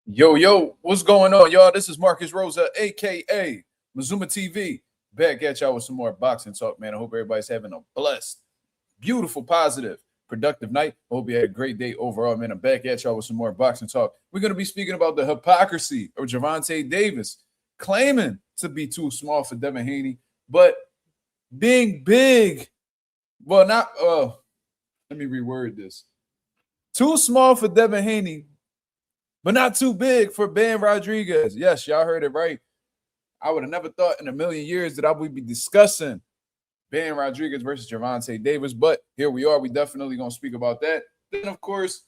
Yo, what's going on, y'all? This is Marcus Rosa, aka Mazuma TV, back at y'all with some more boxing talk, man. I hope everybody's having a blessed, beautiful, positive, productive night. I hope you had a great day overall, man. I'm back at y'all with some more boxing talk. We're going to be speaking about the hypocrisy of Gervonta Davis claiming to be too small for Devin Haney, but being big. Well, not, let me reword this. Too small for Devin Haney, but not too big for Ben Rodriguez. Yes, y'all heard it right. I would have never thought in a million years that I would be discussing Ben Rodriguez versus Gervonta Davis, but here we are. We definitely going to speak about that. Then, of course,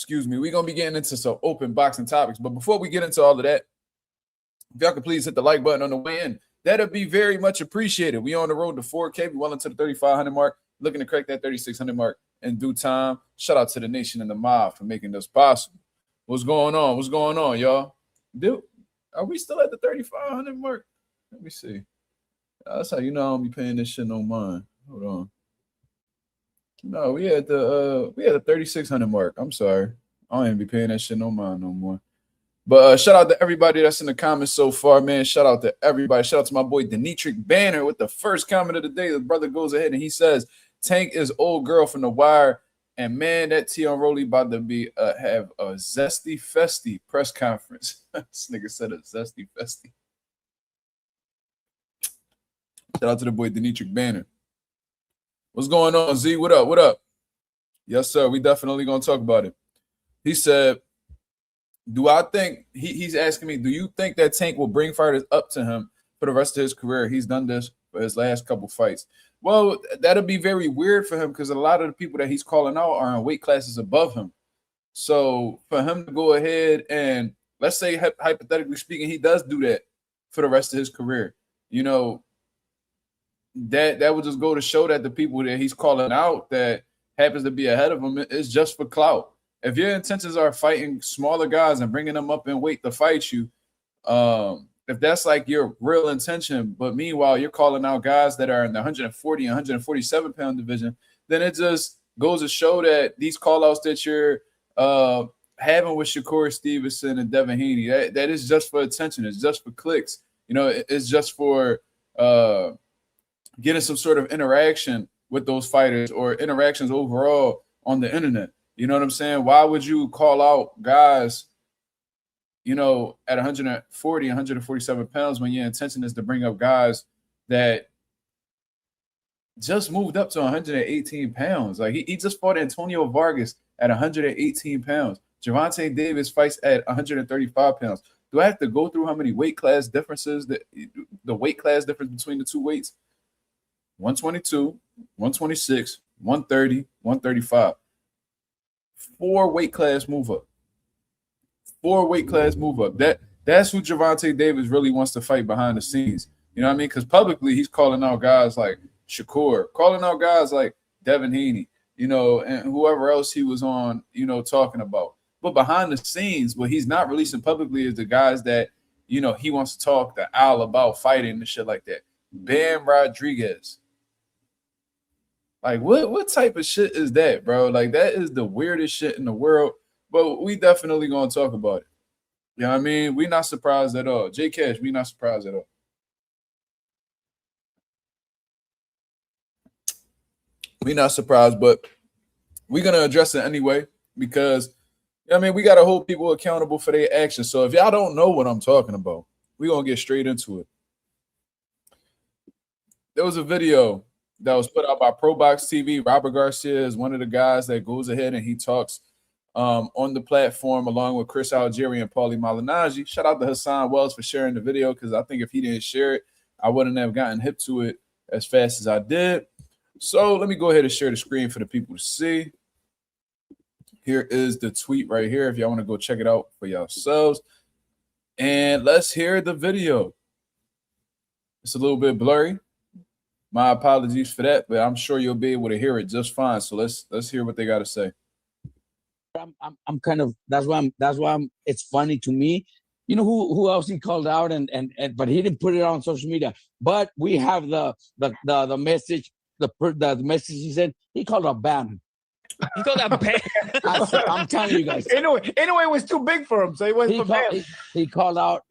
we're going to be getting into some open boxing topics. But before we get into all of that, if y'all could please hit the like button on the way in, that'd be very much appreciated. We on the road to 4K. We well into the 3,500 mark, looking to crack that 3,600 mark in due time. Shout out to the nation and the mob for making this possible. What's going on? What's going on, y'all? Dude, are we still at the 3,500 mark? Let me see. That's how you know I don't be paying this shit no mind. Hold on. No, we had the 3,600 mark. I'm sorry. I don't even be paying that shit no mind no more. But shout out to everybody that's in the comments so far, man. Shout out to everybody. Shout out to my boy Denitric Banner with the first comment of the day. The brother goes ahead and he says, Tank is old girl from The Wire. And, man, that T on Rolly about to be have a zesty festy press conference. This nigga said a zesty festy. Shout out to the boy Denitric Banner. What's going on, Z? What up? What up? Yes, sir. We definitely going to talk about it. He said, do I think he's asking me, do you think that Tank will bring fighters up to him for the rest of his career? He's done this for his last couple fights. Well, that'll be very weird for him because a lot of the people that he's calling out are in weight classes above him. So for him to go ahead and, let's say, hypothetically speaking, he does do that for the rest of his career, you know, that would just go to show that the people that he's calling out that happens to be ahead of him is just for clout. If your intentions are fighting smaller guys and bringing them up in weight to fight you, if that's like your real intention, but meanwhile you're calling out guys that are in the 140 and 147 pound division, then it just goes to show that these call outs that you're having with Shakur Stevenson and Devin Haney, that is just for attention. It's just for clicks. You know, it's just for getting some sort of interaction with those fighters or interactions overall on the internet. You know what I'm saying? Why would you call out guys, you know, at 140, 147 pounds when your intention is to bring up guys that just moved up to 118 pounds? Like he just fought Antonio Vargas at 118 pounds. Gervonta Davis fights at 135 pounds. Do I have to go through how many weight class differences, the weight class difference between the two weights? 122, 126, 130, 135. 4 weight class move up. 4 weight class move up. That's who Gervonta Davis really wants to fight behind the scenes. You know what I mean? Because publicly he's calling out guys like Shakur, calling out guys like Devin Haney, you know, and whoever else he was on, you know, talking about. But behind the scenes, what he's not releasing publicly is the guys that, you know, he wants to talk to Al about fighting and shit like that. Ben Rodriguez. Like, what type of shit is that, bro? Like, that is the weirdest shit in the world. But we definitely going to talk about it. You know what I mean? We not surprised at all. J Cash, we not surprised at all. We not surprised, but we're going to address it anyway because, I mean, we got to hold people accountable for their actions. So if y'all don't know what I'm talking about, we're going to get straight into it. There was a video that was put out by ProBox TV. Robert Garcia is one of the guys that goes ahead and he talks on the platform along with Chris Algieri and Paulie Malignaggi. Shout out to Hassan Wells for sharing the video because I think if he didn't share it, I wouldn't have gotten hip to it as fast as I did. So let me go ahead and share the screen for the people to see. Here is the tweet right here if y'all want to go check it out for yourselves. And let's hear the video. It's a little bit blurry. My apologies for that, but I'm sure you'll be able to hear it just fine. So let's hear what they got to say. I'm kind of that's why it's funny to me. You know who else he called out and but he didn't put it on social media. But we have the message, the message he said he called out Bannon. He called out Bam. I'm telling you guys. Anyway, it was too big for him, so he went for Bam. He called out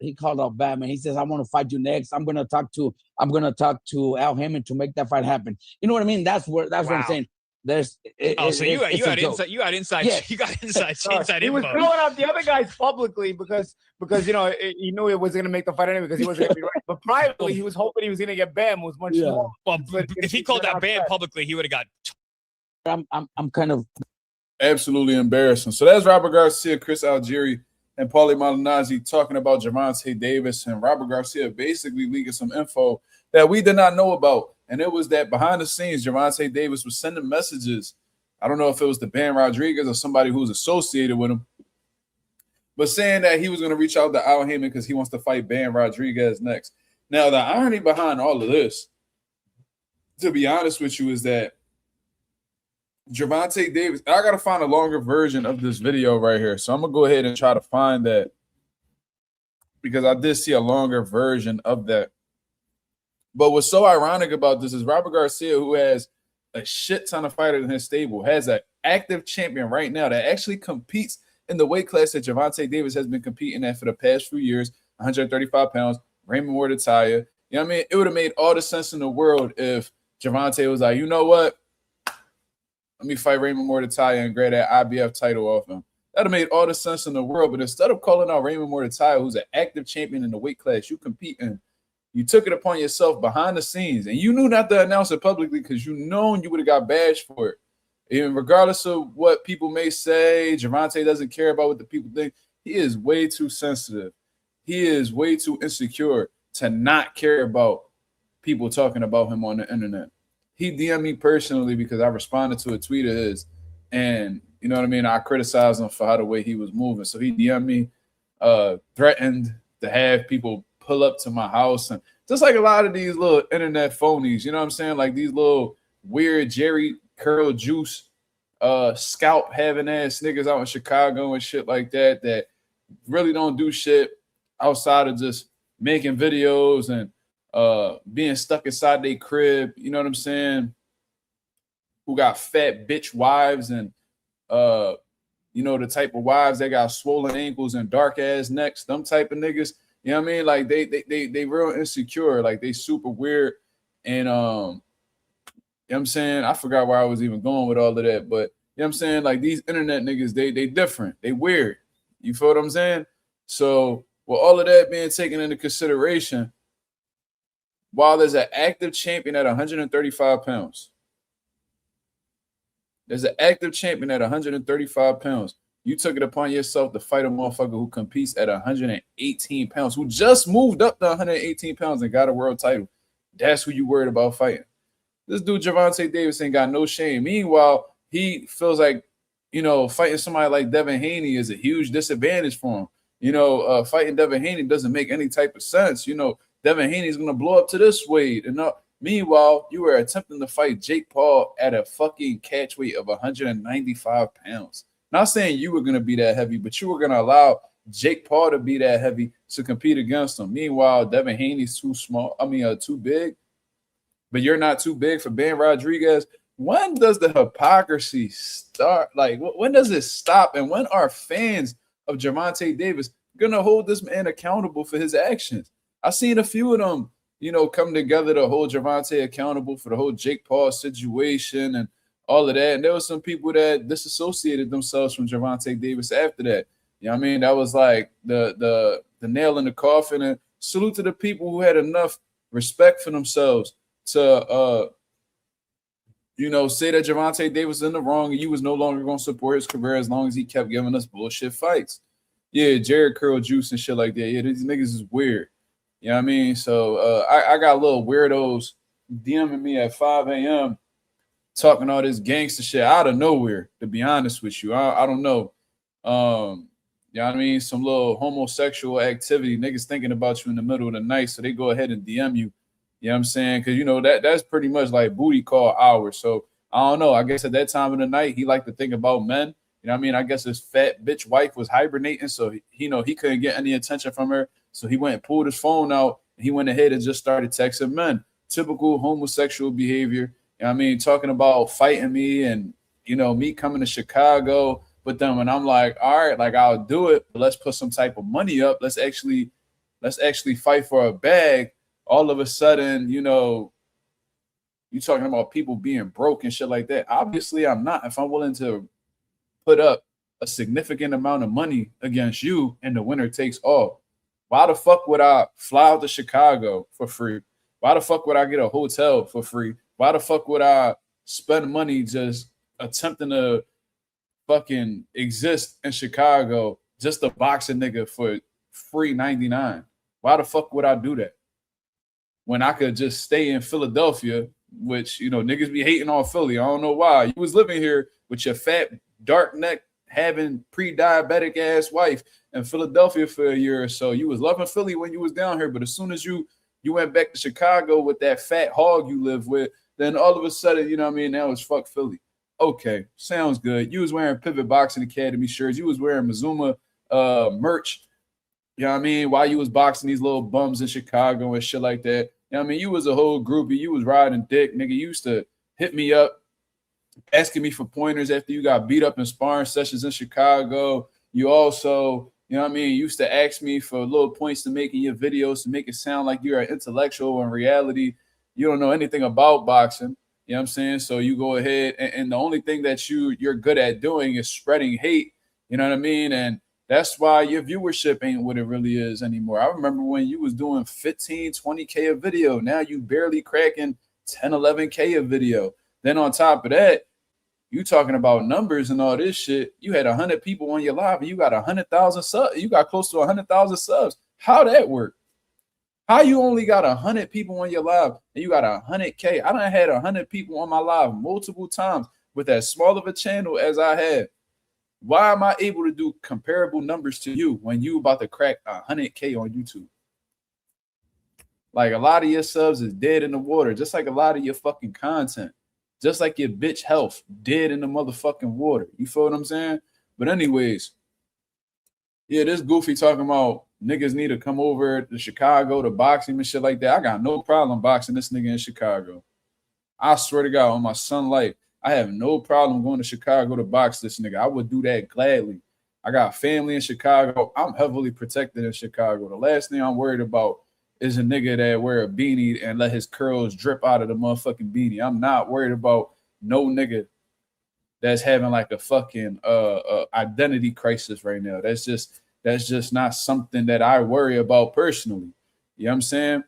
Bam, and he says, "I want to fight you next. I'm gonna talk to Al Hammond to make that fight happen." You know what I mean? That's what I'm saying. There's so you got inside. You got inside. Yes. You got inside. He was throwing out the other guys publicly because he knew it was going to make the fight anyway because he wasn't going to be right. But privately, he was hoping he was going to get Bam was much more. Well, if he called out Bam publicly, he would have got. I'm kind of absolutely embarrassing. So that's Robert Garcia, Chris Algieri, and Paulie Malignaggi talking about Gervonta Davis, and Robert Garcia basically leaking some info that we did not know about. And it was that behind the scenes, Gervonta Davis was sending messages. I don't know if it was to Ben Rodriguez or somebody who was associated with him, but saying that he was going to reach out to Al Hammond because he wants to fight Ben Rodriguez next. Now, the irony behind all of this, to be honest with you, is that Gervonta Davis, I got to find a longer version of this video right here. So I'm going to go ahead and try to find that because I did see a longer version of that. But what's so ironic about this is Robert Garcia, who has a shit ton of fighters in his stable, has an active champion right now that actually competes in the weight class that Gervonta Davis has been competing at for the past few years, 135 pounds, Raymond Mordetaya. You know what I mean? It would have made all the sense in the world if Gervonta was like, you know what? Let me fight Raymond Mordetaya and grab that IBF title off him. That would have made all the sense in the world. But instead of calling out Raymond Mordetaya, who's an active champion in the weight class you compete in, you took it upon yourself behind the scenes, and you knew not to announce it publicly because you known you would have got bashed for it. And regardless of what people may say, Gervonta doesn't care about what the people think. He is way too sensitive. He is way too insecure to not care about people talking about him on the internet. He DM'd me personally because I responded to a tweet of his, and you know what I mean? I criticized him for how the way he was moving. So he DM'd me, threatened to have people pull up to my house, and just like a lot of these little internet phonies, you know what I'm saying? Like these little weird Jerry Curl Juice scalp having ass niggas out in Chicago and shit like that that really don't do shit outside of just making videos and being stuck inside their crib, you know what I'm saying? Who got fat bitch wives and you know, the type of wives that got swollen ankles and dark ass necks, them type of niggas. You know what I mean? Like they real insecure, like they super weird. And you know what I'm saying? I forgot where I was even going with all of that, but you know what I'm saying? Like these internet niggas, they different, they weird. You feel what I'm saying? So with all of that being taken into consideration, while there's an active champion at 135 pounds, there's an active champion at 135 pounds. You took it upon yourself to fight a motherfucker who competes at 118 pounds, who just moved up to 118 pounds and got a world title. That's who you worried about fighting. This dude, Gervonta Davis, ain't got no shame. Meanwhile, he feels like, you know, fighting somebody like Devin Haney is a huge disadvantage for him. You know, fighting Devin Haney doesn't make any type of sense. You know, Devin Haney is going to blow up to this weight. And meanwhile, you were attempting to fight Jake Paul at a fucking catch weight of 195 pounds. Not saying you were going to be that heavy, but you were going to allow Jake Paul to be that heavy to compete against him. Meanwhile, Devin Haney's too small. Too big. But you're not too big for Ben Rodriguez. When does the hypocrisy start? Like, when does it stop? And when are fans of Gervonta Davis going to hold this man accountable for his actions? I've seen a few of them, you know, come together to hold Gervonta accountable for the whole Jake Paul situation and all of that. And there were some people that disassociated themselves from Gervonta Davis after that. You know what I mean? That was like the nail in the coffin. And salute to the people who had enough respect for themselves to you know, say that Gervonta Davis is in the wrong and you was no longer going to support his career as long as he kept giving us bullshit fights. Yeah, Jared Curl Juice and shit like that. Yeah, these niggas is weird. You know what I mean? So I got little weirdos DMing me at 5 a.m. talking all this gangster shit out of nowhere, to be honest with you. I don't know. You know what I mean? Some little homosexual activity, niggas thinking about you in the middle of the night, so they go ahead and DM you. You know what I'm saying? Because, you know, that's pretty much like booty call hours. So, I don't know. I guess at that time of the night, he liked to think about men. You know what I mean? I guess his fat bitch wife was hibernating, so, he couldn't get any attention from her. So, he went and pulled his phone out, and he went ahead and just started texting men. Typical homosexual behavior. You know what I mean? Talking about fighting me and you know, me coming to Chicago. But then when I'm like, all right, like I'll do it, but let's put some type of money up. Let's actually fight for a bag. All of a sudden, you know, you talking about people being broke and shit like that. Obviously, I'm not. If I'm willing to put up a significant amount of money against you and the winner takes all, why the fuck would I fly out to Chicago for free? Why the fuck would I get a hotel for free? Why the fuck would I spend money just attempting to fucking exist in Chicago just to box a nigga for free 99? Why the fuck would I do that when I could just stay in Philadelphia, which, you know, niggas be hating on Philly. I don't know why. You was living here with your fat, dark neck, having pre-diabetic ass wife in Philadelphia for a year or so. You was loving Philly when you was down here, but as soon as you went back to Chicago with that fat hog you live with, then all of a sudden, you know what I mean, now it's fuck Philly. Okay, sounds good. You was wearing Pivot Boxing Academy shirts. You was wearing Mazuma merch. You know what I mean? While you was boxing these little bums in Chicago and shit like that. You know what I mean? You was a whole groupie. You was riding dick. Nigga, you used to hit me up, asking me for pointers after you got beat up in sparring sessions in Chicago. You also, you know what I mean, used to ask me for little points to make in your videos to make it sound like you're an intellectual. In reality, you don't know anything about boxing. You know what I'm saying? So you go ahead and the only thing that you're good at doing is spreading hate. You know what I mean? And that's why your viewership ain't what it really is anymore. I remember when you was doing 15, 20K a video. Now you barely cracking 10, 11K a video. Then on top of that, you talking about numbers and all this shit. You had 100 people on your live and you got 100,000 subs. You got close to 100,000 subs. How that work? How you only got 100 people on your live and you got 100K? I done had 100 people on my live multiple times with as small of a channel as I had. Why am I able to do comparable numbers to you when you about to crack 100K on YouTube? Like a lot of your subs is dead in the water, just like a lot of your fucking content, just like your bitch health dead in the motherfucking water. You feel what I'm saying? But anyways, yeah, this goofy talking about niggas need to come over to Chicago to box him and shit like that. I got no problem boxing this nigga in Chicago. I swear to God, on my son's life, I have no problem going to Chicago to box this nigga. I would do that gladly. I got family in Chicago. I'm heavily protected in Chicago. The last thing I'm worried about is a nigga that wear a beanie and let his curls drip out of the motherfucking beanie. I'm not worried about no nigga that's having like a fucking identity crisis right now. That's just not something that I worry about personally. You know what I'm saying?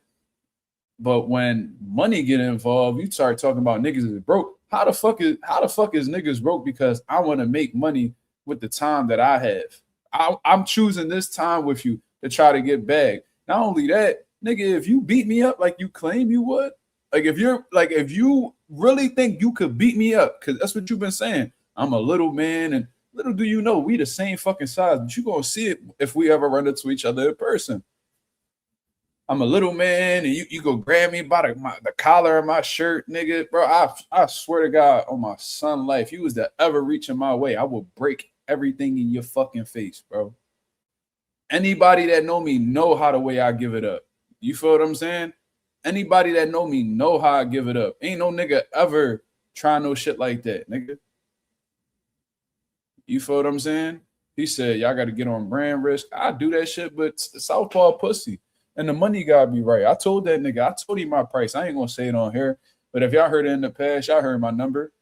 But when money get involved, you start talking about niggas is broke. How the fuck is niggas broke because I want to make money with the time that I have? I'm choosing this time with you to try to get back. Not only that, nigga, if you beat me up like you claim you would, if you really think you could beat me up, because that's what you've been saying. I'm a little man, and little do you know, we the same fucking size, but you gonna see it if we ever run into each other in person. I'm a little man, and you go grab me by the collar of my shirt, nigga. Bro, I swear to God, on my son's life, if you was to ever reach in my way, I will break everything in your fucking face, bro. Anybody that know me know how the way I give it up. You feel what I'm saying? Anybody that know me know how I give it up. Ain't no nigga ever try no shit like that, nigga. You feel what I'm saying? He said, y'all got to get on brand risk. I do that shit, but Southpaw pussy. And the money gotta be right. I told that nigga, I told him my price. I ain't gonna say it on here, but if y'all heard it in the past, y'all heard my number.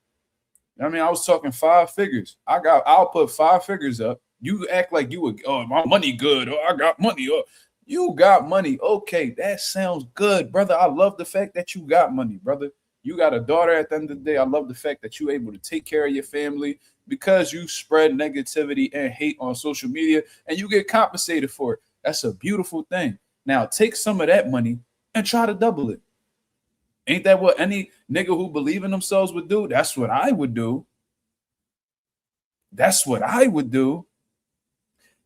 I mean, I was talking 5 figures. I'll put 5 figures up. You act like you would, oh, my money good. Oh, I got money. Oh, you got money. Okay, that sounds good, brother. I love the fact that you got money, brother. You got a daughter at the end of the day. I love the fact that you're able to take care of your family because you spread negativity and hate on social media and you get compensated for it. That's a beautiful thing. Now take some of that money and try to double it. Ain't that what any nigga who believe in themselves would do? That's what I would do. That's what I would do.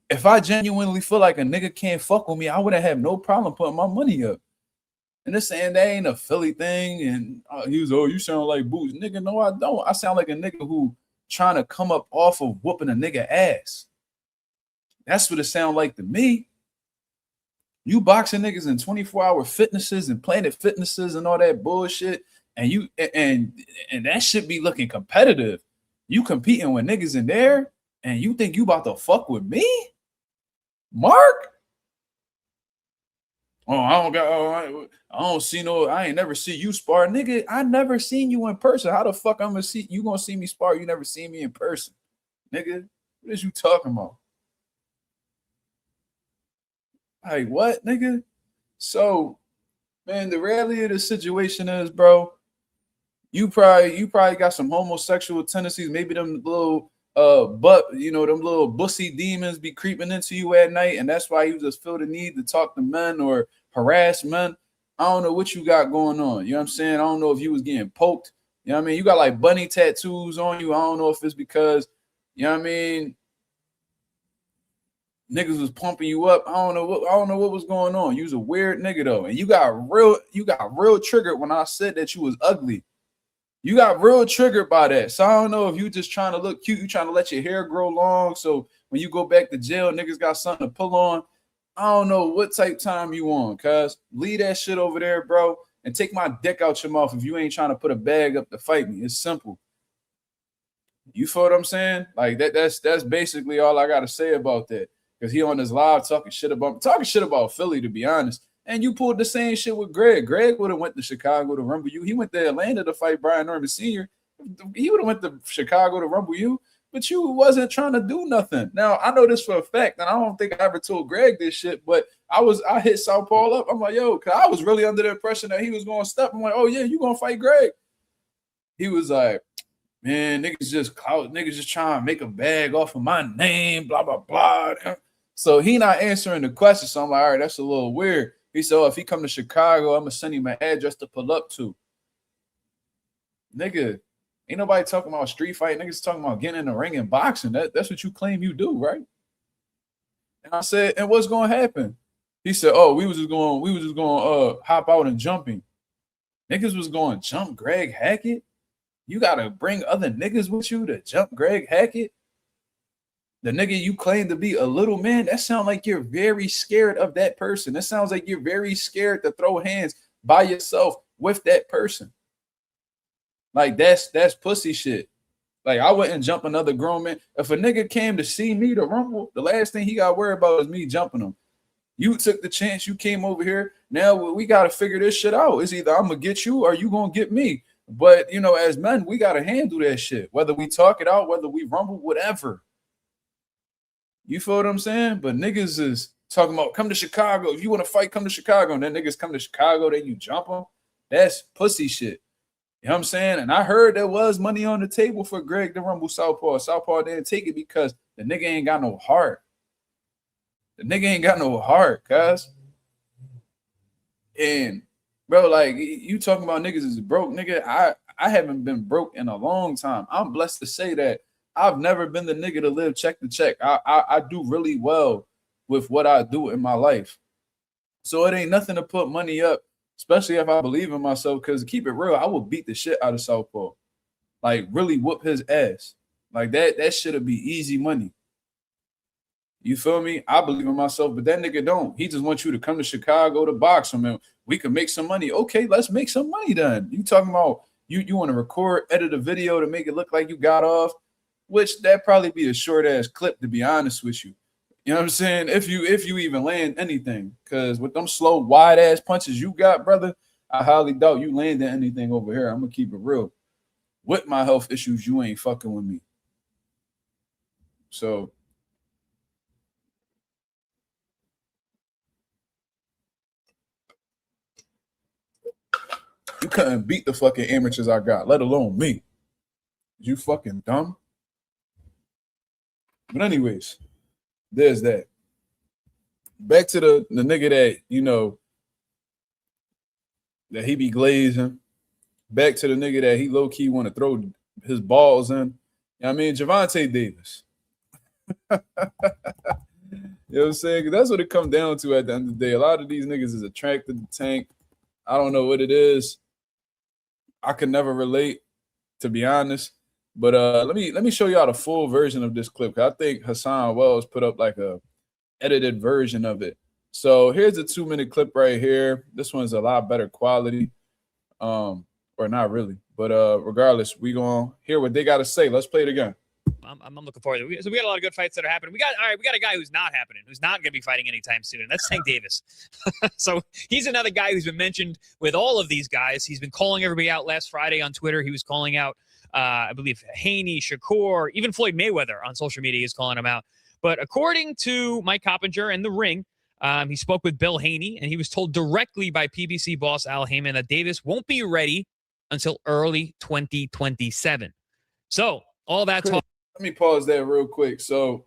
If I genuinely feel like a nigga can't fuck with me, I wouldn't have no problem putting my money up. And they're saying that ain't a Philly thing. And he was, oh, you sound like Boots. Nigga, no, I don't. I sound like a nigga who trying to come up off of whooping a nigga ass. That's what it sound like to me. You boxing niggas in 24-hour fitnesses and Planet Fitnesses and all that bullshit, and that should be looking competitive. You competing with niggas in there, and you think you about to fuck with me, Mark? Oh, I don't see no. I ain't never see you spar, nigga. I never seen you in person. How the fuck I'm gonna see you? Gonna see me spar? You never seen me in person, nigga. What is you talking about? Like what, nigga? So, man, the reality of the situation is, bro, you probably got some homosexual tendencies. Maybe them little them little bussy demons be creeping into you at night, and that's why you just feel the need to talk to men or harass men. I don't know what you got going on. You know what I'm saying? I don't know if you was getting poked. You know what I mean? You got like bunny tattoos on you. I don't know if it's because, you know what I mean, niggas was pumping you up. I don't know what was going on. You was a weird nigga though, and you got real triggered when I said that you was ugly. You got real triggered by that. So I don't know if you just trying to look cute. You trying to let your hair grow long, so when you go back to jail, niggas got something to pull on. I don't know what type time you on, cuz leave that shit over there, bro, and take my dick out your mouth if you ain't trying to put a bag up to fight me. It's simple. You feel what I'm saying? Like that's basically all I gotta say about that. Because he on his live talking shit about Philly, to be honest. And you pulled the same shit with Greg. Greg would have went to Chicago to rumble you. He went to Atlanta to fight Brian Norman Sr. He would have went to Chicago to rumble you, but you wasn't trying to do nothing. Now, I know this for a fact, and I don't think I ever told Greg this shit, but I hit Southpaw up. I'm like, yo, because I was really under the impression that he was going to step. I'm like, oh, yeah, you going to fight Greg? He was like, man, niggas just trying to make a bag off of my name, blah, blah, blah. So he not answering the question. So I'm like, all right, that's a little weird. He said, oh, if he come to Chicago, I'm going to send him an address to pull up to. Nigga, ain't nobody talking about street fight. Niggas talking about getting in the ring and boxing. That's what you claim you do, right? And I said, and what's going to happen? He said, oh, we was just going to hop out and jumping. Niggas was going to jump Greg Hackett? You got to bring other niggas with you to jump Greg Hackett? The nigga you claim to be a little man, that sounds like you're very scared of that person. That sounds like you're very scared to throw hands by yourself with that person. Like that's pussy shit. Like I wouldn't jump another grown man. If a nigga came to see me to rumble, the last thing he got worried about is me jumping him. You took the chance. You came over here. Now we got to figure this shit out. It's either I'm going to get you or you going to get me. But, you know, as men, we got to handle that shit. Whether we talk it out, whether we rumble, whatever. You feel what I'm saying? But niggas is talking about come to Chicago. If you want to fight, come to Chicago. And then niggas come to Chicago, then you jump them. That's pussy shit. You know what I'm saying? And I heard there was money on the table for Greg to rumble Southpaw. Southpaw didn't take it because the nigga ain't got no heart. The nigga ain't got no heart, cuz. And, bro, like, you talking about niggas is broke. Nigga, I haven't been broke in a long time. I'm blessed to say that. I've never been the nigga to live check to check. I do really well with what I do in my life. So it ain't nothing to put money up, especially if I believe in myself, because keep it real, I will beat the shit out of Southpaw. Like, really whoop his ass. Like, that should be easy money. You feel me? I believe in myself, but that nigga don't. He just wants you to come to Chicago to box him, and we can make some money. Okay, let's make some money then. You talking about you want to record, edit a video to make it look like you got off, which that probably be a short ass clip, to be honest with you. You know what I'm saying? If you even land anything, because with them slow, wide ass punches you got, brother, I highly doubt you landing anything over here. I'm gonna keep it real. With my health issues, you ain't fucking with me. So you couldn't beat the fucking amateurs I got, let alone me. You fucking dumb. But anyways, there's that. Back to the nigga that, you know, that he be glazing. Back to the nigga that he low-key want to throw his balls in. You know what I mean? Gervonta Davis. You know what I'm saying? That's what it comes down to at the end of the day. A lot of these niggas is attracted to Tank. I don't know what it is. I could never relate, to be honest. But let me show y'all the full version of this clip. I think Hassan Wells put up like a edited version of it. So here's a 2-minute clip right here. This one's a lot better quality. Or not really, But regardless, we gonna hear what they got to say. Let's play it again. I'm looking forward to it. So we got a lot of good fights that are happening. We got a guy who's not happening, who's not going to be fighting anytime soon. And that's Tank Davis. So he's another guy who's been mentioned with all of these guys. He's been calling everybody out. Last Friday on Twitter, he was calling out, I believe, Haney, Shakur, even Floyd Mayweather on social media is calling him out. But according to Mike Coppinger and The Ring, he spoke with Bill Haney, and he was told directly by PBC boss Al Heyman that Davis won't be ready until early 2027. So all that talk. Let me pause there real quick. So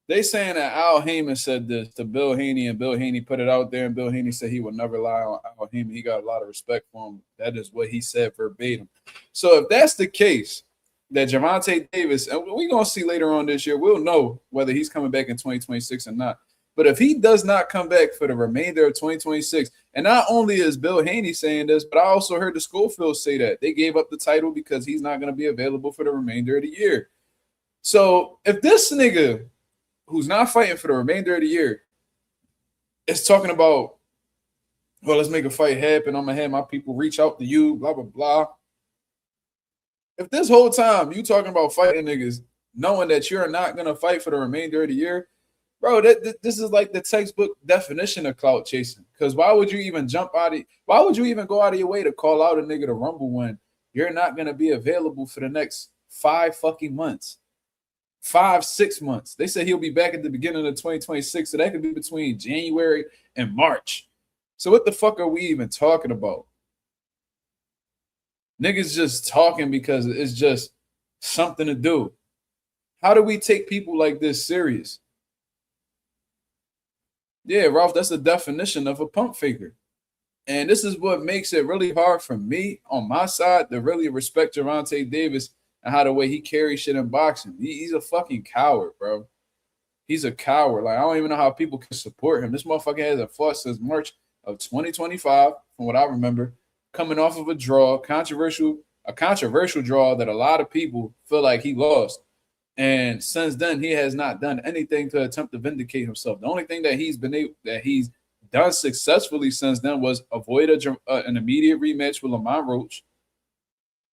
they saying that Al Heyman said this to Bill Haney, and Bill Haney put it out there, and Bill Haney said he would never lie on Al Heyman. He got a lot of respect for him. That is what he said verbatim. So if that's the case, that Gervonta Davis, and we're going to see later on this year, we'll know whether he's coming back in 2026 or not. But if he does not come back for the remainder of 2026, and not only is Bill Haney saying this, but I also heard the Schofield say that they gave up the title because he's not going to be available for the remainder of the year. So if this nigga who's not fighting for the remainder of the year is talking about, well, let's make a fight happen, I'm going to have my people reach out to you, blah, blah, blah. If this whole time you talking about fighting niggas knowing that you're not going to fight for the remainder of the year, bro, this is like the textbook definition of clout chasing. Because why would you even why would you even go out of your way to call out a nigga to rumble when you're not going to be available for the next 5 fucking months? 5-6 months. They said he'll be back at the beginning of 2026, so that could be between January and March. So what the fuck are we even talking about? Niggas just talking because it's just something to do. How do we take people like this serious? Yeah, Ralph, that's the definition of a pump faker. And this is what makes it really hard for me on my side to really respect Gervonta Davis and how the way he carries shit in boxing. He's a fucking coward, bro. He's a coward. Like, I don't even know how people can support him. This motherfucker hasn't fought since March of 2025, from what I remember, coming off of a draw, controversial draw that a lot of people feel like he lost. And since then, he has not done anything to attempt to vindicate himself. The only thing that he's done successfully since then was avoid an immediate rematch with Lamont Roach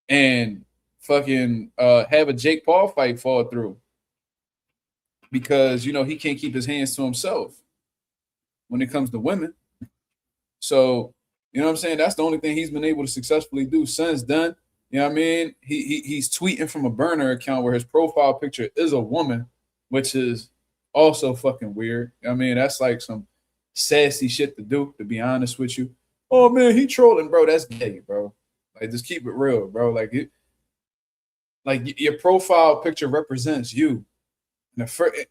and fucking have a Jake Paul fight fall through because, you know, he can't keep his hands to himself when it comes to women. So, you know what I'm saying? That's the only thing he's been able to successfully do since then. You know what I mean? He's tweeting from a burner account where his profile picture is a woman, which is also fucking weird. I mean, that's like some sassy shit to do, to be honest with you. Oh, man, he trolling, bro. That's gay, bro. Like, just keep it real, bro. Like your profile picture represents you.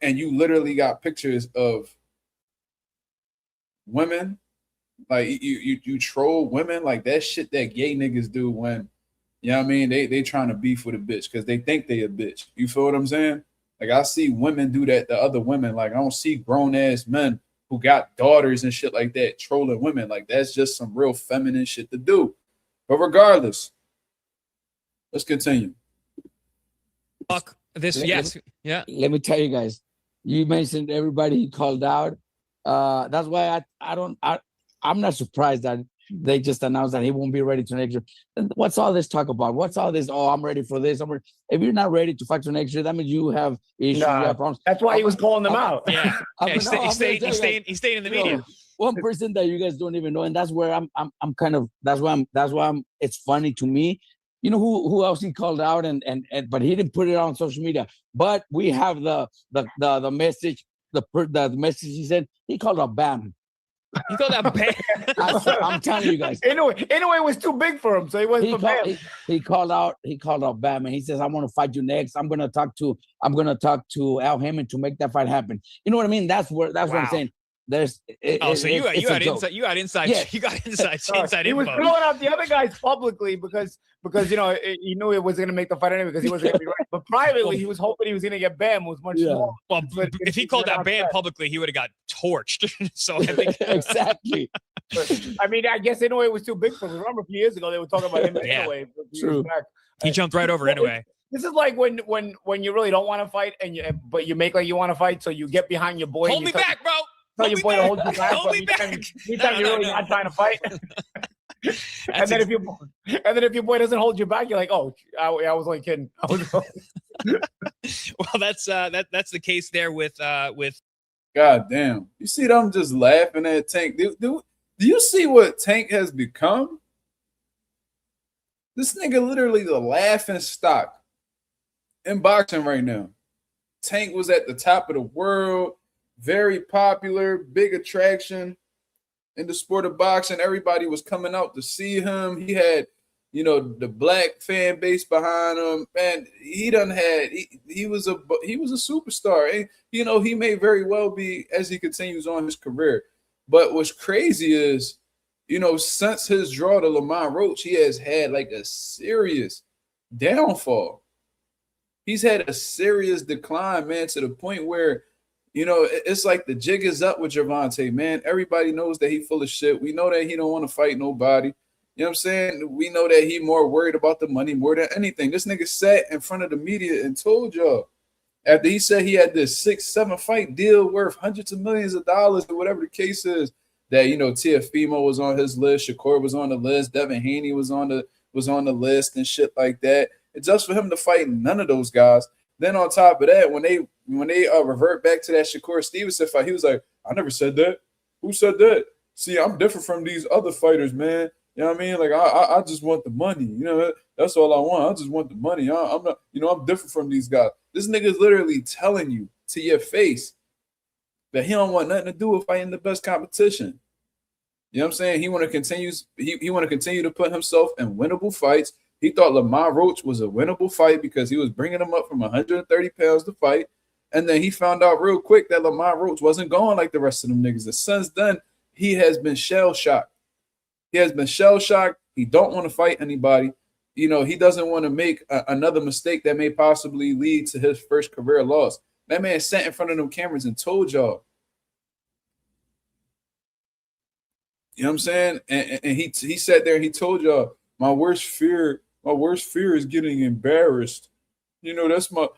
And you literally got pictures of women. Like, you troll women. Like, that shit that gay niggas do when, you know what I mean? They trying to beef with a bitch because they think they a bitch. You feel what I'm saying? Like, I see women do that to other women. Like, I don't see grown-ass men who got daughters and shit like that trolling women. Like, that's just some real feminine shit to do. But regardless, let's continue. Fuck this. Yes. Yeah. Let me tell you guys. You mentioned everybody he called out. That's why I'm not surprised that they just announced that he won't be ready to next year. And what's all this talk about? What's all this? Oh, I'm ready for this. If you're not ready to fight for next year, that means you have issues. You have problems. That's why he was calling them out. Yeah. He's staying in the media. One person that you guys don't even know, and that's where I'm kind of that's why it's funny to me. You know who else he called out and but he didn't put it on social media. But we have the message, the message he said. He called out Bam. He called out Bam. I'm telling you guys. Anyway, it was too big for him, so he wasn't for Bam. He called out Bam, and he says, "I want to fight you next. I'm gonna talk to Al Heyman to make that fight happen." You know what I mean? That's what I'm saying. There's so you had inside. You got inside. Yeah. You got inside He was info. blowing out the other guys publicly because you know he knew it was going to make the fight anyway because he wasn't going to be right. But privately, he was hoping he was going to get Bam. Was much more. Well, if he called out Bam publicly, he would have got torched. So I think exactly. I mean, I guess anyway it was too big for him. Remember a few years ago they were talking about him anyway. True. He jumped right over anyway. This is like when you really don't want to fight but you make like you want to fight, so you get behind your boy. Hold me back, bro. Tell your boy to hold you back. Hold me back. Anytime you're really not trying to fight. And then if your boy doesn't hold you back, you're like, oh, I was only kidding. Well, that's the case there with. God damn. You see them just laughing at Tank. Do you see what Tank has become? This nigga literally the laughing stock in boxing right now. Tank was at the top of the world, very popular, big attraction in the sport of boxing. Everybody was coming out to see him. He had, the black fan base behind him. Man, he was a superstar. And, he may very well be as he continues on his career. But what's crazy is, since his draw to Lamont Roach, he has had like a serious downfall. He's had a serious decline, man, to the point where, it's like the jig is up with Gervonta, man. Everybody knows that he full of shit. We know that he don't want to fight nobody. You know what I'm saying? We know that he more worried about the money more than anything. This nigga sat in front of the media and told y'all, after he said he had this 6-7 fight deal worth hundreds of millions of dollars or whatever the case is, that, Teofimo was on his list, Shakur was on the list, Devin Haney was on the list and shit like that. It's just for him to fight none of those guys. Then on top of that, when they revert back to that Shakur Stevenson fight, he was like, I never said that. Who said that? See, I'm different from these other fighters, man. You know what I mean? Like, I just want the money. That's all I want. I just want the money. I'm not, I'm different from these guys. This nigga is literally telling you to your face that he don't want nothing to do with fighting the best competition. You know what I'm saying? He want to continue to put himself in winnable fights. He thought Lamont Roach was a winnable fight because he was bringing him up from 130 pounds to fight. And then he found out real quick that Lamont Roach wasn't going like the rest of them niggas. And since then, he has been shell-shocked. He don't want to fight anybody. He doesn't want to make another mistake that may possibly lead to his first career loss. That man sat in front of them cameras and told y'all. You know what I'm saying? And he sat there and he told y'all, my worst fear is getting embarrassed. That's my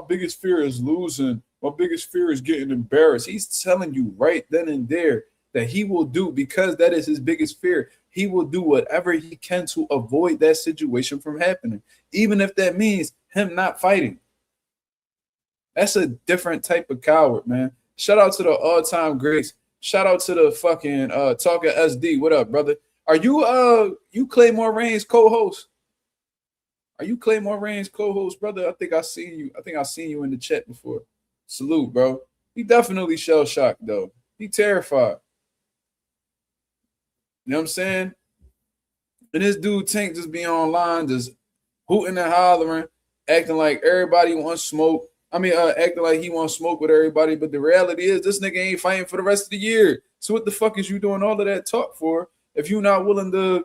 biggest fear is losing. My biggest fear is getting embarrassed. He's telling you right then and there that he will do, because that is his biggest fear. He will do whatever he can to avoid that situation from happening, even if that means him not fighting. That's a different type of coward, man. Shout out to the all-time greats. Shout out to the fucking Talker SD. What up, brother? Are you Claymore Reigns co-host? Are you Claymore Reigns co-host, brother? I think I've seen you in the chat before. Salute, bro. He definitely shell-shocked, though. He terrified. You know what I'm saying? And this dude Tank just be online, just hooting and hollering, acting like everybody wants smoke. Acting like he wants smoke with everybody. But the reality is this nigga ain't fighting for the rest of the year. So what the fuck is you doing all of that talk for if you're not willing to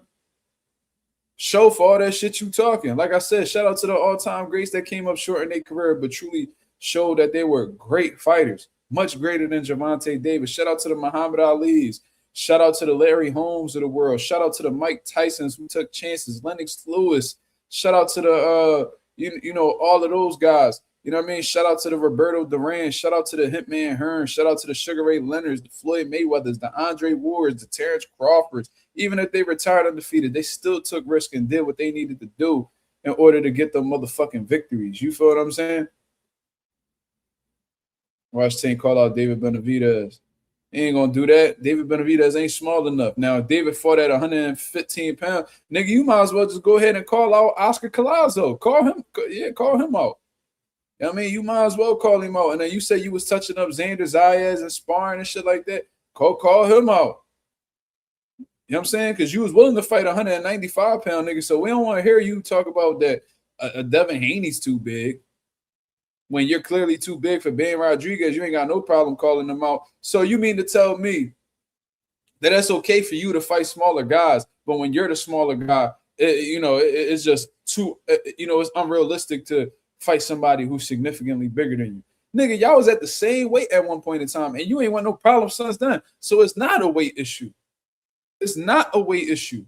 show for all that shit you talking? Like I said, shout out to the all-time greats that came up short in their career, but truly showed that they were great fighters, much greater than Gervonta Davis. Shout out to the Muhammad Ali's. Shout out to the Larry Holmes of the world. Shout out to the Mike Tysons who took chances. Lennox Lewis. Shout out to the all of those guys. You know what I mean? Shout out to the Roberto Duran. Shout out to the Hitman Hearn. Shout out to the Sugar Ray Leonards, the Floyd Mayweathers, the Andre Wards, the Terrence Crawfords. Even if they retired undefeated, they still took risk and did what they needed to do in order to get them motherfucking victories. You feel what I'm saying? Watch Tank call out David Benavidez. He ain't gonna do that. David Benavidez ain't small enough. Now, if David fought at 115 pounds, nigga, you might as well just go ahead and call out Oscar Collazo. Call him out. You know what I mean? You might as well call him out. And then you say you was touching up Xander Zayas and sparring and shit like that. Call him out. You know what I'm saying? Because you was willing to fight 195-pound nigga. So we don't want to hear you talk about that Devin Haney's too big. When you're clearly too big for Ben Rodriguez, you ain't got no problem calling them out. So you mean to tell me that it's okay for you to fight smaller guys, but when you're the smaller guy, it's just too, it's unrealistic to fight somebody who's significantly bigger than you. Nigga, y'all was at the same weight at one point in time, and you ain't want no problem since then. So it's not a weight issue. It's not a weight issue.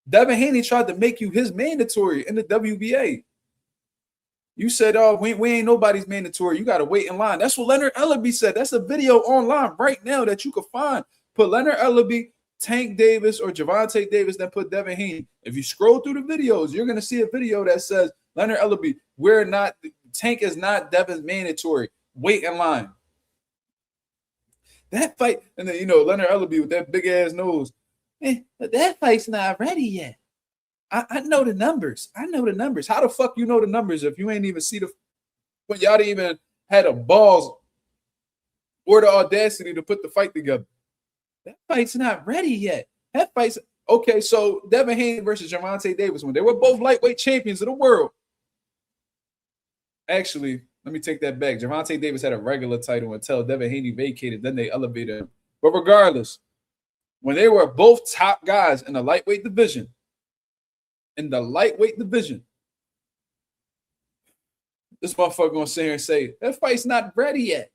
Devin Haney tried to make you his mandatory in the WBA. You said, oh, we ain't nobody's mandatory. You got to wait in line. That's what Leonard Ellaby said. That's a video online right now that you can find. Put Leonard Ellaby Tank Davis or Gervonta Davis than put Devin Haney. If you scroll through the videos, you're gonna see a video that says Leonard Ellaby, Tank is not Devin's mandatory. Wait in line. That fight, and then Leonard Ellaby with that big ass nose. But that fight's not ready yet. I know the numbers. I know the numbers. How the fuck you know the numbers if you ain't even see when y'all didn't even had the balls or the audacity to put the fight together? That fight's not ready yet. That fight's okay. So Devin Haney versus Gervonta Davis, when they were both lightweight champions of the world. Actually, let me take that back. Gervonta Davis had a regular title until Devin Haney vacated. Then they elevated him. But regardless, when they were both top guys in the lightweight division, this motherfucker gonna sit here and say that fight's not ready yet.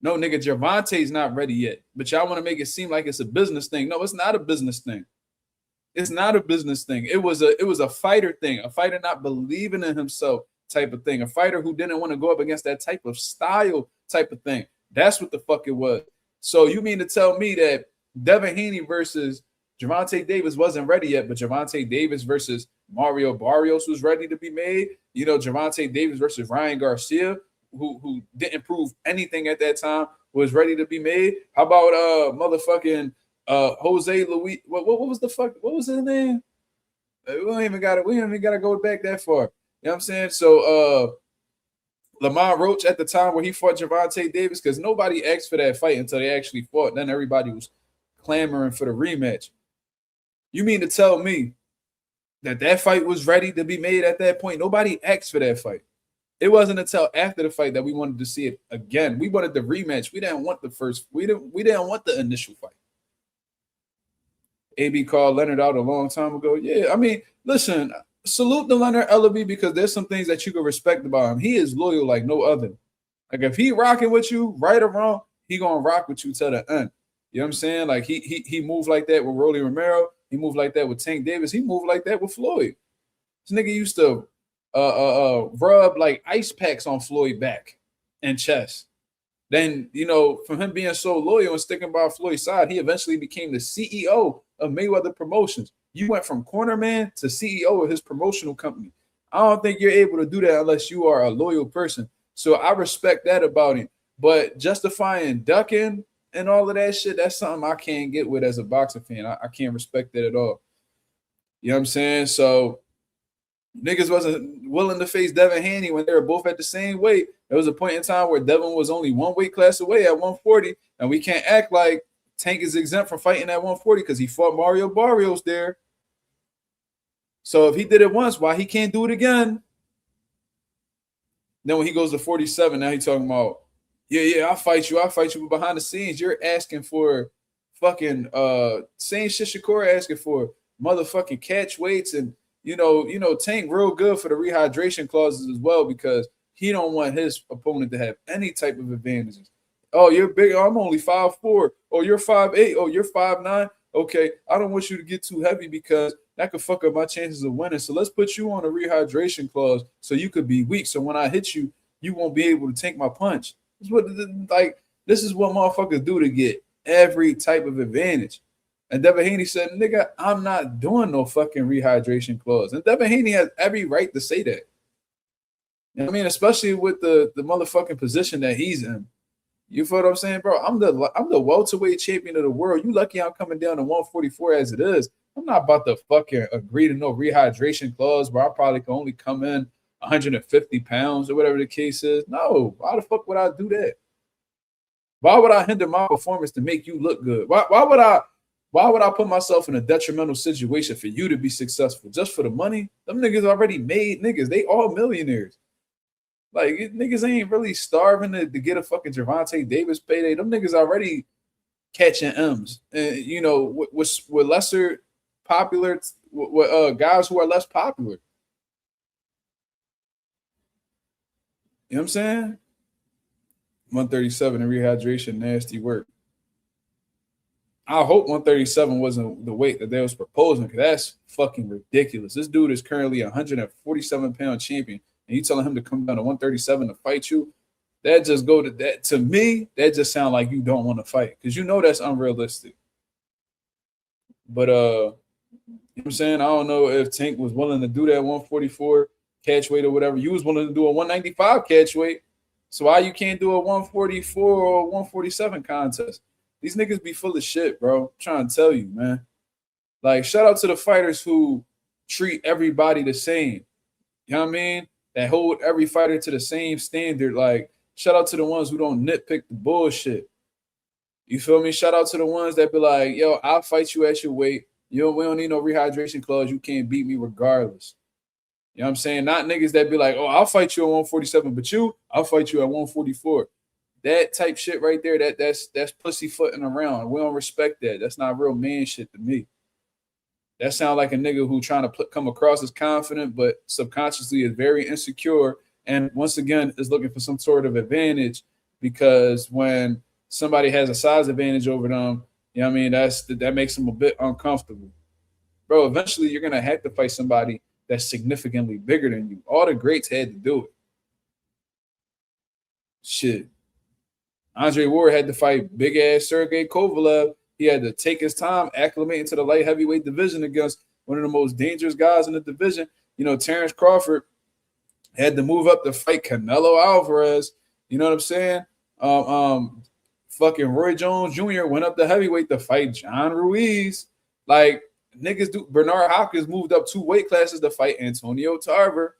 No, nigga, Gervonta's not ready yet. But y'all want to make it seem like it's a business thing. No, it's not a business thing. It's not a business thing. It was a fighter thing, a fighter not believing in himself type of thing, a fighter who didn't want to go up against that type of style type of thing. That's what the fuck it was. So you mean to tell me that Devin Haney versus Gervonta Davis wasn't ready yet, but Gervonta Davis versus Mario Barrios was ready to be made? Gervonta Davis versus Ryan Garcia, who didn't prove anything at that time, was ready to be made. How about motherfucking Jose Luis? What was the fuck? What was his name? We don't even gotta go back that far. You know what I'm saying? So Lamar Roach at the time where he fought Gervonta Davis, because nobody asked for that fight until they actually fought. Then everybody was clamoring for the rematch. You mean to tell me that fight was ready to be made at that point? Nobody asked for that fight. It wasn't until after the fight that we wanted to see it again. We wanted the rematch. We didn't want the first. We didn't want the initial fight. AB called Leonard out a long time ago. Yeah, I mean, listen, salute to Leonard Ellaby, because there's some things that you can respect about him. He is loyal like no other. Like if he rocking with you, right or wrong, he gonna rock with you till the end. You know what I'm saying? Like he moved like that with Rolly Romero. He moved like that with Tank Davis. He moved like that with Floyd. This nigga used to rub like ice packs on Floyd back and chest. Then, from him being so loyal and sticking by Floyd's side, he eventually became the CEO of Mayweather Promotions. You went from corner man to CEO of his promotional company. I don't think you're able to do that unless you are a loyal person. So I respect that about him. But justifying ducking and all of that shit, that's something I can't get with as a boxing fan. I can't respect that at all. You know what I'm saying? So niggas wasn't willing to face Devin Haney when they were both at the same weight. There was a point in time where Devin was only one weight class away at 140, and we can't act like Tank is exempt from fighting at 140 because he fought Mario Barrios there. So if he did it once, why he can't do it again? Then when he goes to 47, now he's talking about, yeah, I'll fight you. But behind the scenes, you're asking for fucking same shit Shakur asking for, motherfucking catch weights, and Tank real good for the rehydration clauses as well, because he don't want his opponent to have any type of advantages. Oh, you're big. I'm only 5'4". Oh, you're 5'8". Oh, you're 5'9". Okay, I don't want you to get too heavy because that could fuck up my chances of winning. So let's put you on a rehydration clause so you could be weak. So when I hit you, you won't be able to take my punch. This is what motherfuckers do to get every type of advantage. And Devin Haney said, nigga, I'm not doing no fucking rehydration clause. And Devin Haney has every right to say that. You know what I mean? Especially with the motherfucking position that he's in. You feel what I'm saying, bro? I'm the welterweight champion of the world. You lucky I'm coming down to 144 as it is. I'm not about to fucking agree to no rehydration clause where I probably can only come in 150 pounds or whatever the case is. No, why the fuck would I do that? Why would I hinder my performance to make you look good? Why would I put myself in a detrimental situation for you to be successful just for the money? Them niggas already made niggas. They all millionaires. Like, niggas ain't really starving to get a fucking Gervonta Davis payday. Them niggas already catching M's. And, with lesser popular, with guys who are less popular. You know what I'm saying? 137 in rehydration, nasty work. I hope 137 wasn't the weight that they was proposing, because that's fucking ridiculous. This dude is currently a 147-pound champion, and you telling him to come down to 137 to fight you? That just go to that. To me, that just sound like you don't want to fight, because that's unrealistic. But you know what I'm saying? I don't know if Tank was willing to do that 144 catch weight or whatever. You was willing to do a 195 catch weight. So why you can't do a 144 or 147 contest? These niggas be full of shit, bro. I'm trying to tell you, man. Like, shout out to the fighters who treat everybody the same. You know what I mean? That hold every fighter to the same standard. Like, shout out to the ones who don't nitpick the bullshit. You feel me? Shout out to the ones that be like, yo, I'll fight you at your weight. Yo, we don't need no rehydration clause. You can't beat me regardless. You know what I'm saying? Not niggas that be like, oh, I'll fight you at 147, but I'll fight you at 144. That type shit right there, that's pussyfooting around. We don't respect that. That's not real man shit to me. That sounds like a nigga who trying to come across as confident, but subconsciously is very insecure. And once again, is looking for some sort of advantage, because when somebody has a size advantage over them, you know what I mean? That makes them a bit uncomfortable. Bro, eventually you're going to have to fight somebody that's significantly bigger than you. All the greats had to do it. Shit. Andre Ward had to fight big-ass Sergey Kovalev. He had to take his time acclimating to the light heavyweight division against one of the most dangerous guys in the division. You know, Terrence Crawford had to move up to fight Canelo Alvarez. You know what I'm saying? Fucking Roy Jones Jr. went up to heavyweight to fight John Ruiz. Like, niggas do. Bernard Hopkins moved up 2 weight classes to fight Antonio Tarver.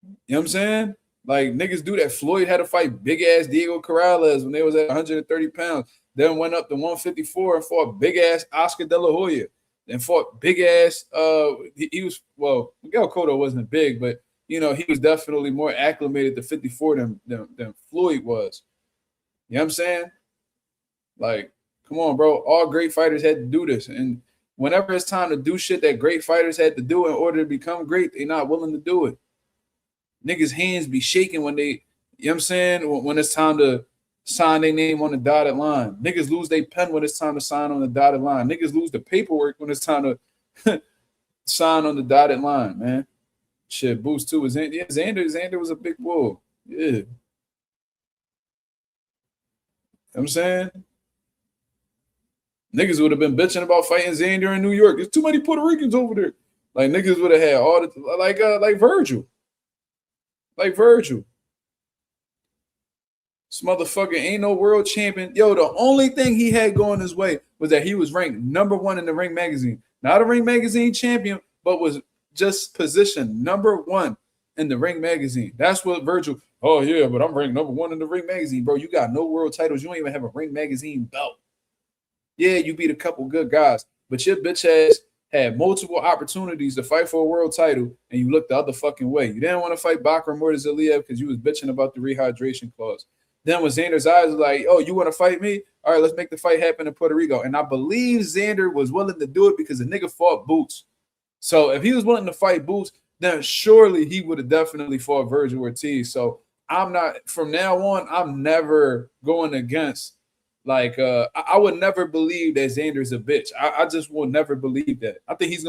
You know what I'm saying? Like, niggas do that. Floyd had to fight big-ass Diego Corrales when they was at 130 pounds. Then went up to 154 and fought big-ass Oscar De La Hoya. Then fought big-ass he was, well, Miguel Cotto wasn't big, but, you know, he was definitely more acclimated to 54 than Floyd was. You know what I'm saying? Like, come on, bro. All great fighters had to do this. And whenever it's time to do shit that great fighters had to do in order to become great, they're not willing to do it. Niggas' hands be shaking when they, you know what I'm saying, when it's time to sign their name on the dotted line. Niggas lose their pen when it's time to sign on the dotted line. Niggas lose the paperwork when it's time to sign on the dotted line, man. Shit, Boost too. Yeah, Xander was a big bull. Yeah. You know what I'm saying? Niggas would have been bitching about fighting Xander in New York. There's too many Puerto Ricans over there. Like, niggas would have had all the, like Virgil. Like Virgil. This motherfucker ain't no world champion. Yo, the only thing he had going his way was that he was ranked #1 in the Ring magazine. Not a Ring magazine champion, but was just positioned #1 in the Ring magazine. That's what Virgil, oh yeah, but I'm ranked #1 in the Ring magazine. Bro, you got no world titles. You don't even have a Ring magazine belt. Yeah, you beat a couple good guys, but your bitch ass had multiple opportunities to fight for a world title, and you looked the other fucking way. You didn't want to fight Bakr Murtazaliev because you was bitching about the rehydration clause. Then when Xander's eyes was like, oh, you want to fight me? All right, let's make the fight happen in Puerto Rico. And I believe Xander was willing to do it because the nigga fought Boots. So if he was willing to fight Boots, then surely he would have definitely fought Virgil Ortiz. So I'm not, from now on, I'm never going against, like, I would never believe that Xander's a bitch. I just will never believe that. I think he's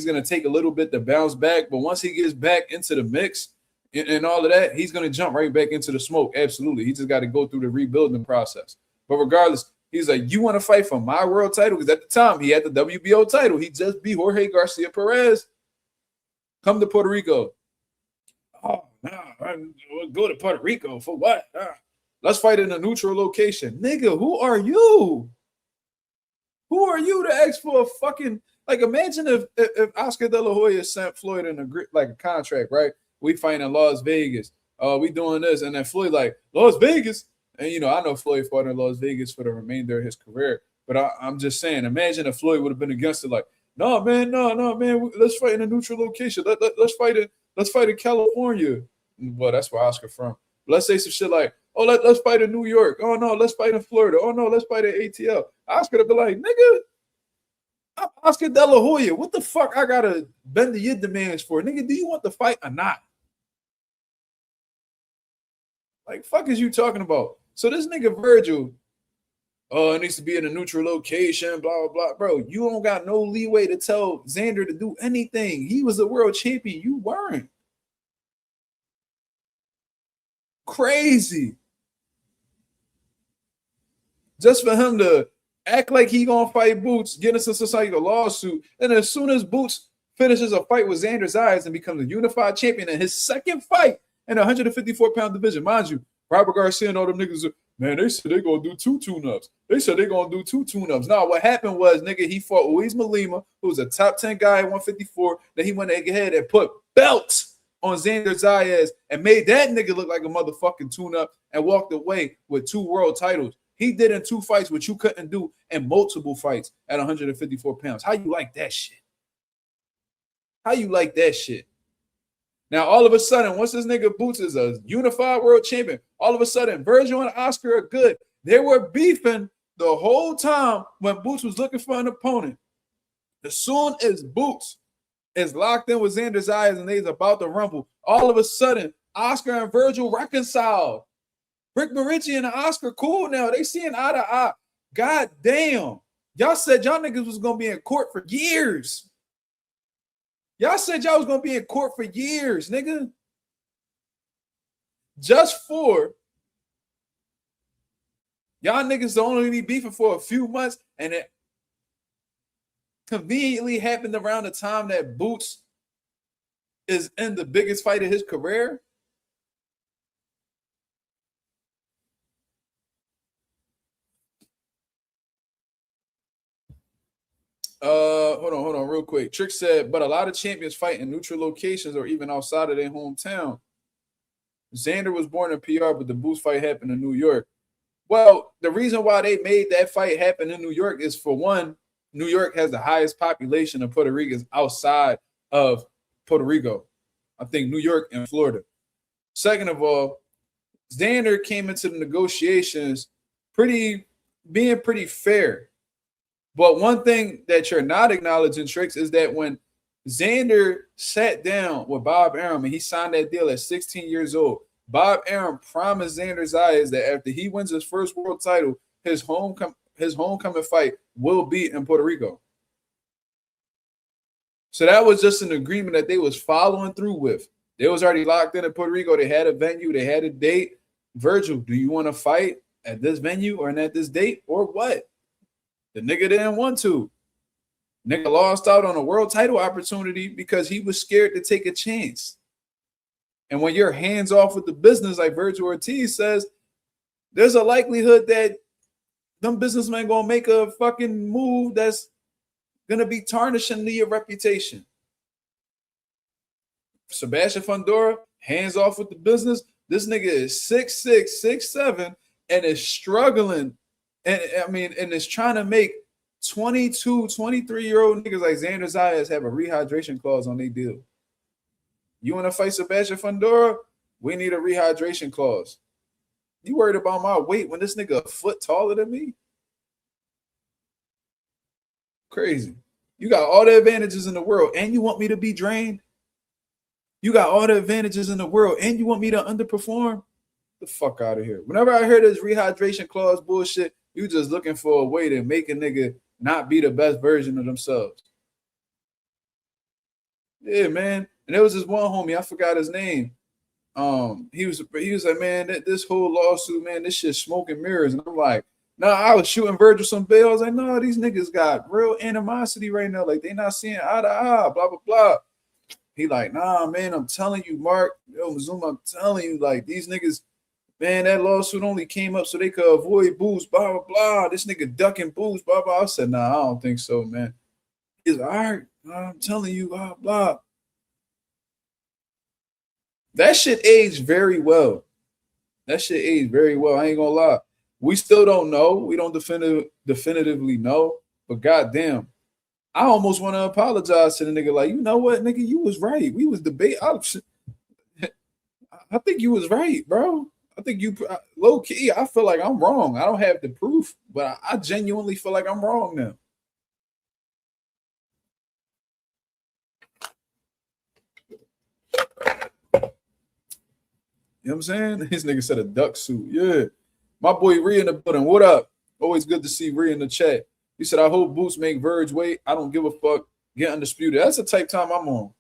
gonna take a little bit to bounce back, but once he gets back into the mix and all of that, he's gonna jump right back into the smoke. Absolutely. He just got to go through the rebuilding process. But regardless, he's like, you want to fight for my world title? Because at the time he had the WBO title. He just beat Jorge Garcia Perez. Come to Puerto Rico. Oh no, we'll go to Puerto Rico for what? Let's fight in a neutral location. Nigga, who are you? Who are you to ask for a fucking, like, imagine if Oscar De La Hoya sent Floyd in a contract, right? We fight in Las Vegas. We doing this. And then Floyd like, Las Vegas. And, you know, I know Floyd fought in Las Vegas for the remainder of his career. But I'm just saying, imagine if Floyd would have been against it, like, no, man. Let's fight in a neutral location. Let's fight in California. Well, that's where Oscar from. Let's say some shit like, oh, let's fight in New York. Oh, no, let's fight in Florida. Oh, no, let's fight in ATL. Oscar would be like, nigga, I'm Oscar De La Hoya. What the fuck I got to bend to your demands for? Nigga, do you want the fight or not? Like, fuck is you talking about? So this nigga Virgil, oh, it needs to be in a neutral location, blah, blah, blah. Bro, you don't got no leeway to tell Xander to do anything. He was a world champion. You weren't. Crazy. Just for him to act like he gonna fight Boots, get into some type of lawsuit, and as soon as Boots finishes a fight with Xander Zayas and becomes a unified champion in his second fight in the 154-pound division, mind you, Robert Garcia and all them niggas are, man, they said they gonna do 2 tune-ups. They said they gonna do 2 tune-ups. Now, what happened was, nigga, he fought Luis Malima, who was a top 10 guy at 154. Then he went ahead and put belts on Xander Zayas and made that nigga look like a motherfucking tune-up and walked away with 2 world titles. He did in 2 fights what you couldn't do in multiple fights at 154 pounds. How you like that shit? How you like that shit? Now, all of a sudden, once this nigga Boots is a unified world champion, all of a sudden, Virgil and Oscar are good. They were beefing the whole time when Boots was looking for an opponent. As soon as Boots is locked in with Xander Zayas and they's about to rumble, all of a sudden, Oscar and Virgil reconcile. Rick Marici and Oscar cool now. They seeing eye to eye. God damn. Y'all said y'all niggas was going to be in court for years. Y'all said y'all was going to be in court for years, nigga. Just for y'all niggas to only be beefing for a few months, and it conveniently happened around the time that Boots is in the biggest fight of his career. Hold on, real quick. Trick said, but a lot of champions fight in neutral locations or even outside of their hometown. Xander was born in PR, but the Boots fight happened in New York. Well, the reason why they made that fight happen in New York is, for one, New York has the highest population of Puerto Ricans outside of Puerto Rico. I think New York and Florida. Second of all, Xander came into the negotiations being pretty fair. But one thing that you're not acknowledging, Tricks, is that when Xander sat down with Bob Arum and he signed that deal at 16 years old, Bob Arum promised Xander Zayas that after he wins his first world title, his homecoming fight will be in Puerto Rico. So that was just an agreement that they was following through with. They was already locked in Puerto Rico. They had a venue. They had a date. Virgil, do you want to fight at this venue or at this date or what? The nigga didn't want to. Nigga lost out on a world title opportunity because he was scared to take a chance. And when you're hands off with the business, like Virgil Ortiz says, there's a likelihood that them businessmen gonna make a fucking move that's gonna be tarnishing to your reputation. Sebastian Fundora, hands off with the business. This nigga is 6'6", 6'7", and is struggling. And I mean, and is trying to make 22, 23-year-old niggas like Xander Zayas have a rehydration clause on their deal. You want to fight Sebastian Fundora? We need a rehydration clause. You worried about my weight when this nigga a foot taller than me? Crazy. You got all the advantages in the world, and you want me to be drained? You got all the advantages in the world, and you want me to underperform? The fuck out of here. Whenever I hear this rehydration clause bullshit, you just looking for a way to make a nigga not be the best version of themselves. Yeah, man. And there was this one homie, I forgot his name. He was like, man, this whole lawsuit, man, this shit smoke and mirrors. And I'm like, nah, I was shooting Virgil some bail. I was like, no, these niggas got real animosity right now. Like, they not seeing eye to eye, blah, blah, blah. He like, nah, man, I'm telling you, Mark, Zoom, I'm telling you, like, these niggas, man, that lawsuit only came up so they could avoid booze, blah, blah, blah. This nigga ducking booze, blah, blah. I said, nah, I don't think so, man. He's like, all right, I'm telling you, blah, blah. That shit aged very well. That shit aged very well. I ain't gonna lie. We still don't know. We don't definitively know. But goddamn, I almost want to apologize to the nigga. Like, you know what, nigga, you was right. We was debating. I think you was right, bro. I think you low key. I feel like I'm wrong. I don't have the proof, but I genuinely feel like I'm wrong now. You know what I'm saying? This nigga said a duck suit. Yeah. My boy Ree in the building. What up? Always good to see Ree in the chat. He said, I hope Boots make Verge wait. I don't give a fuck. Get undisputed. That's the type time I'm on.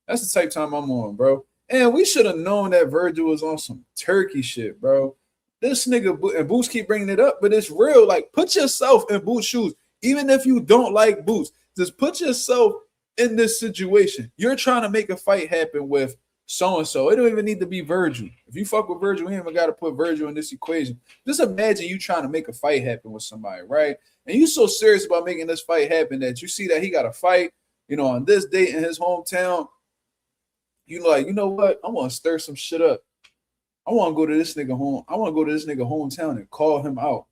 That's the type time I'm on, bro. And we should have known that Virgil was on some turkey shit, bro. this nigga, and Boots keep bringing it up, but it's real. Like, put yourself in Boots' shoes. Even if you don't like Boots, just put yourself in this situation. You're trying to make a fight happen with so-and-so. It don't even need to be Virgil. If you fuck with Virgil, we ain't even got to put Virgil in this equation. Just imagine you trying to make a fight happen with somebody, right? And you so serious about making this fight happen that you see that he got a fight, you know, on this date in his hometown. You like, you know what? I want to stir some shit up. I want to go to this nigga home. I want to go to this nigga hometown and call him out.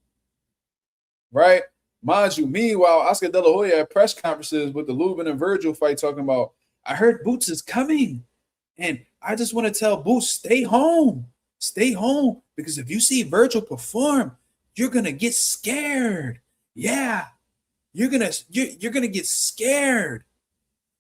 Right? Mind you, meanwhile, Oscar De La Hoya at press conferences with the Lubin and Virgil fight talking about, I heard Boots is coming. And I just want to tell Boots, stay home. Stay home. Because if you see Virgil perform, you're going to get scared. Yeah. You're gonna get scared.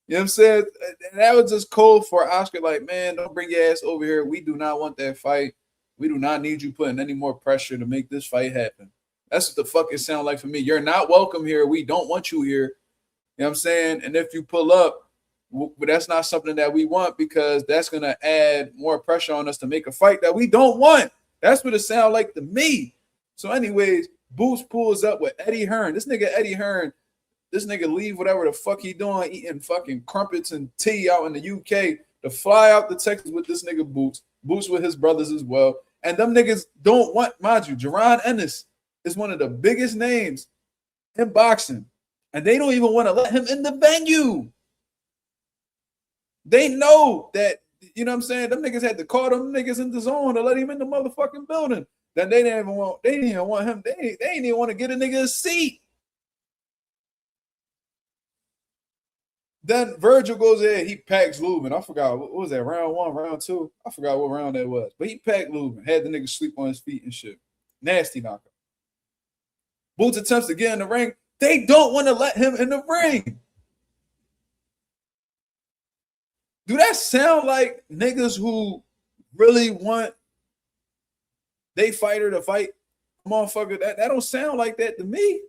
You know what I'm saying? And that was just cold for Oscar. Like, man, don't bring your ass over here. We do not want that fight. We do not need you putting any more pressure to make this fight happen. That's what the fuck it sound like for me. You're not welcome here. We don't want you here. You know what I'm saying? And if you pull up, but that's not something that we want because that's going to add more pressure on us to make a fight that we don't want. That's what it sounds like to me. So anyways, Boots pulls up with Eddie Hearn. This nigga Eddie Hearn, this nigga leave whatever the fuck he doing, eating fucking crumpets and tea out in the UK to fly out to Texas with this nigga Boots. Boots with his brothers as well. And them niggas don't want, mind you, Jaron Ennis is one of the biggest names in boxing. And they don't even want to let him in the venue. They know that, you know what I'm saying? Them niggas had to call them niggas in the zone to let him in the motherfucking building. Then they didn't even want him. They didn't even want to get a nigga a seat. Then Virgil goes in, he packs Lubin. I forgot, what was that, round one, round two? I forgot what round that was. But he packed Lubin, had the nigga sleep on his feet and shit. Nasty knockout. Boots attempts to get in the ring. They don't want to let him in the ring. Do that sound like niggas who really want they fighter to fight? Motherfucker, that don't sound like that to me.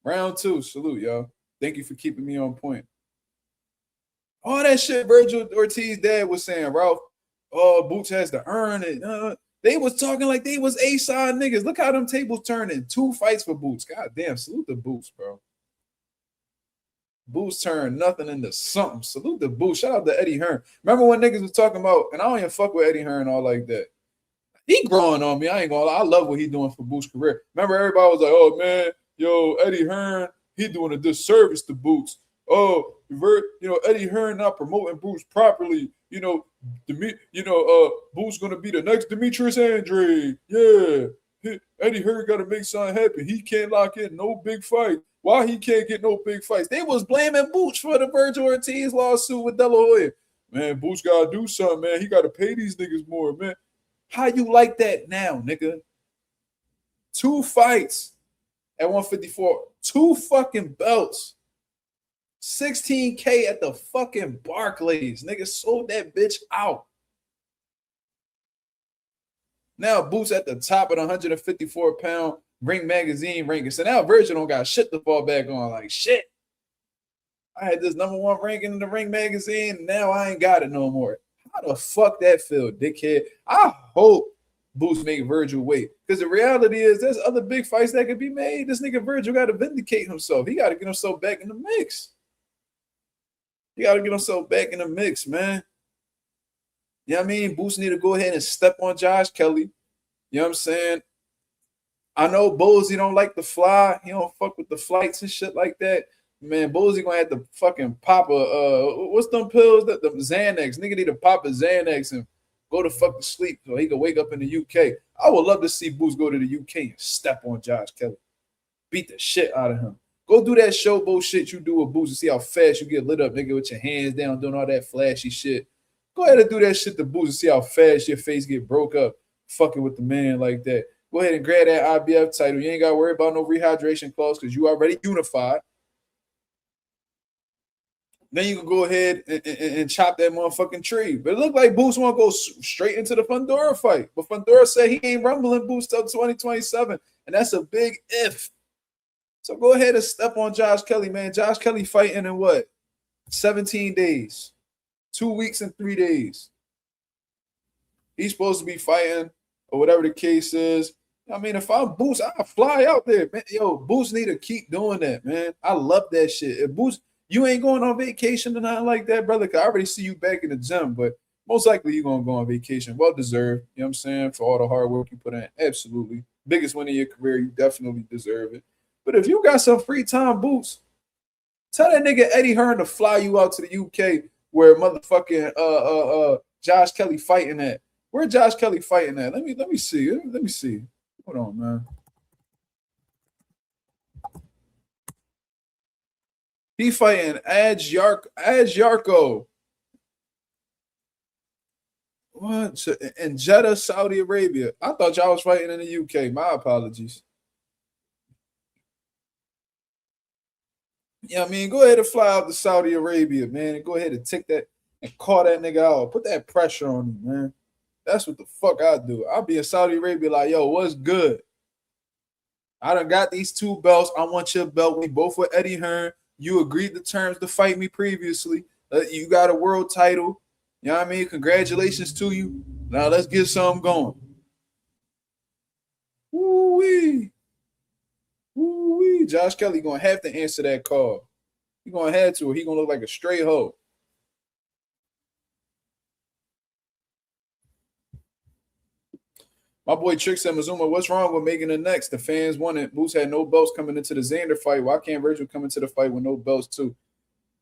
Round two, salute, y'all. Thank you for keeping me on point. All that shit Virgil Ortiz's dad was saying, Ralph, oh, Boots has to earn it. They was talking like they was A-side niggas. Look how them tables turning. 2 fights for Boots. God damn, salute the Boots, bro. Boots turned nothing into something. Salute the Boots. Shout out to Eddie Hearn. Remember when niggas was talking about, and I don't even fuck with Eddie Hearn all like that. He growing on me. I ain't gonna lie. I love what he doing for Boots' career. Remember everybody was like, oh, man, yo, Eddie Hearn, he doing a disservice to Boots. Oh, Eddie Hearn not promoting Boots properly. Boots gonna be the next Demetrius Andre. Yeah, Eddie Hearn got to make something happen. He can't lock in no big fight. Why he can't get no big fights? They was blaming Boots for the Virgil Ortiz lawsuit with De La Hoya. Man, Boots gotta do something, man. He gotta pay these niggas more, man. How you like that now, nigga? 2 fights at 154, 2 fucking belts. 16K at the fucking Barclays. Nigga sold that bitch out. Now Boots at the top of the 154-pound Ring Magazine ranking. So now Virgil don't got shit to fall back on. Like, shit. I had this #1 ranking in the Ring Magazine. And now I ain't got it no more. How the fuck that feel, dickhead? I hope Boots make Virgil wait. Because the reality is there's other big fights that could be made. This nigga Virgil got to vindicate himself. He got to get himself back in the mix. You got to get himself back in the mix, man. You know what I mean? Boots need to go ahead and step on Josh Kelly. You know what I'm saying? I know Bosey don't like the fly. He don't fuck with the flights and shit like that. Man, Bosey gonna have to fucking pop what's them pills? The Xanax. Nigga need to pop a Xanax and go to fuck to sleep so he can wake up in the UK. I would love to see Boots go to the UK and step on Josh Kelly. Beat the shit out of him. Go do that showboat shit you do with Boots and see how fast you get lit up, nigga, with your hands down, doing all that flashy shit. Go ahead and do that shit to Boots and see how fast your face get broke up fucking with the man like that. Go ahead and grab that IBF title. You ain't got to worry about no rehydration clause because you already unified. Then you can go ahead and chop that motherfucking tree. But it looked like Boots want to go straight into the Fundora fight. But Fundora said he ain't rumbling Boots till 2027. And that's a big if. So go ahead and step on Josh Kelly, man. Josh Kelly fighting in what? 17 days. 2 weeks and 3 days. He's supposed to be fighting or whatever the case is. I mean, if I'm Boots, I'll fly out there, man. Yo, Boots need to keep doing that, man. I love that shit. If Boots, you ain't going on vacation or nothing like that, brother, because I already see you back in the gym, but most likely you're going to go on vacation. Well deserved, you know what I'm saying, for all the hard work you put in. Absolutely. Biggest win of your career, you definitely deserve it. But if you got some free time, Boots, tell that nigga Eddie Hearn to fly you out to the UK where motherfucking Josh Kelly fighting at. Where Josh Kelly fighting at? Let me see. Let me see. Hold on, man. He fighting Yarko. What? In Jeddah, Saudi Arabia. I thought y'all was fighting in the UK. My apologies. Yeah, I mean, go ahead and fly out to Saudi Arabia, man, and go ahead and take that and call that nigga out. Put that pressure on him, man. That's what the fuck I do. I'll be in Saudi Arabia like, yo, what's good? I done got these 2 belts. I want your belt. We both with Eddie Hearn. You agreed the terms to fight me previously. You got a world title. You know what I mean? Congratulations to you. Now let's get something going. Woo-wee. Woo-wee. Josh Kelly going to have to answer that call. He going to have to, or he going to look like a straight hoe. My boy Trick said, Mazuma, what's wrong with making the next? The fans wanted. Boots had no belts coming into the Xander fight. Why can't Virgil come into the fight with no belts too?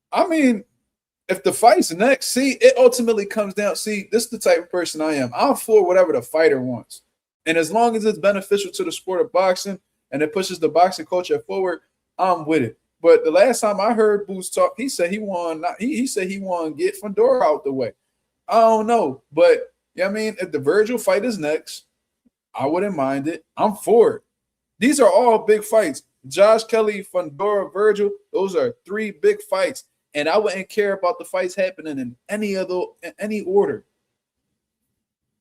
I mean, if the fight's next, see, it ultimately comes down. See, this is the type of person I am. I'm for whatever the fighter wants. And as long as it's beneficial to the sport of boxing and it pushes the boxing culture forward, I'm with it. But the last time I heard Boots talk, he said he won. He said he won get Fedor out the way. I don't know. But, you know what I mean? If the Virgil fight is next, I wouldn't mind it. I'm for it. These are all big fights. Josh Kelly, Fedor, Virgil, those are 3 big fights. And I wouldn't care about the fights happening in any order.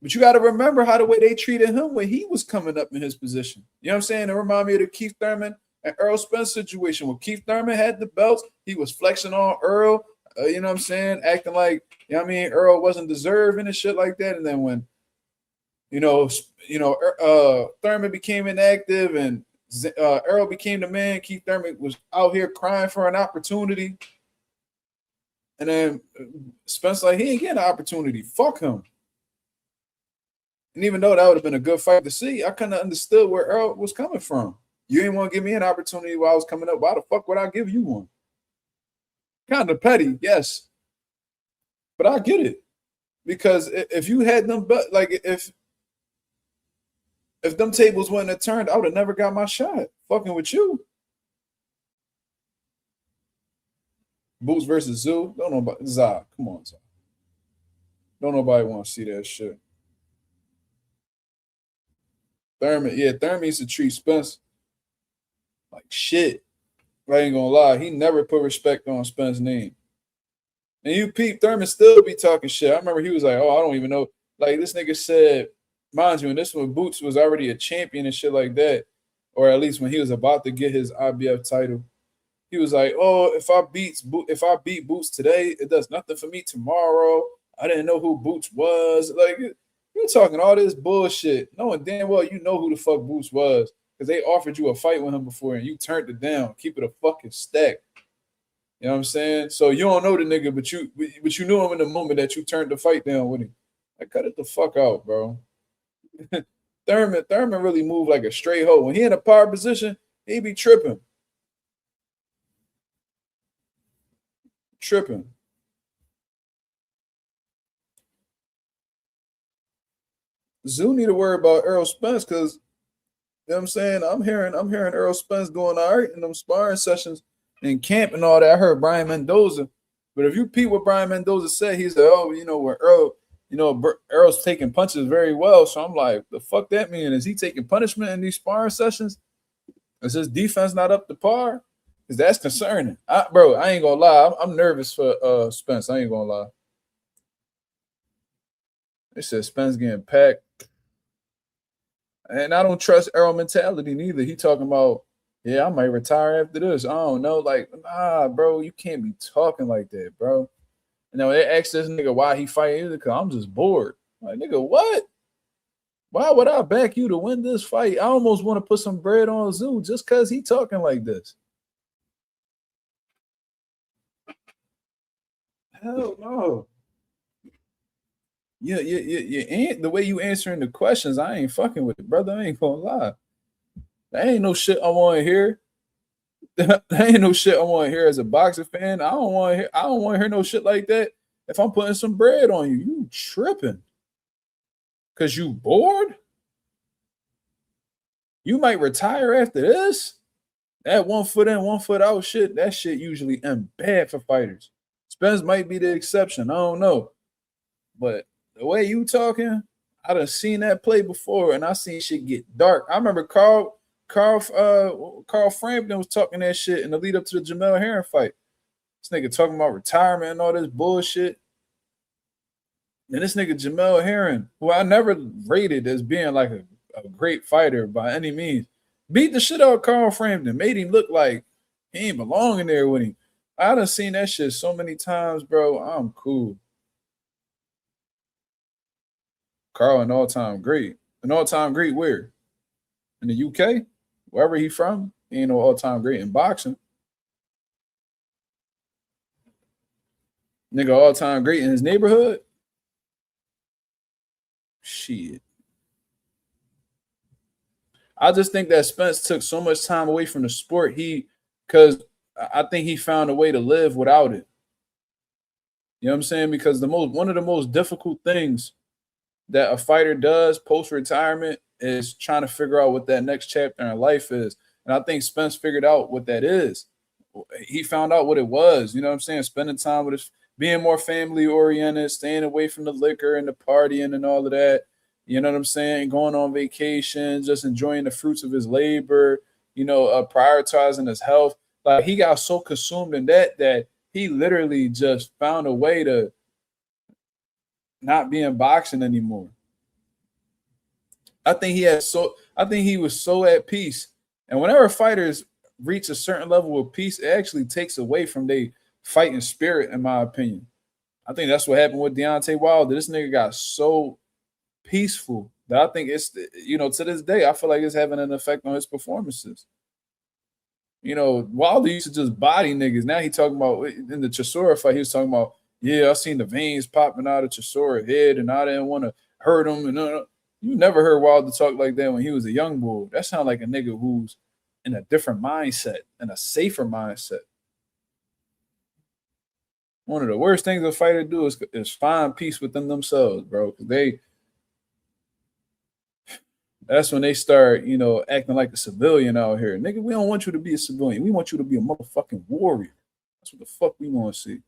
But you got to remember how the way they treated him when he was coming up in his position. You know what I'm saying? It reminded me of the Keith Thurman and Earl Spence situation. When Keith Thurman had the belts, he was flexing on Earl, you know what I'm saying? Acting like, you know what I mean, Earl wasn't deserving and shit like that. And then when Thurman became inactive and Earl became the man, Keith Thurman was out here crying for an opportunity. And then Spence like, he ain't getting an opportunity. Fuck him. And even though that would have been a good fight to see, I kind of understood where Earl was coming from. You ain't want to give me an opportunity while I was coming up. Why the fuck would I give you one? Kind of petty, yes. But I get it. Because if you had them, like if them tables wouldn't have turned, I would have never got my shot. Fucking with you. Boots versus Zoo. Don't know about Zah. Come on, Zah. Don't nobody want to see that shit. Thurman used to treat Spence like shit. I ain't gonna lie. He never put respect on Spence's name. And you peep, Thurman still be talking shit. I remember he was like, oh, I don't even know. Like this nigga said, mind you, and this one Boots was already a champion and shit like that. Or at least when he was about to get his IBF title. He was like, oh, if I beat Boots today, it does nothing for me tomorrow. I didn't know who Boots was. Like, you're talking all this bullshit. Knowing damn well you know who the fuck Boots was. Because they offered you a fight with him before and you turned it down. Keep it a fucking stack. You know what I'm saying? So you don't know the nigga, but you knew him in the moment that you turned the fight down with him. Like, cut it the fuck out, bro. Thurman really moved like a straight hoe. When he in a power position, he be tripping. Zoo need to worry about Earl Spence because, you know what I'm saying? I'm hearing Earl Spence going all right in them sparring sessions and camp and all that. I heard Brian Mendoza. But if you peep what Brian Mendoza said, he said, oh, where Earl, Earl's taking punches very well. So I'm like, the fuck that mean? Is he taking punishment in these sparring sessions? Is his defense not up to par? Because that's concerning. I ain't gonna lie. I'm nervous for Spence. I ain't gonna lie. They said Spence getting packed. And I don't trust Earl mentality neither. He talking about, yeah, I might retire after this. I don't know. Like, nah, bro, you can't be talking like that, bro. They asked this nigga why he fighting because I'm just bored. Like, nigga, what? Why would I back you to win this fight? I almost want to put some bread on Zoo just because he talking like this. Hell no. Yeah, the way you answering the questions, I ain't fucking with it, brother. I ain't gonna lie. That ain't no shit I want to hear. That ain't no shit I want to hear as a boxer fan. I don't want to hear no shit like that. If I'm putting some bread on you, you tripping. Cause you bored? You might retire after this. That 1 foot in, 1 foot out shit, that shit usually end bad for fighters. Spence might be the exception. I don't know. But the way you talking, I done seen that play before, and I seen shit get dark. I remember Carl Frampton was talking that shit in the lead up to the Jamel Herring fight. This nigga talking about retirement and all this bullshit. And this nigga Jamel Herring, who I never rated as being like a great fighter by any means, beat the shit out of Carl Frampton, made him look like he ain't belonging there with him. I done seen that shit so many times, bro. I'm cool. Carl, an all-time great. An all-time great where? In the UK? Wherever he from, he ain't no all-time great in boxing. Nigga, all-time great in his neighborhood? Shit. I just think that Spence took so much time away from the sport. Because I think he found a way to live without it. You know what I'm saying? Because one of the most difficult things that a fighter does post-retirement is trying to figure out what that next chapter in life is. And I think Spence figured out what that is. He found out what it was. You know what I'm saying? Spending time with being more family-oriented, staying away from the liquor and the partying and all of that. You know what I'm saying? Going on vacation, just enjoying the fruits of his labor, prioritizing his health. Like, he got so consumed in that he literally just found a way to not be in boxing anymore. I think he was so at peace. And whenever fighters reach a certain level of peace, it actually takes away from their fighting spirit, in my opinion. I think that's what happened with Deontay Wilder. This nigga got so peaceful that I think it's, to this day, I feel like it's having an effect on his performances. Wilder used to just body niggas. Now he talking about, in the Chisora fight, he was talking about, yeah, I seen the veins popping out of Chisora's head and I didn't want to hurt him. And you never heard Wilder talk like that when he was a young boy. That sounds like a nigga who's in a different mindset, in a safer mindset. One of the worst things a fighter do is find peace within themselves, bro. Because that's when they start, acting like a civilian out here. Nigga, we don't want you to be a civilian. We want you to be a motherfucking warrior. That's what the fuck we want to see.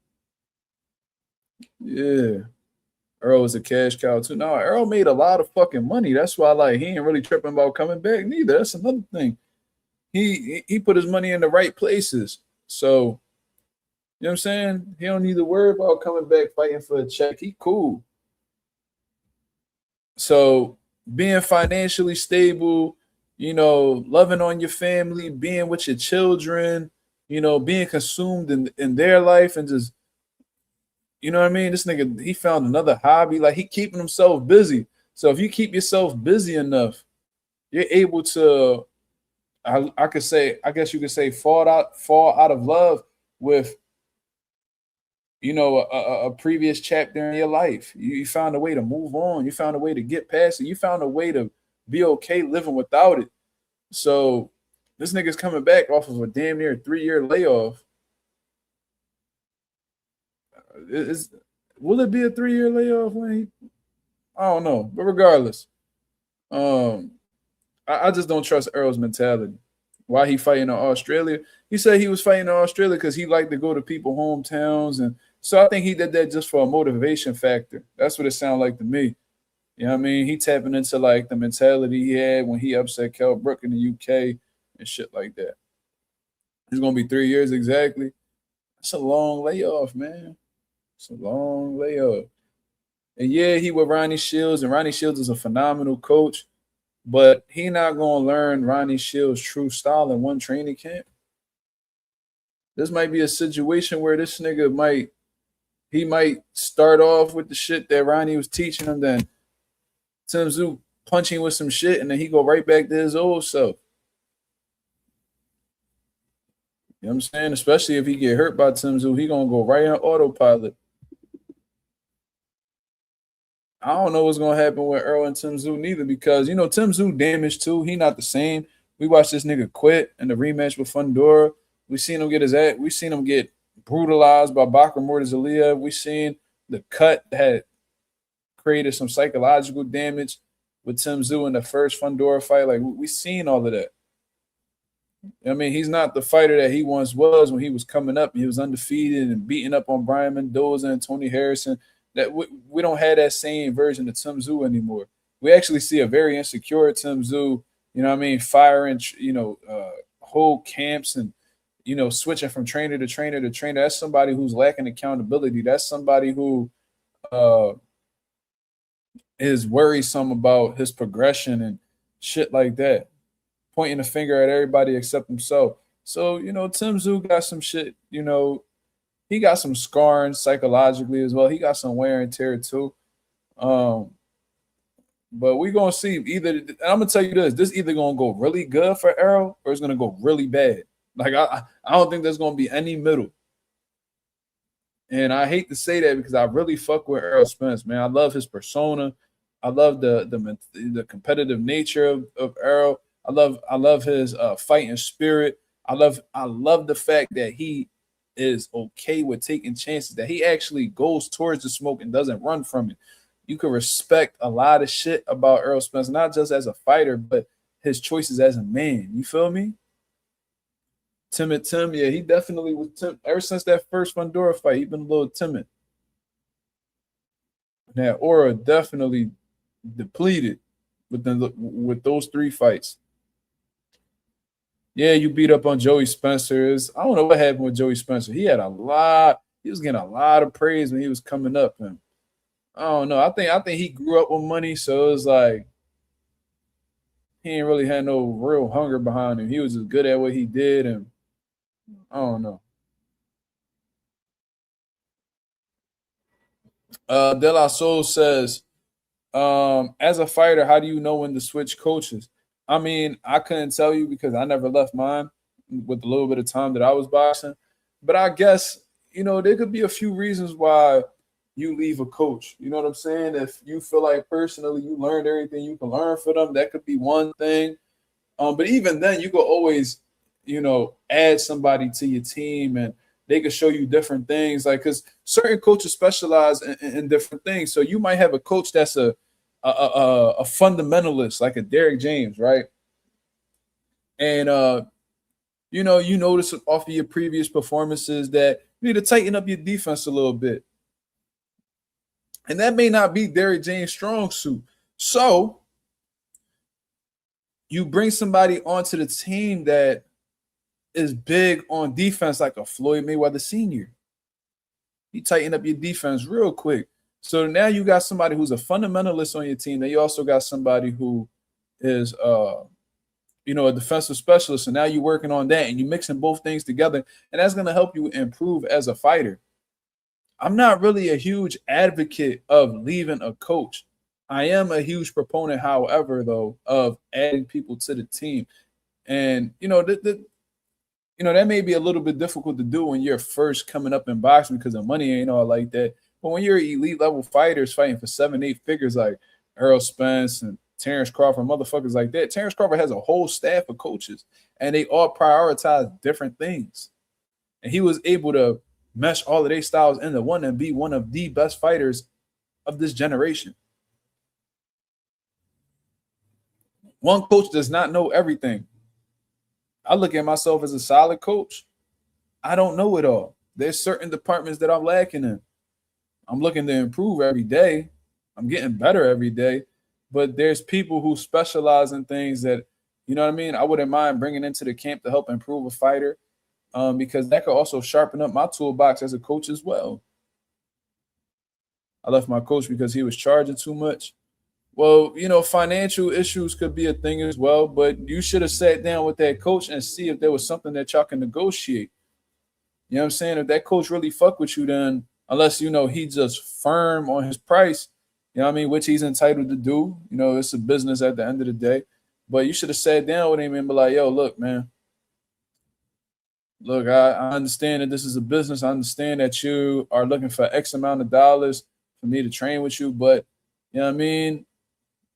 Yeah. Earl was a cash cow too. No, Earl made a lot of fucking money. That's why, he ain't really tripping about coming back neither. That's another thing. He put his money in the right places. So, you know what I'm saying? He don't need to worry about coming back fighting for a check. He cool. So, being financially stable, loving on your family, being with your children, being consumed in their life and just, you know what I mean? This nigga, he found another hobby. Like, he keeping himself busy. So if you keep yourself busy enough, you're able to, I guess you could say, fall out of love with, a previous chapter in your life. You found a way to move on. You found a way to get past it. You found a way to be okay living without it. So this nigga's coming back off of a damn near 3-year layoff. Will it be a 3-year layoff I don't know. But regardless, I just don't trust Earl's mentality. Why he fighting in Australia? He said he was fighting in Australia because he liked to go to people's hometowns. And so I think he did that just for a motivation factor. That's what it sounded like to me. You know what I mean? He tapping into the mentality he had when he upset Kell Brook in the UK and shit like that. It's going to be 3 years exactly. That's a long layoff, man. It's a long layoff. And yeah, he with Ronnie Shields, and Ronnie Shields is a phenomenal coach, but he not going to learn Ronnie Shields' true style in one training camp. This might be a situation where this nigga might start off with the shit that Ronnie was teaching him, then Tim Tszyu punching with some shit, and then he go right back to his old self. You know what I'm saying? Especially if he get hurt by Tim Tszyu, he gonna go right on autopilot. I don't know what's gonna happen with Earl and Tim Tszyu neither, because Tim Tszyu damaged too. He not the same. We watched this nigga quit in the rematch with Fundora. We seen him get his ass. We seen him get brutalized by Bakr Mortazalia. We seen the cut that created some psychological damage with Tim Tszyu in the first Fundora fight. Like, we seen all of that. I mean, he's not the fighter that he once was when he was coming up. He was undefeated and beating up on Brian Mendoza and Tony Harrison. That we don't have that same version of Tim Tszyu anymore. We actually see a very insecure Tim Tszyu, firing, whole camps and, switching from trainer to trainer to trainer. That's somebody who's lacking accountability. That's somebody who is worrisome about his progression and shit like that, pointing the finger at everybody except himself. So, Tim Tszyu got some shit, he got some scarring psychologically as well. He got some wear and tear too. But we're going to see and I'm going to tell you this either going to go really good for Errol or it's going to go really bad. Like, I don't think there's going to be any middle. And I hate to say that because I really fuck with Errol Spence, man. I love his persona. I love the competitive nature of Errol. I love his fighting spirit. I love the fact that he is okay with taking chances, that he actually goes towards the smoke and doesn't run from it. You can respect a lot of shit about Errol Spence, not just as a fighter, but his choices as a man. You feel me? Timid Tim, yeah, he definitely was timid. Ever since that first Fundora fight, he's been a little timid. That aura definitely depleted with those 3 fights. Yeah, you beat up on Joey Spencer. I don't know what happened with Joey Spencer. He was getting a lot of praise when he was coming up. And I don't know. I think he grew up with money, so it was like he ain't really had no real hunger behind him. He was just good at what he did, and I don't know. De La Soul says, as a fighter, how do you know when to switch coaches? I mean, I couldn't tell you because I never left mine with the little bit of time that I was boxing. But I guess, there could be a few reasons why you leave a coach. You know what I'm saying? If you feel like personally you learned everything you can learn for them, that could be one thing. But even then, you could always, add somebody to your team and they could show you different things. Like, because certain coaches specialize in different things. So you might have a coach that's a fundamentalist, like a Derek James, right? And you notice off of your previous performances that you need to tighten up your defense a little bit. And that may not be Derek James' strong suit. So you bring somebody onto the team that is big on defense, like a Floyd Mayweather Sr. You tighten up your defense real quick. So now you got somebody who's a fundamentalist on your team. Then you also got somebody who is, a defensive specialist. So now you're working on that and you're mixing both things together. And that's going to help you improve as a fighter. I'm not really a huge advocate of leaving a coach. I am a huge proponent, however, though, of adding people to the team. And, that may be a little bit difficult to do when you're first coming up in boxing because the money ain't all like that. But when you're elite level fighters fighting for 7-8 figures like Errol Spence and Terrence Crawford, motherfuckers like that, Terrence Crawford has a whole staff of coaches and they all prioritize different things. And he was able to mesh all of their styles into one and be one of the best fighters of this generation. One coach does not know everything. I look at myself as a solid coach. I don't know it all. There's certain departments that I'm lacking in. I'm looking to improve every day. I'm getting better every day. But there's people who specialize in things that, I wouldn't mind bringing into the camp to help improve a fighter because that could also sharpen up my toolbox as a coach as well. I left my coach because he was charging too much. Well, financial issues could be a thing as well, but you should have sat down with that coach and see if there was something that y'all can negotiate. You know what I'm saying? If that coach really fuck with you, then unless, he just firm on his price, You know what I mean? Which he's entitled to do. You know, it's a business at the end of the day. But you should have sat down with him and be like, yo, look, man. Look, I understand that this is a business. I understand that you are looking for X amount of dollars for me to train with you. But, you know what I mean?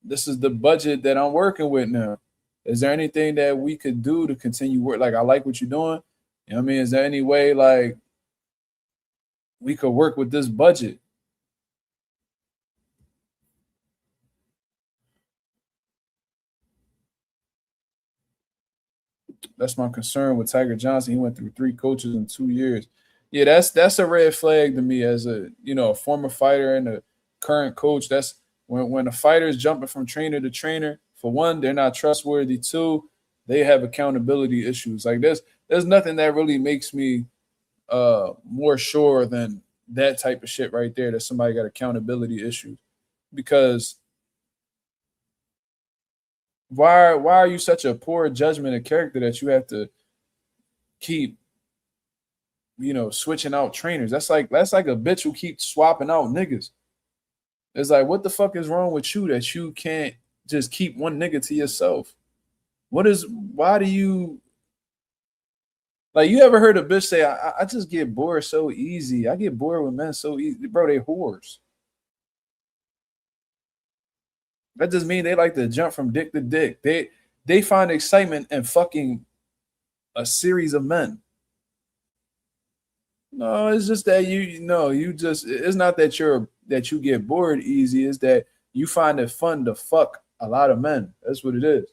This is the budget that I'm working with now. Is there anything that we could do to continue work? Like, I like what you're doing. You know what I mean? Is there any way, like, we could work with this budget? That's my concern with Tiger Johnson. He went through 3 coaches in 2 years. Yeah, that's a red flag to me as a, you know, a former fighter and a current coach. That's when a fighter is jumping from trainer to trainer. For one, they're not trustworthy. 2, they have accountability issues. Like there's nothing that really makes me more sure than that type of shit right there, that somebody got accountability issues. Because why are you such a poor judgment of character that you have to keep, you know, switching out trainers? That's like a bitch who keeps swapping out niggas. It's like, what the fuck is wrong with you that you can't just keep one nigga to yourself? Why do you, like, you ever heard a bitch say, I just get bored so easy. I get bored with men so easy. Bro, they whores. That just means they like to jump from dick to dick. They find excitement in fucking a series of men. No, it's just that it's not that you get bored easy. It's that you find it fun to fuck a lot of men. That's what it is.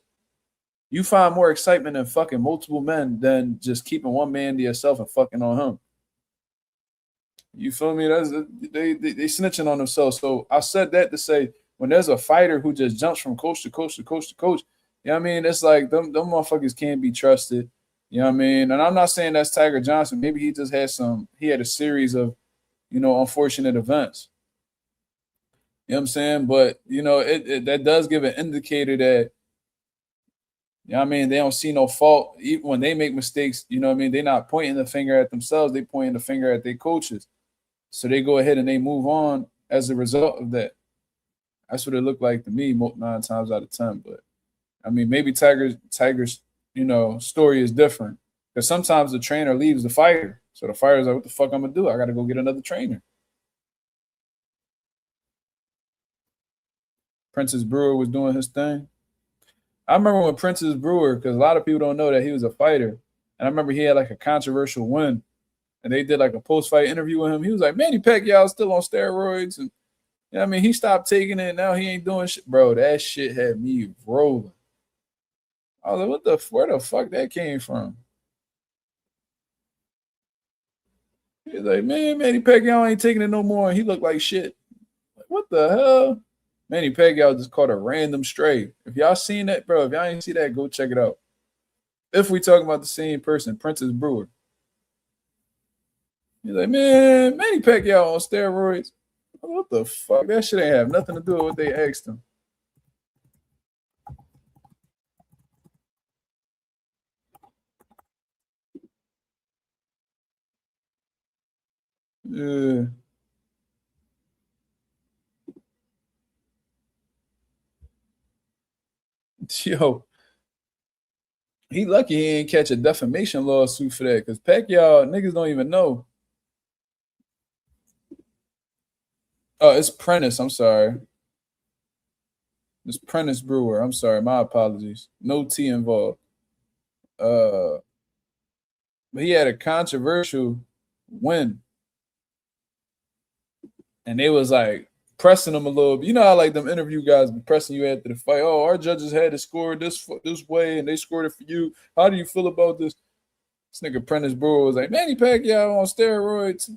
You find more excitement in fucking multiple men than just keeping one man to yourself and fucking on him. You feel me? They snitching on themselves. So I said that to say, when there's a fighter who just jumps from coach to coach to coach to coach, you know what I mean? It's like them motherfuckers can't be trusted. You know what I mean? And I'm not saying that's Tiger Johnson. Maybe he just had a series of, you know, unfortunate events. You know what I'm saying? But, you know, that does give an indicator that, you know what I mean, they don't see no fault. Even when they make mistakes, you know what I mean, they're not pointing the finger at themselves. They pointing the finger at their coaches. So they go ahead and they move on as a result of that. That's what it looked like to me 9 times out of 10. But I mean, maybe Tiger's, you know, story is different, because sometimes the trainer leaves the fighter. So the fighter's like, what the fuck I'm gonna do? I gotta go get another trainer. Princess Brewer was doing his thing. I remember when Princess Brewer, because a lot of people don't know that he was a fighter, and I remember he had like a controversial win, and they did like a post-fight interview with him. He was like, Manny Pacquiao's still on steroids, and you know what I mean, he stopped taking it. Now he ain't doing shit. Bro, that shit had me rolling. I was like, where the fuck that came from? He's like, man, Manny Pacquiao ain't taking it no more. And he looked like shit. Like, what the hell? Manny Pacquiao just caught a random stray. If y'all seen that, bro, if y'all ain't see that, go check it out. If we talking about the same person, Princess Brewer. He's like, man, Manny Pacquiao on steroids. What the fuck? That shit ain't have nothing to do with what they asked him. Yeah. Yo, he lucky he ain't catch a defamation lawsuit for that, because Pacquiao, niggas don't even know. Oh, it's Prentice. I'm sorry. It's Prentice Brewer. I'm sorry. My apologies. No T involved. But he had a controversial win. And they was like pressing him a little bit. You know how like them interview guys be pressing you after the fight. Oh, our judges had to score this way, and they scored it for you. How do you feel about this? This nigga Prentice Brewer was like, Manny Pacquiao on steroids.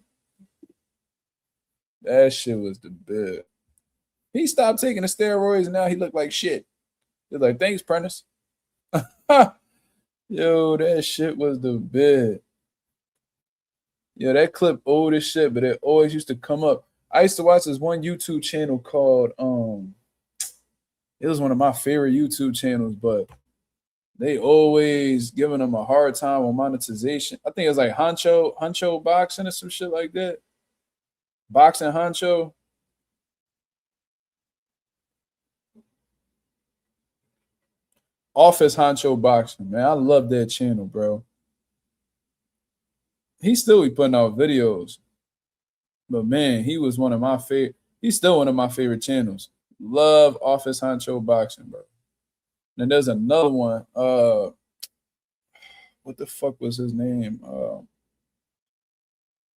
That shit was the bit. He stopped taking the steroids, and now he looked like shit. They're like, thanks, Prentice. Yo, that shit was the bit. Yo, that clip old as shit, but it always used to come up. I used to watch this one YouTube channel called it was one of my favorite YouTube channels, but they always giving them a hard time on monetization. I think it was like Honcho Boxing or some shit like that. Boxing Honcho. Office Honcho Boxing, man. I love that channel, bro. He still be putting out videos. But man, he was one of my favorite. He's still one of my favorite channels. Love Office Honcho Boxing, bro. And there's another one. What the fuck was his name?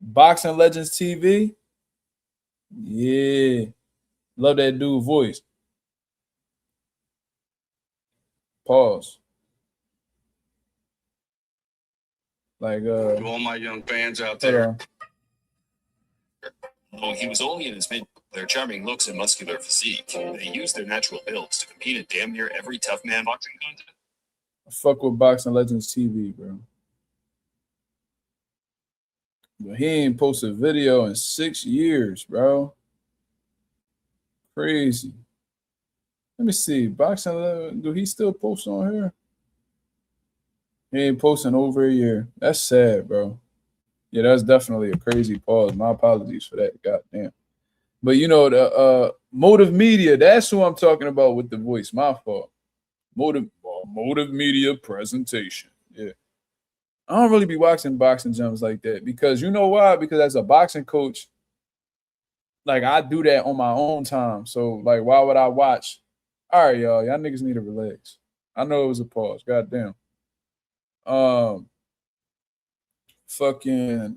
Boxing Legends TV. Yeah. Love that dude voice. Pause. Like to all my young fans out there. Though he was only in his mid, their charming looks and muscular physique, they used their natural builds to compete in damn near every tough man boxing contest. I fuck with Boxing Legends TV, bro. But he ain't posted a video in 6 years, bro. Crazy. Let me see. Boxing, do he still post on here? He ain't posting over a year. That's sad, bro. Yeah, that's definitely a crazy pause. My apologies for that. Goddamn. But you know, the Motive Media, that's who I'm talking about with the voice. My fault. Motive Media presentation. Yeah. I don't really be watching boxing gems like that because you know why? Because as a boxing coach, like I do that on my own time. So like, why would I watch? All right, y'all niggas need to relax. I know it was a pause. Goddamn. Fucking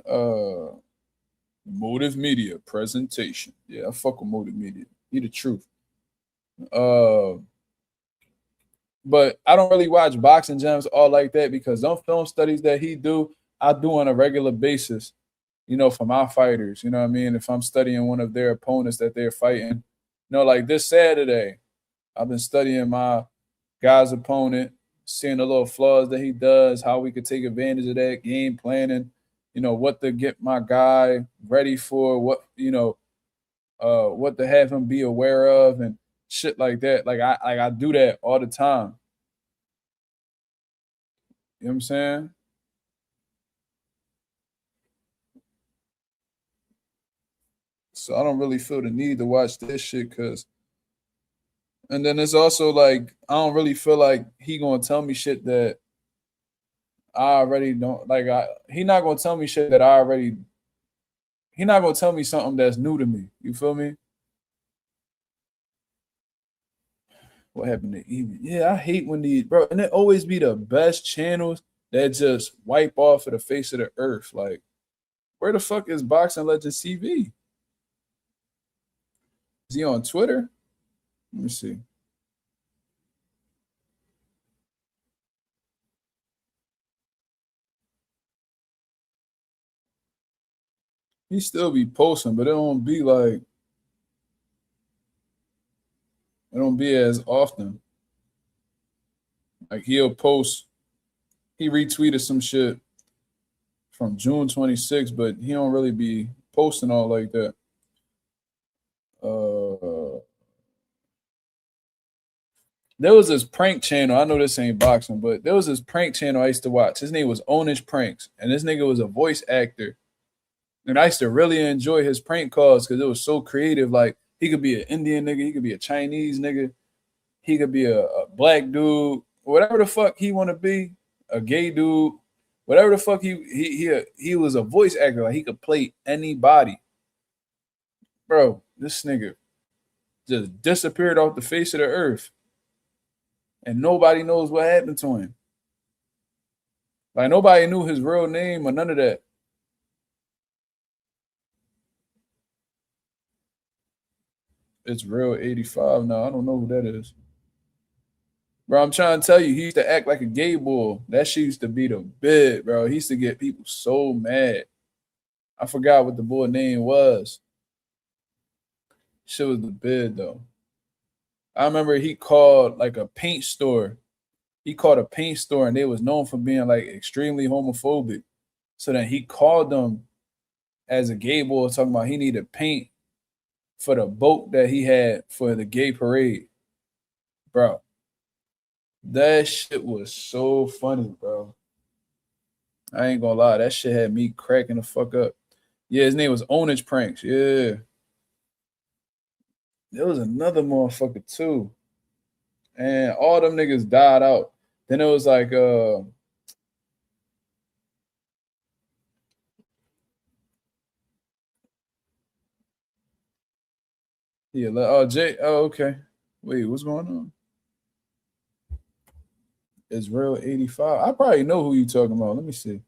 Motive Media presentation. Yeah, I fuck with Motive Media. He the truth. But I don't really watch boxing gems all like that because them film studies that he do, I do on a regular basis, you know, for my fighters. You know what I mean? If I'm studying one of their opponents that they're fighting, you know, like this Saturday, I've been studying my guy's opponent, seeing the little flaws that he does, how we could take advantage of that, game planning, you know, what to get my guy ready for, what, you know, what to have him be aware of and shit like that. Like I do that all the time. You know what I'm saying? So I don't really feel the need to watch this shit because, and then it's also like, I don't really feel like he gonna tell me shit that I already don't, like he not gonna tell me shit that I already, he not gonna tell me something that's new to me. You feel me? What happened to Evie? Yeah, I hate when these, bro, and it always be the best channels that just wipe off of the face of the earth. Like, where the fuck is Boxing Legends TV? Is he on Twitter? Let me see. He still be posting, but it don't be like, it don't be as often. Like he'll post, he retweeted some shit from June 26th, but he don't really be posting all like that. There was this prank channel. I know this ain't boxing, but there was this prank channel I used to watch. His name was Onish Pranks, and this nigga was a voice actor. And I used to really enjoy his prank calls because it was so creative. Like he could be an Indian nigga, he could be a Chinese nigga, he could be a black dude, whatever the fuck he want to be, a gay dude, whatever the fuck he was a voice actor. Like he could play anybody. Bro, this nigga just disappeared off the face of the earth. And nobody knows what happened to him. Like nobody knew his real name or none of that. It's real 85 now. I don't know who that is. Bro, I'm trying to tell you, he used to act like a gay boy. That shit used to be the bid, bro. He used to get people so mad. I forgot what the boy name was. Shit was the bid, though. I remember he called like a paint store. He called a paint store and they was known for being like extremely homophobic. So then he called them as a gay boy talking about he needed paint for the boat that he had for the gay parade. Bro, that shit was so funny, bro. I ain't gonna lie. That shit had me cracking the fuck up. Yeah, his name was Onish Pranks. Yeah. There was another motherfucker too. And all them niggas died out. Then it was like yeah, oh Jay, oh okay. Wait, what's going on? Israel 85. I probably know who you talking about. Let me see.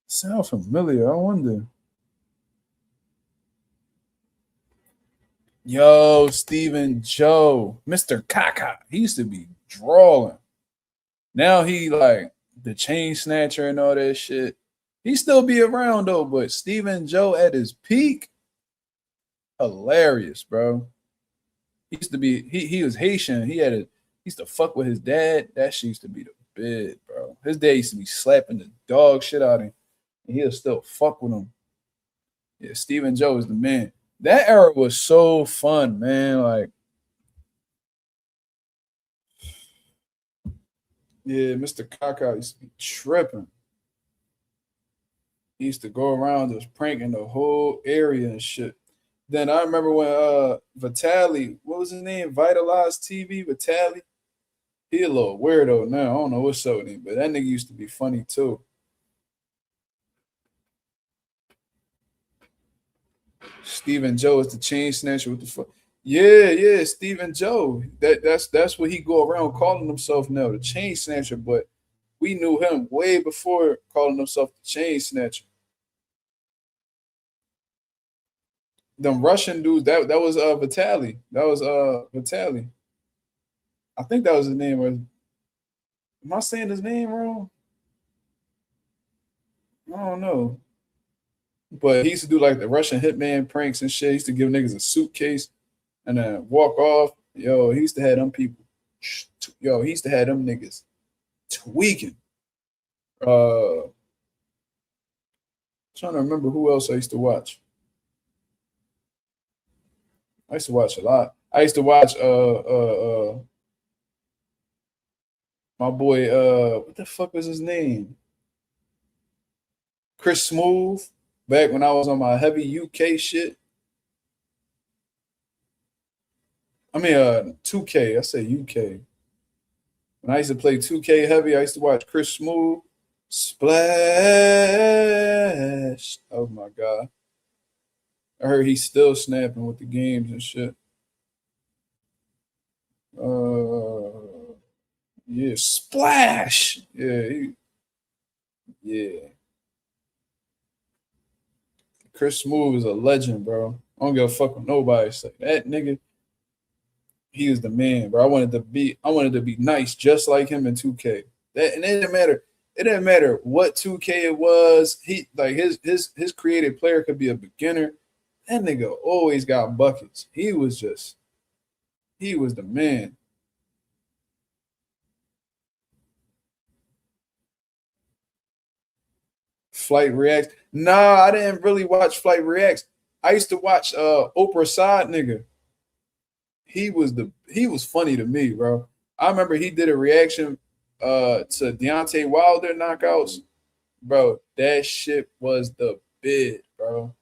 Sound familiar. I wonder. Yo, Stephen Joe, Mr. Kaka. He used to be drawing. Now he like the chain snatcher and all that shit. He still be around though, but Stephen Joe at his peak, hilarious, bro. He used to be he was Haitian. He used to fuck with his dad. That shit used to be the bid, bro. His dad used to be slapping the dog shit out of him, and he'll still fuck with him. Yeah, Stephen Joe is the man. That era was so fun, man. Like, yeah, Mr. Kaka used to be tripping. He used to go around just pranking the whole area and shit. Then I remember when Vitali, what was his name? Vitalized TV, Vitali. He a little weirdo now. I don't know what's up with him, but that nigga used to be funny too. Stephen Joe is the chain snatcher. What the fuck? Yeah, Stephen Joe. That's what he go around calling himself now, the chain snatcher. But we knew him way before calling himself the chain snatcher. Them Russian dudes, that was Vitali. That was Vitali. I think that was his name. Am I saying his name wrong? I don't know. But he used to do like the Russian hitman pranks and shit. He used to give niggas a suitcase and then walk off. Yo, he used to have them people. Yo, he used to have them niggas tweaking. Trying to remember who else I used to watch. I used to watch a lot. I used to watch my boy what the fuck was his name? Chris Smooth, back when I was on my heavy UK shit. I mean 2K, I say UK. When I used to play 2K heavy, I used to watch Chris Smooth. Splash. Oh my god. I heard he's still snapping with the games and shit. Yeah, Splash. Yeah. Chris Smooth is a legend, bro. I don't give a fuck with nobody. Say that nigga, he is the man, bro. I wanted to be nice, just like him in 2K. That and it didn't matter. It didn't matter what 2K it was. He like his creative player could be a beginner. That nigga always got buckets. He was the man. Flight Reacts. Nah, I didn't really watch Flight Reacts. I used to watch Oprah Side nigga. He was funny to me, bro. I remember he did a reaction to Deontay Wilder knockouts. Bro, that shit was the bid, bro.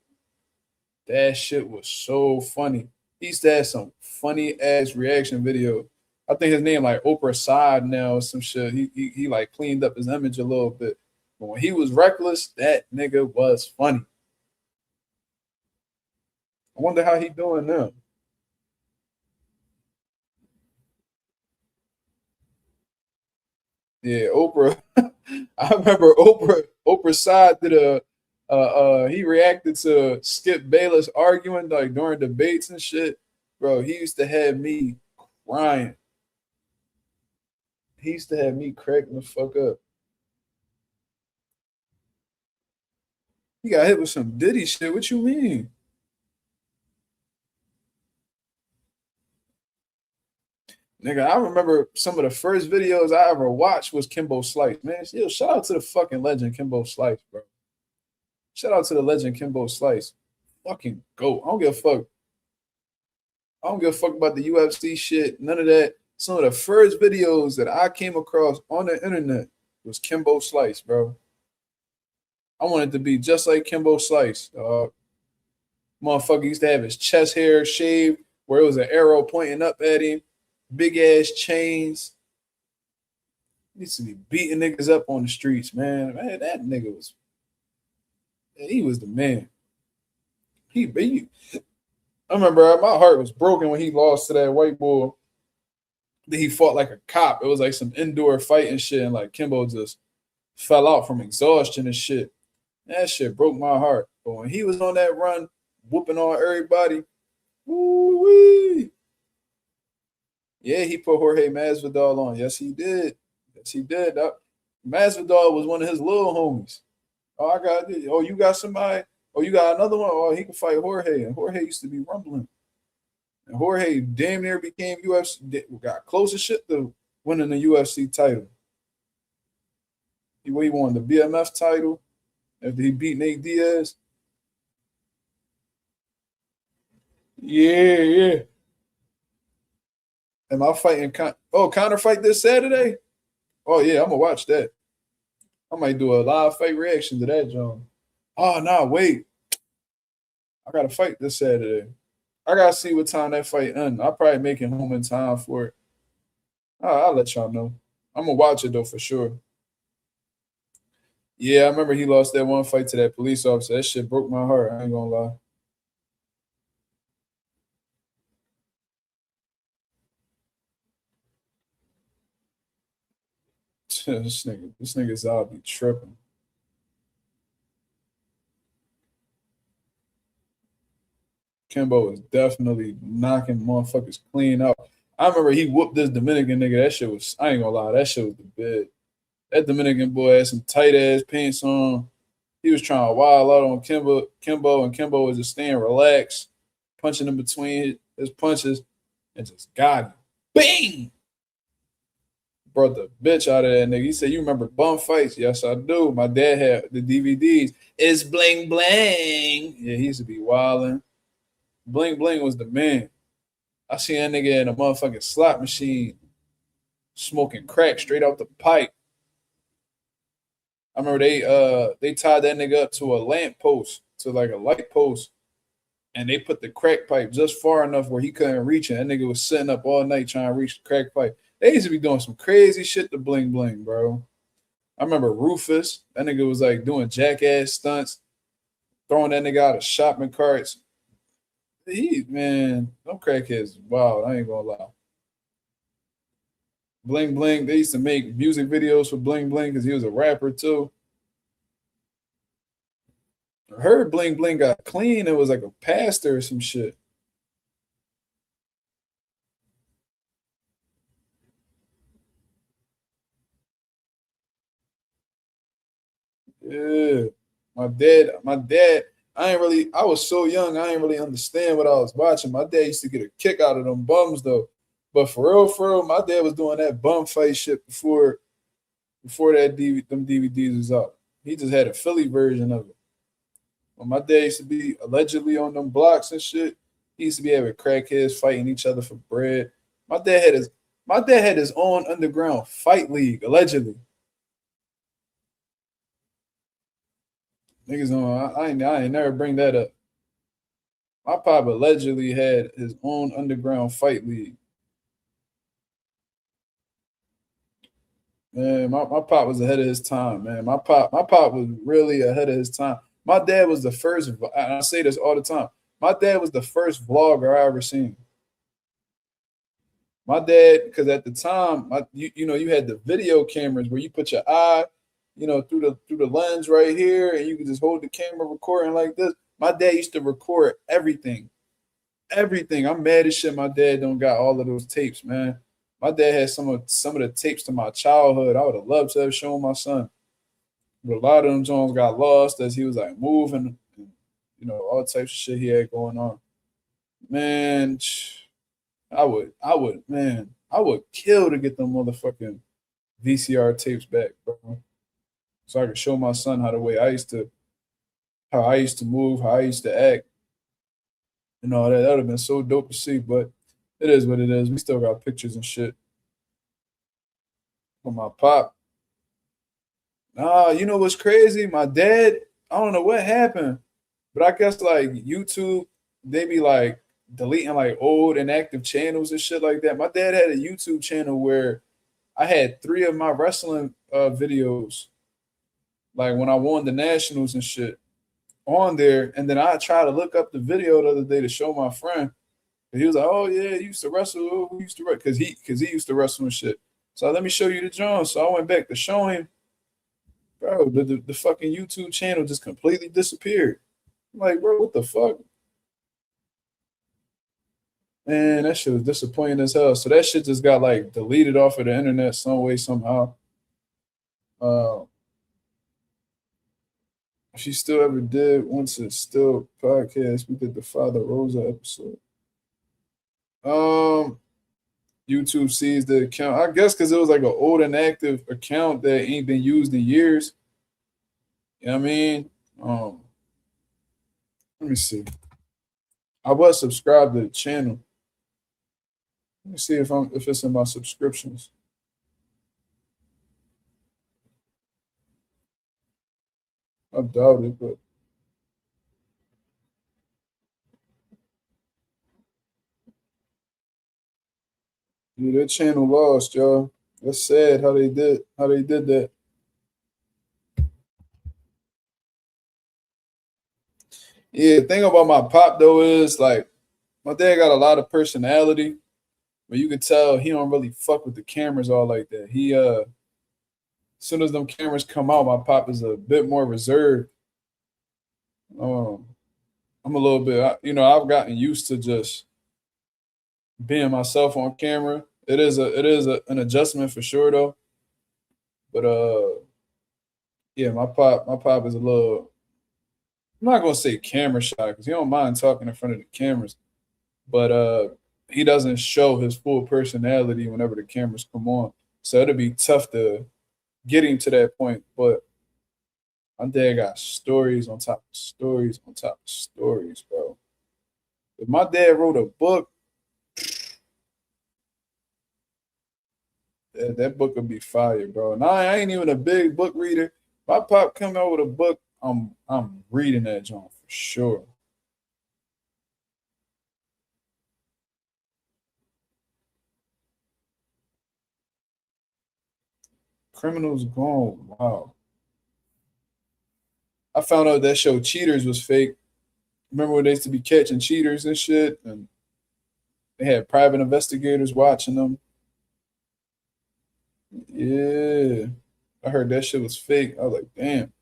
That shit was so funny. He used to have some funny ass reaction video. I think his name like Oprah Side now or some shit. He like cleaned up his image a little bit. But when he was reckless, that nigga was funny. I wonder how he doing now. Yeah, Oprah. I remember Oprah Side did he reacted to Skip Bayless arguing like during debates and shit. Bro, he used to have me crying. He used to have me cracking the fuck up. He got hit with some Diddy shit. What you mean? Nigga, I remember some of the first videos I ever watched was Kimbo Slice. Man, yo, shout out to the fucking legend Kimbo Slice, bro. Shout out to the legend Kimbo Slice. Fucking GOAT. I don't give a fuck. I don't give a fuck about the UFC shit. None of that. Some of the first videos that I came across on the internet was Kimbo Slice, bro. I wanted to be just like Kimbo Slice. Motherfucker used to have his chest hair shaved where it was an arrow pointing up at him, big ass chains. He used to be beating niggas up on the streets, man. Man, that nigga was, he was the man. I remember my heart was broken when he lost to that white boy. Then he fought like a cop. It was like some indoor fight and shit, and like Kimbo just fell out from exhaustion and shit. That shit broke my heart. But when he was on that run, whooping on everybody, woo-wee. Yeah, he put Jorge Masvidal on. Yes, he did. Yes, he did. Masvidal was one of his little homies. Oh, you got somebody? Oh, you got another one? Oh, he can fight Jorge. And Jorge used to be rumbling. And Jorge damn near became UFC, got close as shit to winning the UFC title. He won the BMF title after he beat Nate Diaz. Yeah. Am I fighting? Counter fight this Saturday? Oh, yeah, I'm going to watch that. I might do a live fight reaction to that, John. Oh, no, wait. I got to fight this Saturday. I got to see what time that fight ends. I'll probably make it home in time for it. I'll let y'all know. I'm going to watch it, though, for sure. Yeah, I remember he lost that one fight to that police officer. That shit broke my heart. I ain't going to lie. This nigga's out be tripping. Kimbo is definitely knocking motherfuckers clean out. I remember he whooped this Dominican nigga. That shit was, I ain't gonna lie, that shit was the bed. That Dominican boy had some tight ass pants on. He was trying to wild out on Kimbo, and Kimbo was just staying relaxed, punching in between his punches, and just got him. Bing! Brought the bitch out of that nigga. He said, "You remember bum fights?" Yes, I do. My dad had the DVDs. It's bling bling. Yeah, he used to be wilding. Bling bling was the man. I seen that nigga in a motherfucking slot machine, smoking crack straight out the pipe. I remember they tied that nigga up to a lamp post, to like a light post, and they put the crack pipe just far enough where he couldn't reach it. That nigga was sitting up all night trying to reach the crack pipe. They used to be doing some crazy shit to bling bling, bro. I remember Rufus. That nigga was like doing jackass stunts, throwing that nigga out of shopping carts. Man, them crackheads wild. I ain't gonna lie. Bling bling. They used to make music videos for bling bling because he was a rapper too. I heard bling bling got clean. It was like a pastor or some shit. Yeah. My dad, I was so young, I ain't really understand what I was watching. My dad used to get a kick out of them bums though. But for real, my dad was doing that bum fight shit before them DVDs was out. He just had a Philly version of it. When my dad used to be allegedly on them blocks and shit, he used to be having crackheads fighting each other for bread. My dad had his own underground fight league, allegedly. Niggas on, I ain't never bring that up. My pop allegedly had his own underground fight league. Man, my pop was ahead of his time, man. My pop was really ahead of his time. My dad was the first, and I say this all the time. My dad was the first vlogger I ever seen. My dad, because at the time, you had the video cameras where you put your eye, through the lens right here, and you can just hold the camera recording like this. My dad used to record everything. Everything. I'm mad as shit my dad don't got all of those tapes, man. My dad had some of the tapes to my childhood. I would have loved to have shown my son. But a lot of them Jones got lost as he was like moving, and, all types of shit he had going on. Man, I would kill to get them motherfucking VCR tapes back, bro. So I could show my son how I used to move, how I used to act, and all that. That would have been so dope to see, but it is what it is. We still got pictures and shit. But my pop, Nah, you know what's crazy? My dad, I don't know what happened, but I guess like YouTube, they be like deleting like old inactive channels and shit like that. My dad had a YouTube channel where I had 3 of my wrestling videos, like when I won the nationals and shit, on there. And then I tried to look up the video the other day to show my friend. And he was like, "Oh yeah, he used to wrestle. Oh, who used to wrestle?" Because he used to wrestle and shit. So let me show you the John. So I went back to show him, bro. The fucking YouTube channel just completely disappeared. I'm like, bro, what the fuck? Man, that shit was disappointing as hell. So that shit just got like deleted off of the internet some way, somehow. If she still ever did, once it's still podcast, we did the Father Rosa episode. YouTube sees the account. I guess because it was like an old inactive account that ain't been used in years. You know what I mean? Let me see. I was subscribed to the channel. Let me see if it's in my subscriptions. I doubt it, but yeah, that channel lost, y'all. That's sad how they did that. Yeah, the thing about my pop though is like my dad got a lot of personality, but you can tell he don't really fuck with the cameras all like that. He as soon as them cameras come out, my pop is a bit more reserved. I'm a little bit, I've gotten used to just being myself on camera. It is an adjustment for sure though. But yeah, my pop is a little. I'm not gonna say camera shy because he don't mind talking in front of the cameras, but he doesn't show his full personality whenever the cameras come on. So it'll be tough to get him to that point. But my dad got stories on top of stories on top of stories, bro. If my dad wrote a book, that book would be fire, bro. Now I ain't even a big book reader. My pop come out with a book, I'm reading that John for sure. Criminals Gone. Wow. I found out that show Cheaters was fake. Remember when they used to be catching cheaters and shit, and they had private investigators watching them. Yeah, I heard that shit was fake. I was like, damn.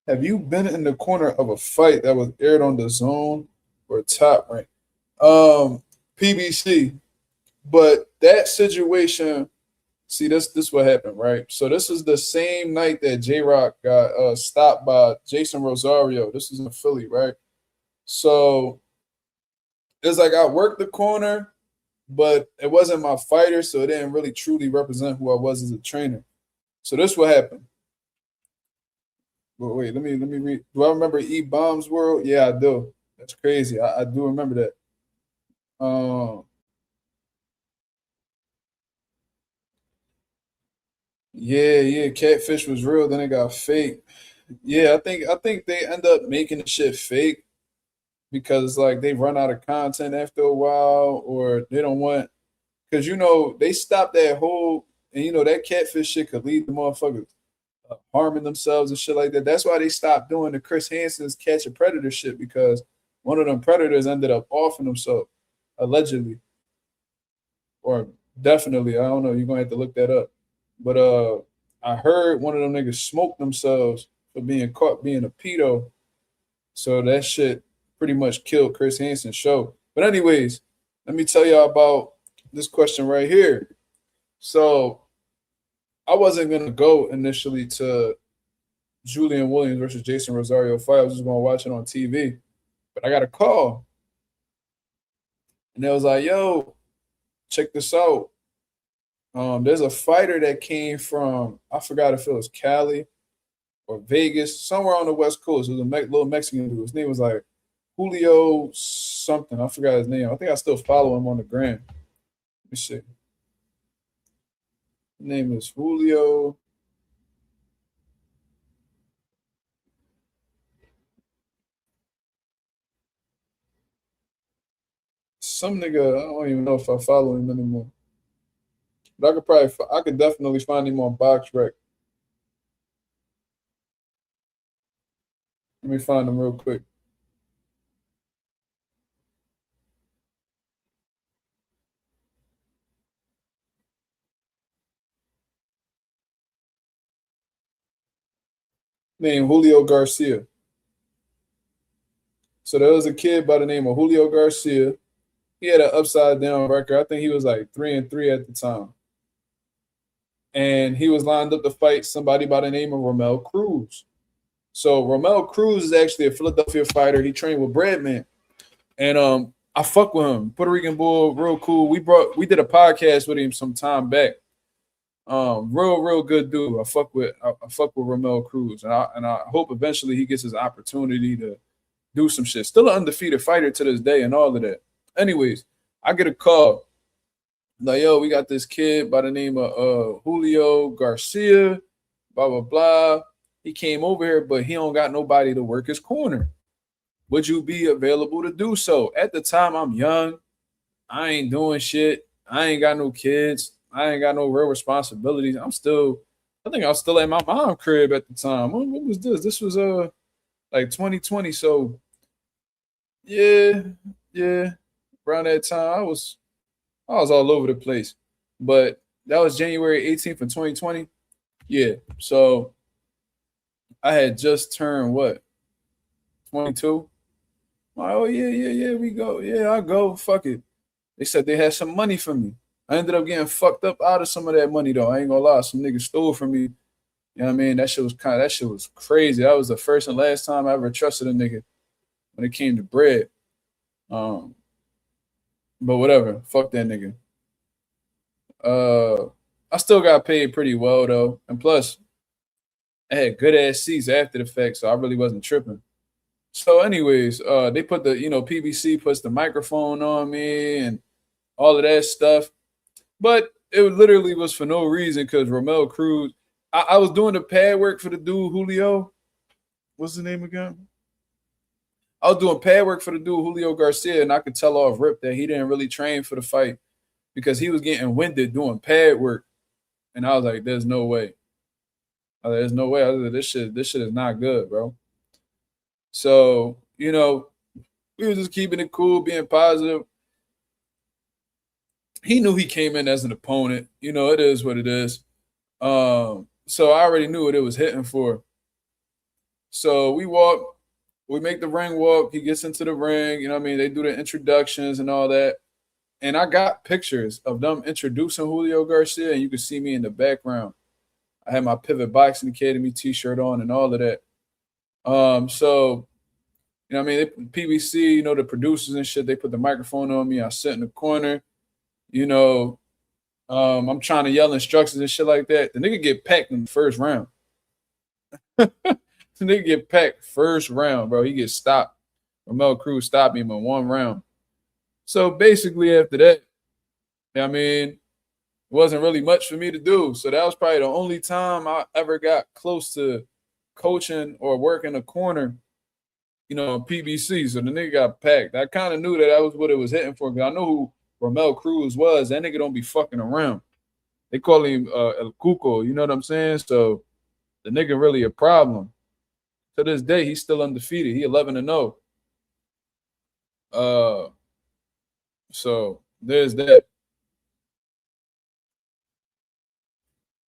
Have you been in the corner of a fight that was aired on the Zone or Top Rank? PBC. But that situation, see, this what happened, right? So this is the same night that J-Rock got stopped by Jason Rosario. This is in Philly, right? So it's like I worked the corner, but it wasn't my fighter, so it didn't really truly represent who I was as a trainer. So this what happened. But wait, let me read. Do I remember E Bombs World? Yeah, I do. That's crazy. I do remember that. Yeah, Catfish was real, then it got fake. Yeah, I think they end up making the shit fake because like they run out of content after a while, or they don't want because they stopped that whole and that Catfish shit could lead the motherfuckers harming themselves and shit like that. That's why they stopped doing the Chris Hansen's Catch a Predator shit because one of them predators ended up offing himself allegedly, or definitely. I don't know. You're gonna have to look that up. But I heard one of them niggas smoked themselves for being caught being a pedo. So that shit pretty much killed Chris Hansen's show. But anyways, let me tell y'all about this question right here. So I wasn't gonna go initially to Julian Williams versus Jason Rosario fight. I was just gonna watch it on TV. But I got a call. And they was like, yo, check this out. There's a fighter that came from, I forgot if it was Cali or Vegas, somewhere on the West Coast. It was a little Mexican dude. His name was like Julio something. I forgot his name. I think I still follow him on the gram. me see. His name is Julio. Some nigga, I don't even know if I follow him anymore. But I could definitely find him on BoxRec. Let me find him real quick. Named Julio Garcia. So there was a kid by the name of Julio Garcia. He had an upside down record. I think he was like 3-3 at the time. And he was lined up to fight somebody by the name of Romel Cruz. So Romel Cruz is actually a Philadelphia fighter. He trained with Breadman. And I fuck with him. Puerto Rican bull, real cool. We did a podcast with him some time back. Real good dude. I fuck with Romel Cruz. And I hope eventually he gets his opportunity to do some shit. Still an undefeated fighter to this day and all of that. Anyways, I get a call. Like, yo, we got this kid by the name of Julio Garcia, blah, blah, blah. He came over here, but he don't got nobody to work his corner. Would you be available to do so? At the time, I'm young. I ain't doing shit. I ain't got no kids. I ain't got no real responsibilities. I think I was still at my mom's crib at the time. What was this? This was like 2020. So yeah. Around that time, I was all over the place. But that was January 18th of 2020. Yeah. So I had just turned what? 22. Like, oh yeah, we go. Yeah, I'll go. Fuck it. They said they had some money for me. I ended up getting fucked up out of some of that money though. I ain't gonna lie. Some niggas stole from me. You know what I mean? That shit was crazy. That was the first and last time I ever trusted a nigga when it came to bread. But whatever. Fuck that nigga. I still got paid pretty well though. And plus, I had good ass seats after the fact, so I really wasn't tripping. So, anyways, they put the, PBC puts the microphone on me and all of that stuff. But it literally was for no reason because Romel Cruz, I was doing the pad work for the dude Julio. What's his name again? I was doing pad work for the dude Julio Garcia, and I could tell off rip that he didn't really train for the fight because he was getting winded doing pad work. And I was like, there's no way. There's no way. I was like, this shit is not good, bro. So, we were just keeping it cool, being positive. He knew he came in as an opponent. It is what it is. So I already knew what it was hitting for. So we make the ring walk. He gets into the ring. They do the introductions and all that. And I got pictures of them introducing Julio Garcia, and you can see me in the background. I had my Pivot Boxing Academy t-shirt on and all of that. So, PBC, the producers and shit, they put the microphone on me. I sit in the corner, I'm trying to yell instructions and shit like that. The nigga get packed in the first round. The nigga get packed first round, bro. He gets stopped. Romel Cruz stopped him in one round. So basically after that, it wasn't really much for me to do. So that was probably the only time I ever got close to coaching or working a corner, PBC. So the nigga got packed. I kind of knew that was what it was hitting for because I know who Romel Cruz was. That nigga don't be fucking around. They call him El Cuco, you know what I'm saying? So the nigga really a problem. To this day, he's still undefeated. He 11-0. So there's that.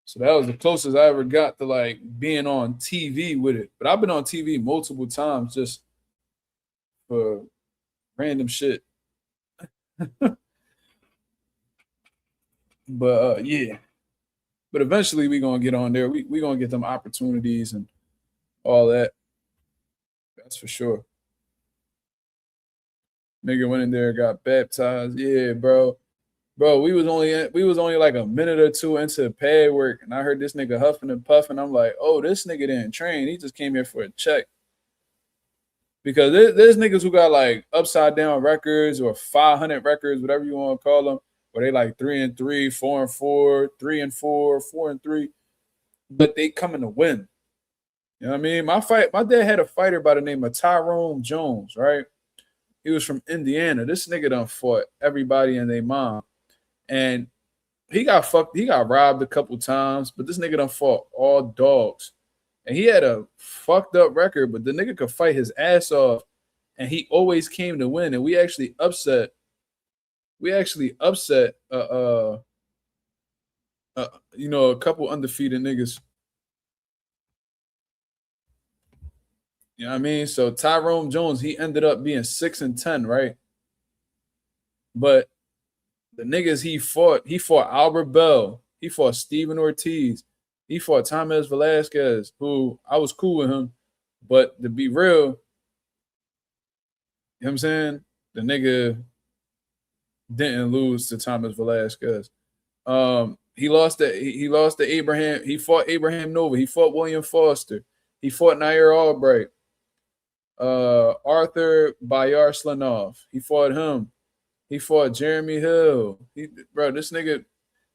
So that was the closest I ever got to like being on TV with it. But I've been on TV multiple times just for random shit. But yeah. But eventually we gonna get on there. We gonna get them opportunities and all that. That's for sure. Nigga went in there, got baptized. Yeah, bro. Bro, we was only like a minute or two into pad work, and I heard this nigga huffing and puffing. I'm like, oh, this nigga didn't train. He just came here for a check. Because there's niggas who got like upside down records or 500 records, whatever you want to call them. where they like 3-3, 4-4, 3-4, 4-3, but they coming to win. You know what I mean? My dad had a fighter by the name of Tyrone Jones, right? He was from Indiana. This nigga done fought everybody and their mom. And he got robbed a couple times, but this nigga done fought all dogs. And he had a fucked up record, but the nigga could fight his ass off, and he always came to win. And we actually upset a couple undefeated niggas. You know what I mean? So Tyrone Jones, he ended up being 6-10, right? But the niggas he fought Albert Bell, he fought Steven Ortiz, he fought Thomas Velasquez, who I was cool with him, but to be real, you know what I'm saying? The nigga didn't lose to Thomas Velasquez. He lost to Abraham. He fought Abraham Nova. He fought William Foster. He fought Nair Albright. Arthur Bayarslanov. He fought him. He fought Jeremy Hill. This nigga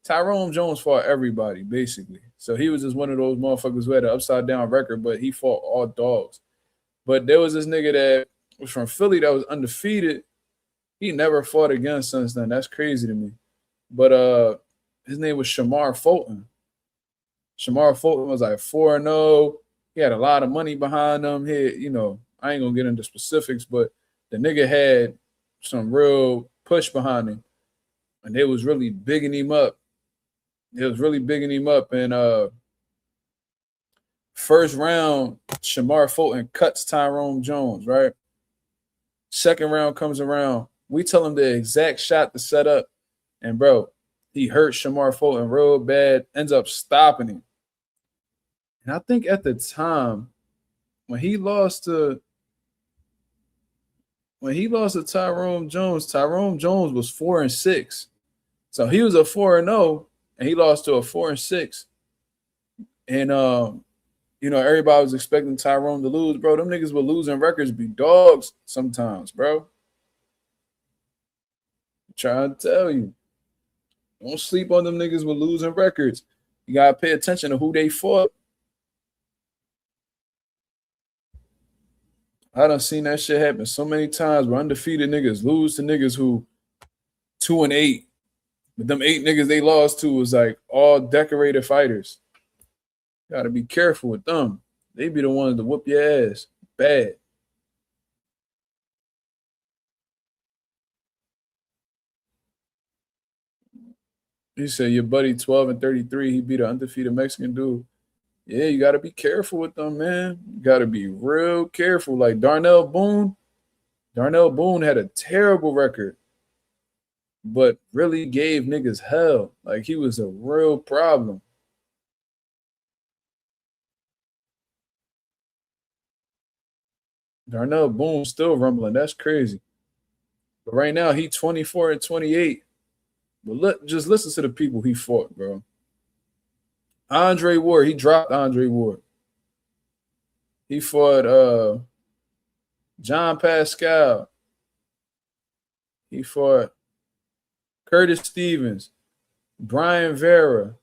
Tyrone Jones fought everybody basically. So he was just one of those motherfuckers who had an upside down record, but he fought all dogs. But there was this nigga that was from Philly that was undefeated. He never fought again since then. That's crazy to me. But his name was Shamar Fulton. Shamar Fulton was like 4-0. He had a lot of money behind him. He, I ain't gonna get into specifics, but the nigga had some real push behind him, and they was really bigging him up. And first round, Shamar Fulton cuts Tyrone Jones, right? Second round comes around. We tell him the exact shot to set up, and bro, he hurt Shamar Fulton real bad, ends up stopping him. And I think at the time, when he lost to Tyrone Jones was 4-6. So he was a 4-0, and he lost to a 4-6. And everybody was expecting Tyrone to lose, bro. Them niggas with losing records be dogs sometimes, bro. I'm trying to tell you. Don't sleep on them niggas with losing records. You gotta pay attention to who they fought. I done seen that shit happen so many times where undefeated niggas lose to niggas who 2-8. But them 8 niggas they lost to was like all decorated fighters. Gotta be careful with them. They be the ones to whoop your ass bad. He said your buddy 12-33, he beat an undefeated Mexican dude. Yeah, you got to be careful with them, man. You got to be real careful. Like Darnell Boone had a terrible record, but really gave niggas hell. Like he was a real problem. Darnell Boone still rumbling. That's crazy. But right now, he 24-28. But just listen to the people he fought, bro. Andre Ward, he dropped Andre Ward. He fought John Pascal. He fought Curtis Stevens, Brian Vera,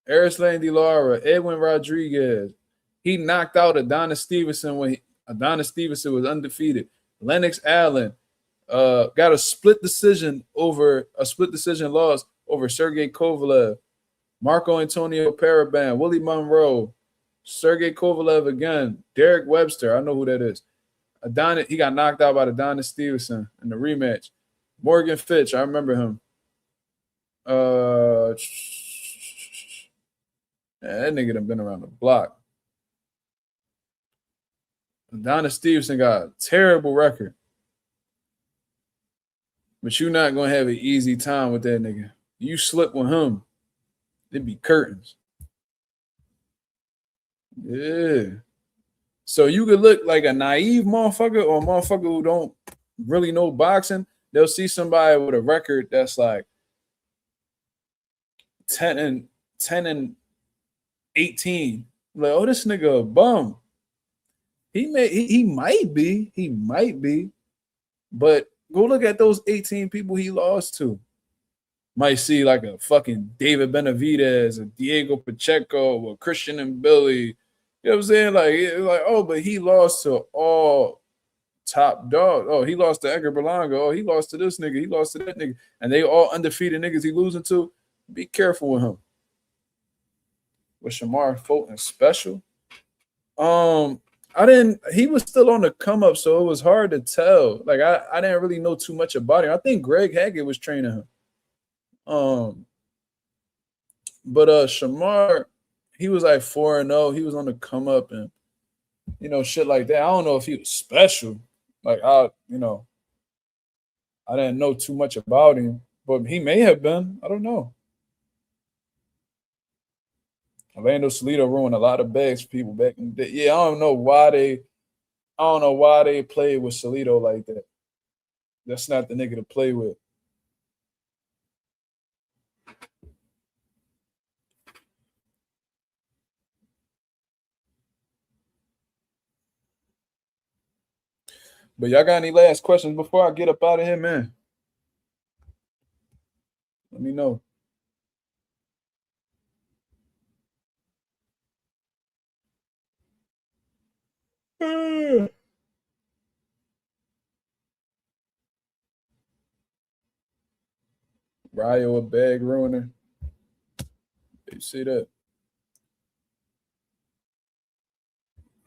Erislan De Lara, Edwin Rodriguez. He knocked out Adonis Stevenson when Adonis Stevenson was undefeated. Lennox Allen got a split decision loss over Sergey Kovalev. Marco Antonio Paraban, Willie Monroe, Sergey Kovalev again, Derek Webster. I know who that is. He got knocked out by Adonis Stevenson in the rematch. Morgan Fitch, I remember him. That nigga done been around the block. Adonis Stevenson got a terrible record. But you're not going to have an easy time with that nigga. You slip with him, it'd be curtains. Yeah. So you could look like a naive motherfucker or a motherfucker who don't really know boxing. They'll see somebody with a record that's like 10-18. Like, oh, this nigga a bum. He might be, but Go look at those 18 people he lost to. Might see like a fucking David Benavidez, a Diego Pacheco, or Christian and Billy. You know what I'm saying? Like, oh, but he lost to all top dog. Oh, he lost to Edgar Berlanga. Oh, he lost to this nigga. He lost to that nigga. And they all undefeated niggas he losing to. Be careful with him. With Shamar Fulton special. He was still on the come up, so it was hard to tell. Like I didn't really know too much about him. I think Greg Hackett was training him. But Shamar, he was like 4-0. He was on the come up and shit like that. I don't know if he was special. Like I didn't know too much about him, but he may have been. I don't know. Orlando Salido ruined a lot of bags for people back in the day. Yeah, I don't know why they played with Salido like that. That's not the nigga to play with. But y'all got any last questions before I get up out of here, man? Let me know. Ryo a bag ruiner. You see that?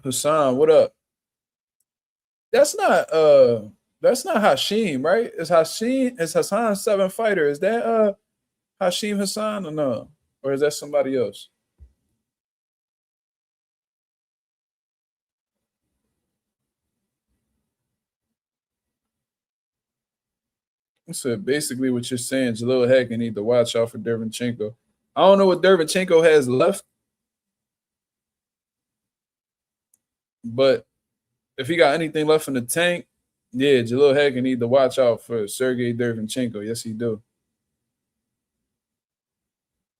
Hassan, what up? That's not Hashim, right? Is Hassan 7 fighter? Is that Hashim Hassan or no? Or is that somebody else? So basically what you're saying, Jalil Hackett need to watch out for Derevchenko. I don't know what Derevchenko has left, but if he got anything left in the tank, yeah, Jalil Hackett need to watch out for Sergey Derevchenko. Yes, he do.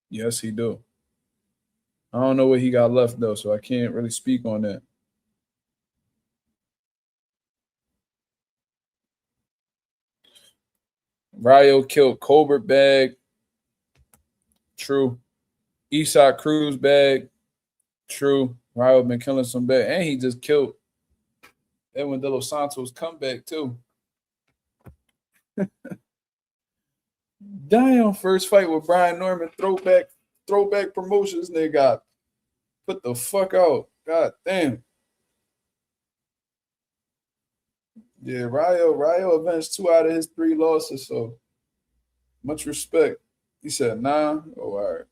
Yes, he do. I don't know what he got left, though, so I can't really speak on that. Ryo killed Colbert bag. True. Eastside Cruz bag. True. Ryo been killing some bag. And he just killed Edwin De Los Santos comeback, too. Damn, first fight with Brian Norman. Throwback promotions. They got put the fuck out. God damn. Yeah, Ryo avenged 2 out of his 3 losses, so much respect. He said, nah. Oh, all right.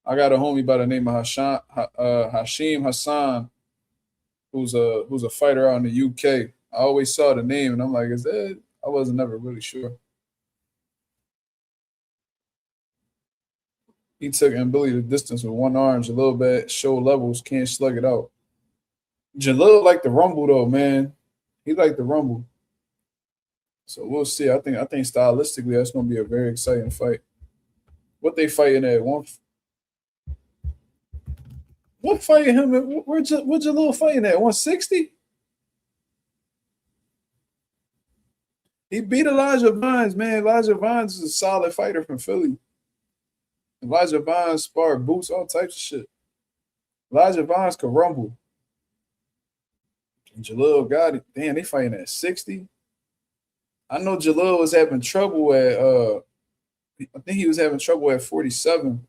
I got a homie by the name of Hashim Hassan, who's a fighter out in the UK. I always saw the name, and I'm like, is that? I wasn't never really sure. He took Billy the distance with 1 arm. Jalil bad show levels, can't slug it out. Jalil like the rumble though, man. He liked the rumble. So we'll see. I think stylistically that's gonna be a very exciting fight. What they fighting at? What fighting him? What Jalil fighting at? 160? He beat Elijah Vines, man. Elijah Vines is a solid fighter from Philly. Elijah Vines sparred boots, all types of shit. Elijah Vines could rumble. And Jalil got it. Damn, they fighting at 60. I know Jalil was having trouble at I think he was having trouble at 47.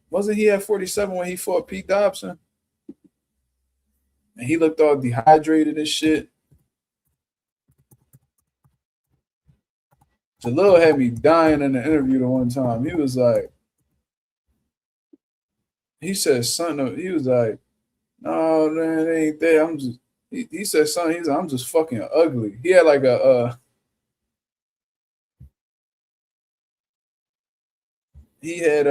Wasn't he at 47 when he fought Pete Dobson? And he looked all dehydrated and shit. Jalil had me dying in the interview the one time. He was like, he said, son, he was like, no, man, it ain't there. I'm just, he said, son, he's like, I'm just fucking ugly. He had like he had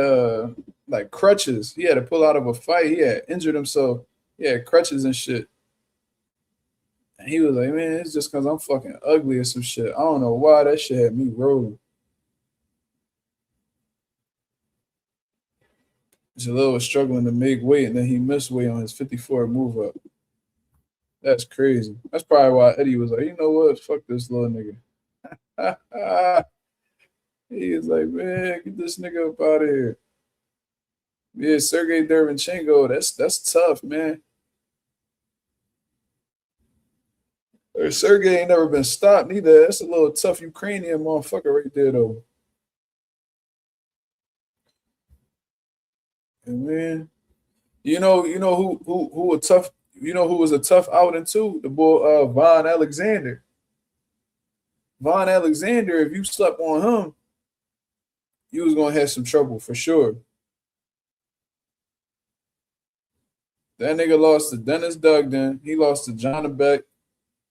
like crutches. He had to pull out of a fight. He had injured himself. He had crutches and shit. And he was like, man, it's just because I'm fucking ugly or some shit. I don't know why that shit had me rolling. Jalil was struggling to make weight, and then he missed weight on his 54 move up. That's crazy. That's probably why Eddie was like, you know what? Fuck this little nigga. He was like, man, get this nigga up out of here. Yeah, Sergey Derevchenko, that's tough, man. Sergey ain't never been stopped neither. That's a little tough Ukrainian motherfucker right there, though. And man, you know who a tough, who was a tough outing too? The boy Von Alexander. Von Alexander, if you slept on him, you was gonna have some trouble for sure. That nigga lost to Dennis Dugden. He lost to John Beck,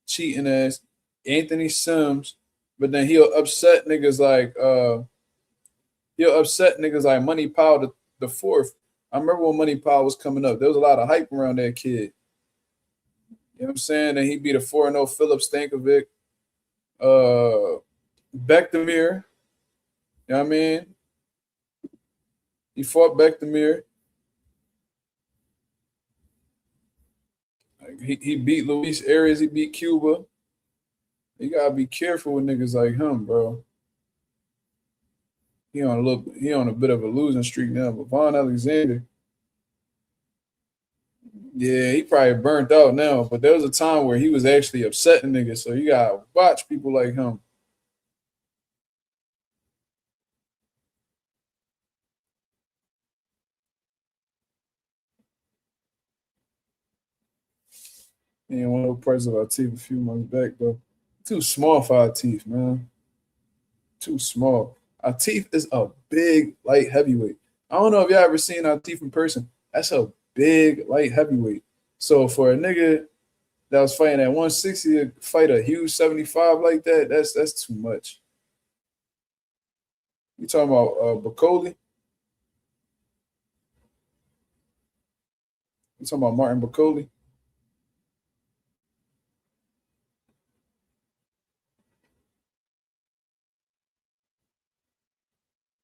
cheating ass, Anthony Sims, but then he'll upset niggas like Money Powell the fourth. I remember when Money Powell was coming up, there was a lot of hype around that kid. You know what I'm saying? And he beat a 4-0 Philip Stankovic, Bektemir. You know what I mean? He fought Bektemir. He beat Luis Arias. He beat Cuba. You gotta be careful with niggas like him, bro. He on a bit of a losing streak now. But Von Alexander, yeah, he probably burnt out now. But there was a time where he was actually upsetting niggas. So you gotta watch people like him. He ain't one of those parts of our teeth a few months back, though. Too small for our teeth, man. Too small. Our teeth is a big light heavyweight. I don't know if y'all ever seen our teeth in person. That's a big light heavyweight. So for a nigga that was fighting at 160 to fight a huge 75 like that, that's too much. You talking about Bacoli? You talking about Martin Bacoli?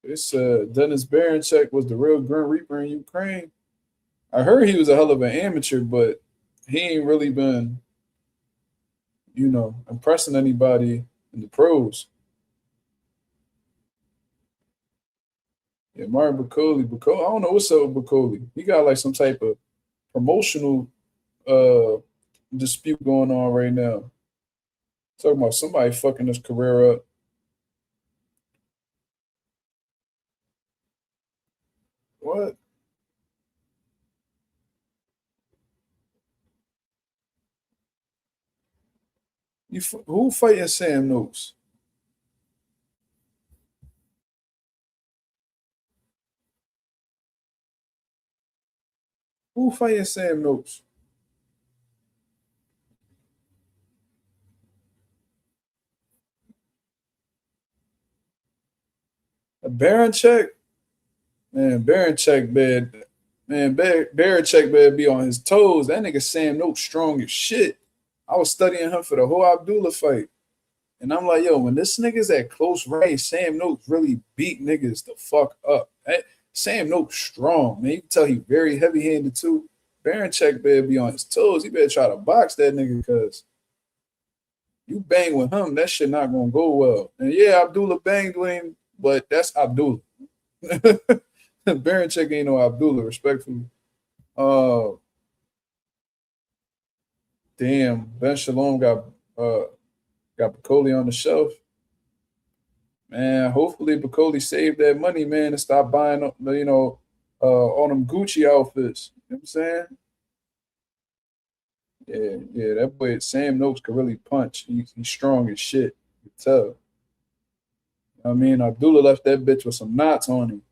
It's Dennis Baranchek was the real Grim Reaper in Ukraine. I heard he was a hell of an amateur, but he ain't really been, impressing anybody in the pros. Yeah, Martin Bacoli. I don't know what's up with Bacoli. He got like some type of promotional dispute going on right now. Talking about somebody fucking his career up. What? Who fighting Sam Noakes? Who fighting Sam Noakes? A Baranchek? Man, Baranchek bad. Man, Baranchek better be on his toes. That nigga Sam Noakes strong as shit. I was studying him for the whole Abdullah fight. And I'm like, yo, when this nigga's at close range, Sam Noakes really beat niggas the fuck up. Sam Noakes strong, man. You can tell he very heavy-handed too. Baranchek better be on his toes. He better try to box that nigga because you bang with him, that shit not gonna go well. And yeah, Abdullah banged with him, but that's Abdullah. Baranchek ain't no Abdullah, respectfully. Damn, Ben Shalom got Bacoli on the shelf. Man, hopefully Bacoli saved that money, man, and stop buying, all them Gucci outfits. You know what I'm saying? Yeah, that boy Sam Noakes could really punch. He's strong as shit. You can tell. I mean, Abdullah left that bitch with some knots on him.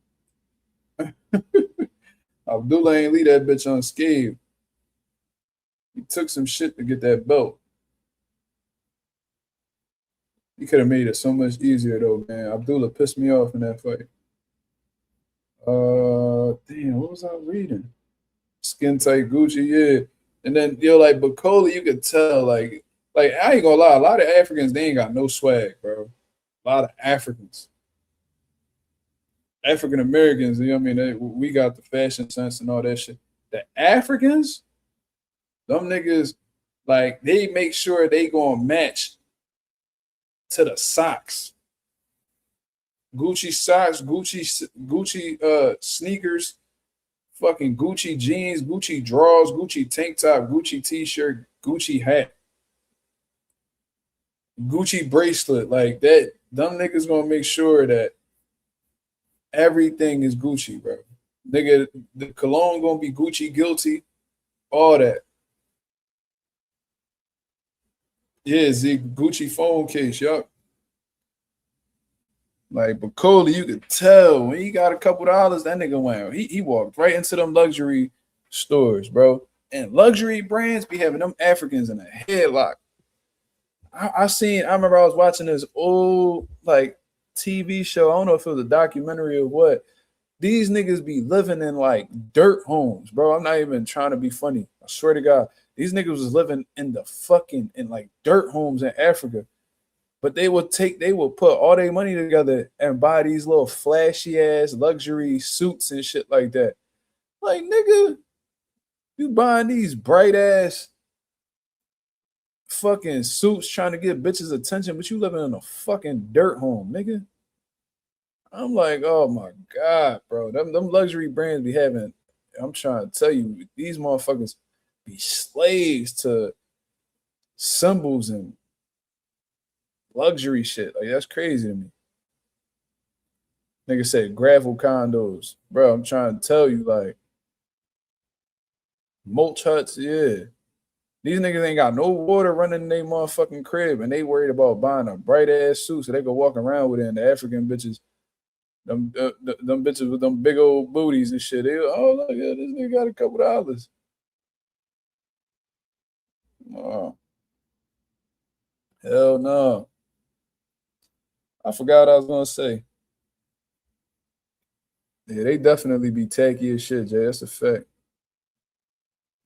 Abdullah ain't leave that bitch unscathed. He took some shit to get that belt. He could have made it so much easier though, man. Abdullah pissed me off in that fight. Damn, what was I reading? Skin tight Gucci, yeah. And then like Bacoli, you could tell, like I ain't gonna lie, a lot of Africans, they ain't got no swag, bro. A lot of Africans. African Americans, you know what I mean? We got the fashion sense and all that shit. The Africans, them niggas, like, they make sure they gonna match to the socks. Gucci socks, Gucci sneakers, fucking Gucci jeans, Gucci drawers, Gucci tank top, Gucci t-shirt, Gucci hat, Gucci bracelet. Like that, them niggas gonna make sure that everything is Gucci, bro. Nigga, the cologne gonna be Gucci guilty, all that. Yeah, the Gucci phone case, yup. Like Bacola, you could tell when he got a couple dollars, that nigga went. He walked right into them luxury stores, bro. And luxury brands be having them Africans in a headlock. I remember I was watching this old like TV show. I don't know if it was a documentary or what. These niggas be living in like dirt homes, bro. I'm not even trying to be funny. I swear to God. These niggas was living in like dirt homes in Africa. But they will put all their money together and buy these little flashy ass luxury suits and shit like that. Like, nigga, you buying these bright ass fucking suits trying to get bitches' attention, but you living in a fucking dirt home, nigga. I'm like, oh my God, bro. Them luxury brands be having, I'm trying to tell you, these motherfuckers be slaves to symbols and luxury shit. Like, that's crazy to me. Nigga said gravel condos. Bro, I'm trying to tell you, like, mulch huts, yeah. These niggas ain't got no water running in their motherfucking crib, and they worried about buying a bright ass suit so they can walk around with it. And the African bitches, them bitches with them big old booties and shit. They, oh, look, yeah, this nigga got a couple dollars. Oh. Hell no. I forgot what I was gonna say. Yeah, they definitely be tacky as shit, Jay. That's a fact.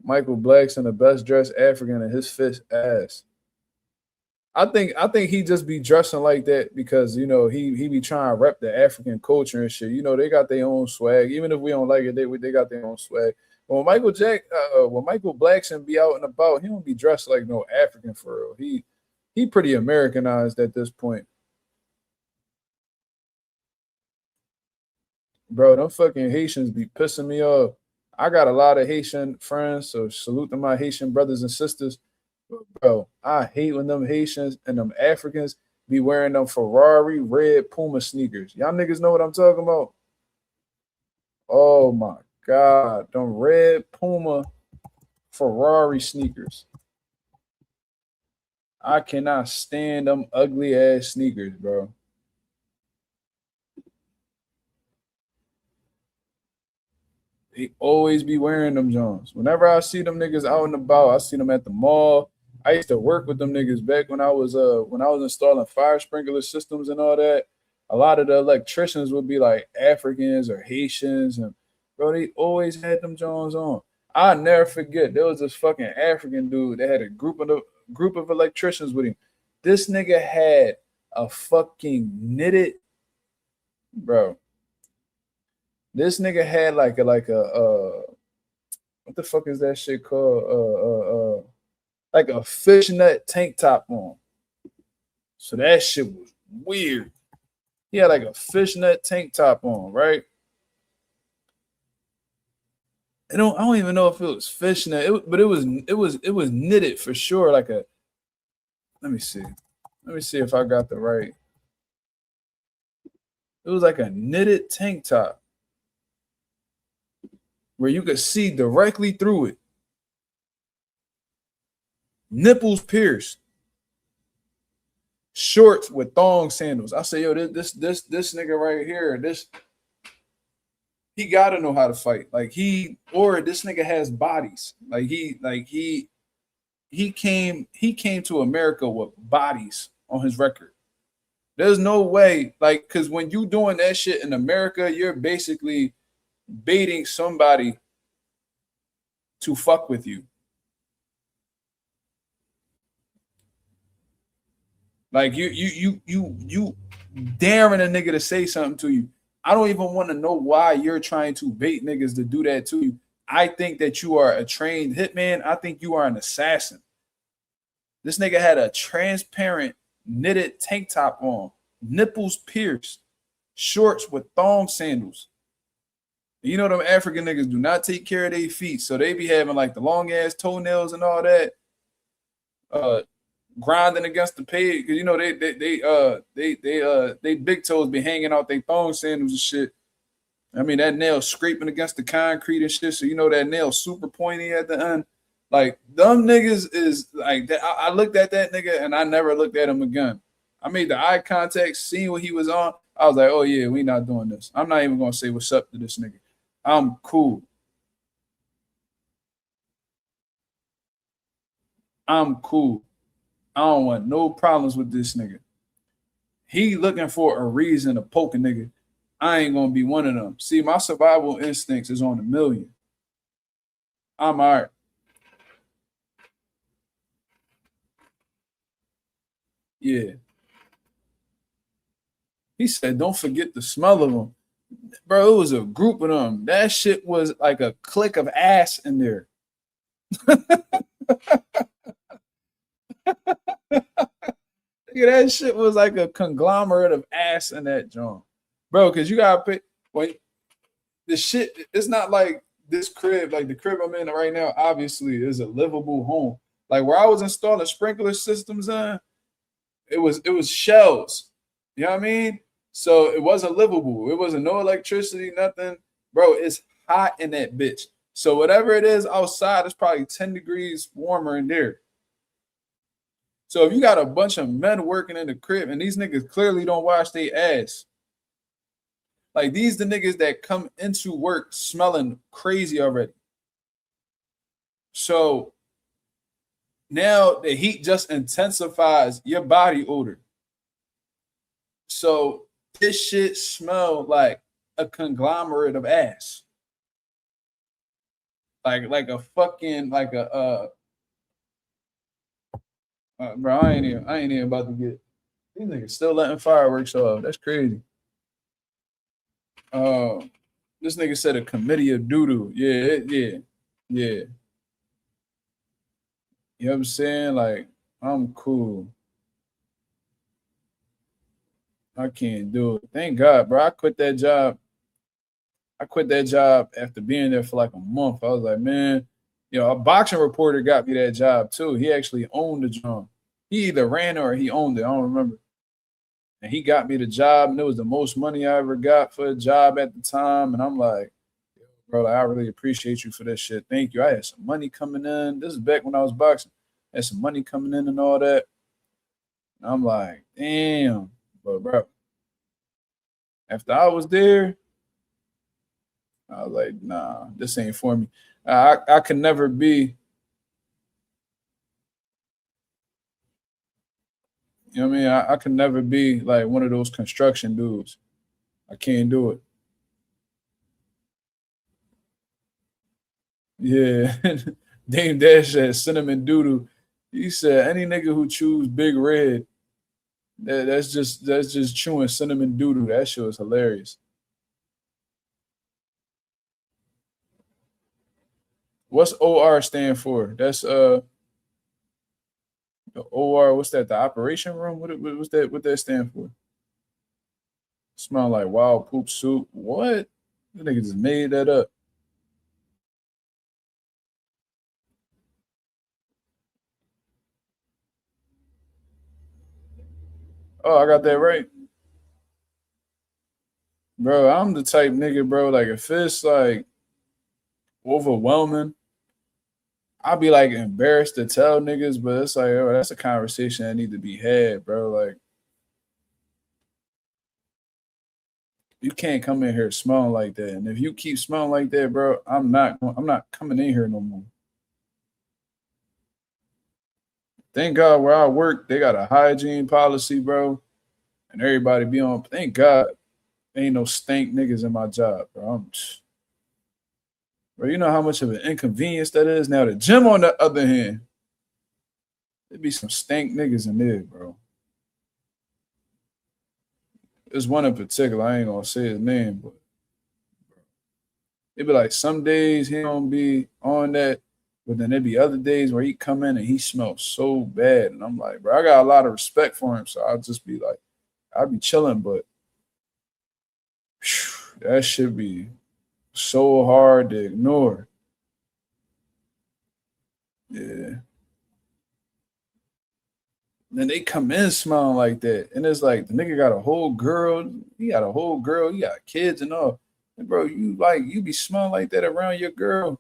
Michael Blackson, the best dressed African in his fist ass. I think he just be dressing like that because, you know, he be trying to rep the African culture and shit. You know, they got their own swag. Even if we don't like it, they got their own swag. When Michael Blackson be out and about, he don't be dressed like no African for real. He pretty Americanized at this point. Bro, them fucking Haitians be pissing me off. I got a lot of Haitian friends, so salute to my Haitian brothers and sisters. Bro, I hate when them Haitians and them Africans be wearing them Ferrari red Puma sneakers. Y'all niggas know what I'm talking about? Oh my God, them red Puma Ferrari sneakers. I cannot stand them ugly ass sneakers, bro. They always be wearing them Jones. Whenever I see them niggas out and about, I see them at the mall. I used to work with them niggas back when I was installing fire sprinkler systems and all that. A lot of the electricians would be like Africans or Haitians, and bro, they always had them Jones on. I'll never forget. There was this fucking African dude that had a group of electricians with him. This nigga had a fucking knitted, bro. This nigga had like a what the fuck is that shit called? Like a fishnet tank top on. So that shit was weird. He had like a fishnet tank top on, right? I don't even know if it was fishnet, but it was knitted for sure. Like a, let me see if I got the right. It was like a knitted tank top where you could see directly through it. Nipples pierced. Shorts with thong sandals. I say, yo, this nigga right here, he gotta know how to fight. Like this nigga has bodies. He came to America with bodies on his record. There's no way, like, because when you doing that shit in America, you're basically baiting somebody to fuck with you. Like you daring a nigga to say something to you. I don't even want to know why you're trying to bait niggas to do that to you. I think that you are a trained hitman. I think you are an assassin. This nigga had a transparent knitted tank top on, nipples pierced, shorts with thong sandals. You know them African niggas do not take care of their feet, so they be having like the long ass toenails and all that. Grinding against the peg, because you know they big toes be hanging out they thong sandals and shit. I mean that nail scraping against the concrete and shit, so you know that nail super pointy at the end. Like them niggas is like that. I looked at that nigga and I never looked at him again. I made the eye contact, seeing what he was on. I was like, oh yeah, we not doing this. I'm not even gonna say what's up to this nigga. I'm cool. I'm cool. I don't want no problems with this nigga. He looking for a reason to poke a nigga. I ain't gonna be one of them. See, my survival instincts is on a million. I'm all right. Yeah. He said, don't forget the smell of them. Bro, it was a group of them. That shit was like a click of ass in there. That shit was like a conglomerate of ass in that joint. Bro, because you gotta pay. Wait, the shit, it's not like this crib, like the crib I'm in right now, obviously is a livable home. Like where I was installing sprinkler systems in, it was shells. You know what I mean? So it wasn't livable. It wasn't no electricity, nothing. Bro, it's hot in that bitch. So whatever it is outside, it's probably 10 degrees warmer in there. So if you got a bunch of men working in the crib and these niggas clearly don't wash their ass, like these the niggas that come into work smelling crazy already. So now the heat just intensifies your body odor. So this shit smelled like a conglomerate of ass. Like a fucking, like a bro, I ain't even about to get these niggas still letting fireworks off. That's crazy. This nigga said a committee of doo-doo. Yeah. You know what I'm saying? Like, I'm cool. I can't do it. Thank God, bro. I quit that job after being there for like a month. I was like, man, you know, a boxing reporter got me that job too. He actually owned the job. He either ran it or he owned it. I don't remember. And he got me the job, and it was the most money I ever got for a job at the time. And I'm like, bro, like, I really appreciate you for this shit. Thank you. I had some money coming in. This is back when I was boxing. I had some money coming in and all that. And I'm like, damn. But bro, after I was there, I was like, nah, this ain't for me. I could never be, you know what I mean? I could never be like one of those construction dudes. I can't do it. Yeah. Dame Dash said cinnamon doodoo. He said any nigga who chews Big Red, that's just chewing cinnamon doodoo. That shit was hilarious. What's OR stand for? That's the OR. What's that? The operation room. What's that? What that stand for? Smell like wild poop soup. What? The nigga just made that up. Oh, I got that right. Bro, I'm the type nigga, bro. Like if it's like overwhelming, I'll be like embarrassed to tell niggas, but it's like, oh, that's a conversation that need to be had, bro. Like, you can't come in here smelling like that. And if you keep smelling like that, bro, I'm not coming in here no more. Thank God where I work, they got a hygiene policy, bro. And everybody be on. Thank God ain't no stank niggas in my job, bro. Bro, you know how much of an inconvenience that is? Now the gym, on the other hand, there be some stank niggas in there, bro. There's one in particular. I ain't gonna say his name, but it'd be like some days he don't be on that, but then there'd be other days where he come in and he smells so bad, and I'm like, bro, I got a lot of respect for him, so I'll just be like, I'll be chilling, but that should be so hard to ignore. Yeah. Then they come in smelling like that, and it's like the nigga got a whole girl, he got kids and all. And bro, you be smelling like that around your girl.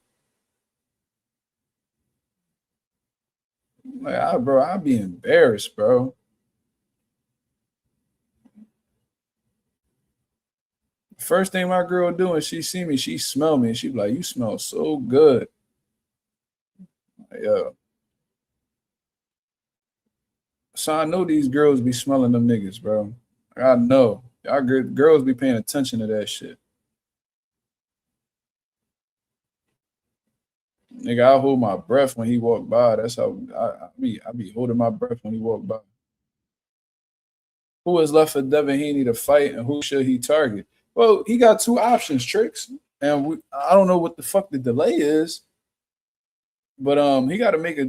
Like, I'd be embarrassed, bro. First thing my girl do when she see me, she smell me, and she be like, "You smell so good." Yeah. So I know these girls be smelling them niggas, bro. I know. Y'all girls be paying attention to that shit. Nigga, I hold my breath when he walk by. That's how I be holding my breath when he walk by. Who is left for Devin Haney to fight, and who should he target? Well, he got two options, Tricks, and I don't know what the fuck the delay is, but he got to make a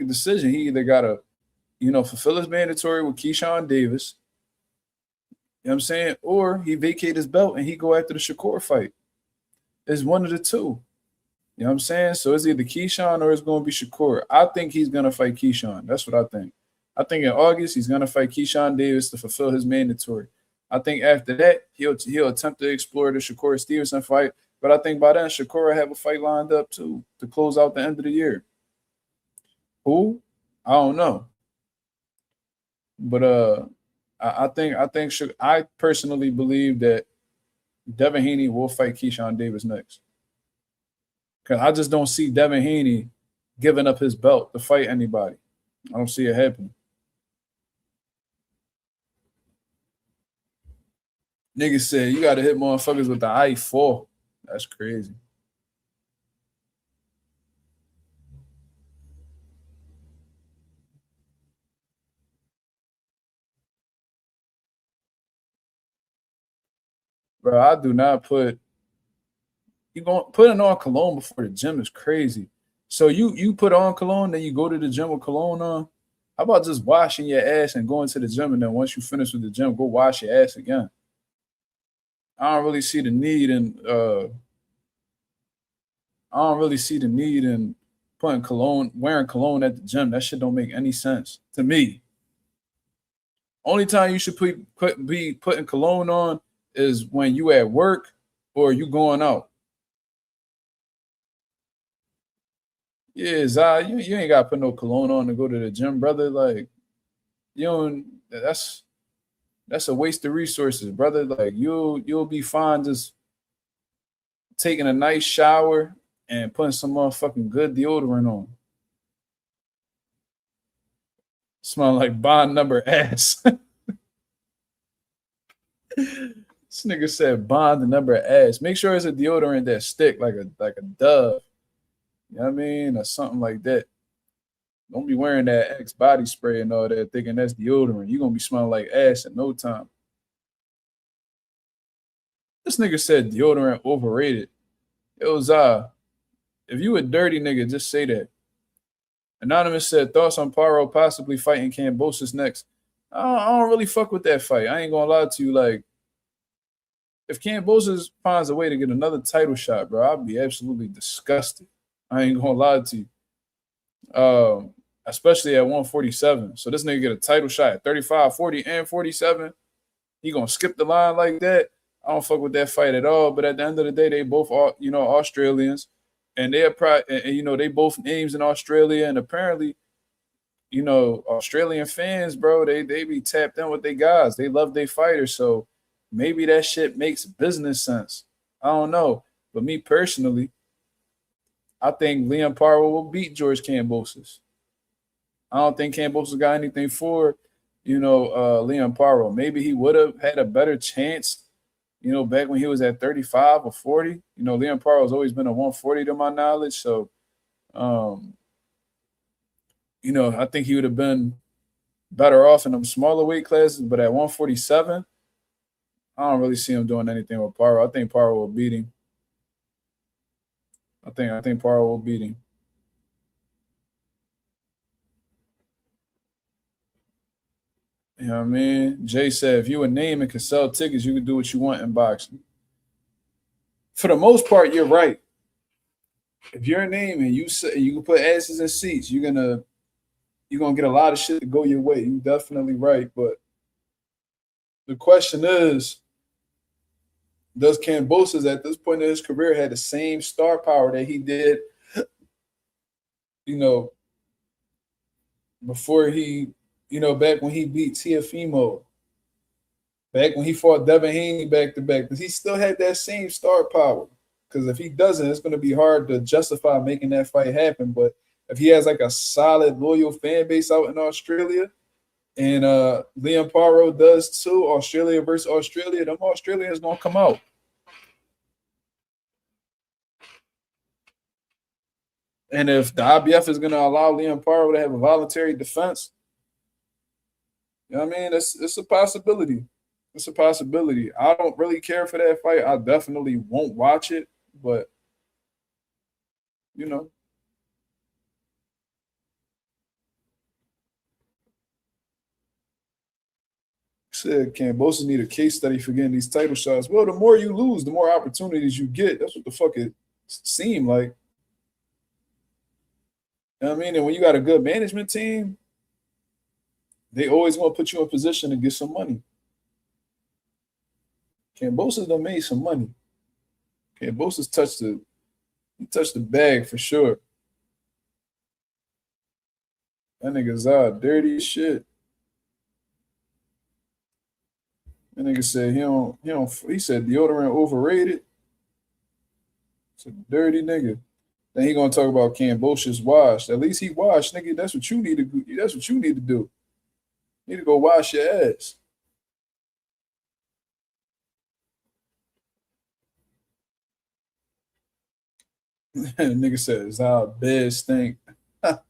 decision. He either got to, fulfill his mandatory with Keyshawn Davis. You know what I'm saying? Or he vacate his belt and he go after the Shakur fight. It's one of the two. You know what I'm saying? So it's either Keyshawn or it's going to be Shakur. I think he's going to fight Keyshawn. That's what I think. I think in August he's going to fight Keyshawn Davis to fulfill his mandatory. I think after that he'll attempt to explore the Shakur Stevenson fight. But I think by then Shakur will have a fight lined up too to close out the end of the year. Who? I don't know. But I personally believe that Devin Haney will fight Keyshawn Davis next. Because I just don't see Devin Haney giving up his belt to fight anybody. I don't see it happening. Niggas said you got to hit motherfuckers with the I-4. That's crazy. Bro, I do not putting on cologne before the gym is crazy. So you put on cologne, then you go to the gym with cologne on. How about just washing your ass and going to the gym, and then once you finish with the gym, go wash your ass again? I don't really see the need in wearing cologne at the gym. That shit don't make any sense to me. Only time you should be putting cologne on is when you at work or you going out. Yeah, Zai, you ain't gotta put no cologne on to go to the gym, brother. Like, that's a waste of resources, brother. Like, you'll be fine just taking a nice shower and putting some motherfucking good deodorant on. Smell like bond number ass. This nigga said bond the number ass. Make sure it's a deodorant that stick like a Dove. You know what I mean? Or something like that. Don't be wearing that X body spray and all that thinking that's deodorant. You're going to be smelling like ass in no time. This nigga said deodorant overrated. Yo, if you a dirty nigga, just say that. Anonymous said, thoughts on Paro possibly fighting Kambosos next. I don't really fuck with that fight. I ain't going to lie to you. Like, if Kambosos finds a way to get another title shot, bro, I'd be absolutely disgusted. I ain't gonna lie to you. Especially at 147. So this nigga get a title shot at 35, 40, and 47. He gonna skip the line like that. I don't fuck with that fight at all. But at the end of the day, they both are, Australians. And they're they both names in Australia. And apparently, Australian fans, bro, they be tapped in with their guys. They love their fighters. So maybe that shit makes business sense. I don't know. But me personally, I think Liam Paro will beat George Kambosos. I don't think Kambosos got anything for, Liam Paro. Maybe he would have had a better chance, back when he was at 35 or 40. Liam Paro has always been a 140 to my knowledge. So, I think he would have been better off in them smaller weight classes. But at 147, I don't really see him doing anything with Paro. I think Paro will beat him. I think Paro will beat him. You know what I mean? Jay said, if you would name and could sell tickets, you could do what you want in boxing. For the most part, you're right. If you're a name and you say you can put asses in seats, you're gonna get a lot of shit to go your way. You're definitely right. But the question is, does Kambosos at this point in his career had the same star power that he did, before he, back when he beat Tiafimo, back when he fought Devin Haney back to back? Does he still have that same star power? Because if he doesn't, it's going to be hard to justify making that fight happen. But if he has like a solid, loyal fan base out in Australia, and Liam Paro does too, Australia versus Australia, them Australians going to come out. And if the IBF is going to allow Liam Paro to have a voluntary defense, you know what I mean? It's a possibility. It's a possibility. I don't really care for that fight. I definitely won't watch it, but said Kambosos need a case study for getting these title shots. Well, the more you lose, the more opportunities you get. That's what the fuck it seemed like. You know what I mean? And when you got a good management team, they always want to put you in position to get some money. Kambosos done made some money. Kambosos touched the bag for sure. That nigga's out dirty as shit. That nigga said he said deodorant overrated. It's a dirty nigga. Then he gonna talk about Kambosos washed. At least he washed, nigga. That's what you need to do. That's what you need to do. You need to go wash your ass. Nigga said it's our bed stink.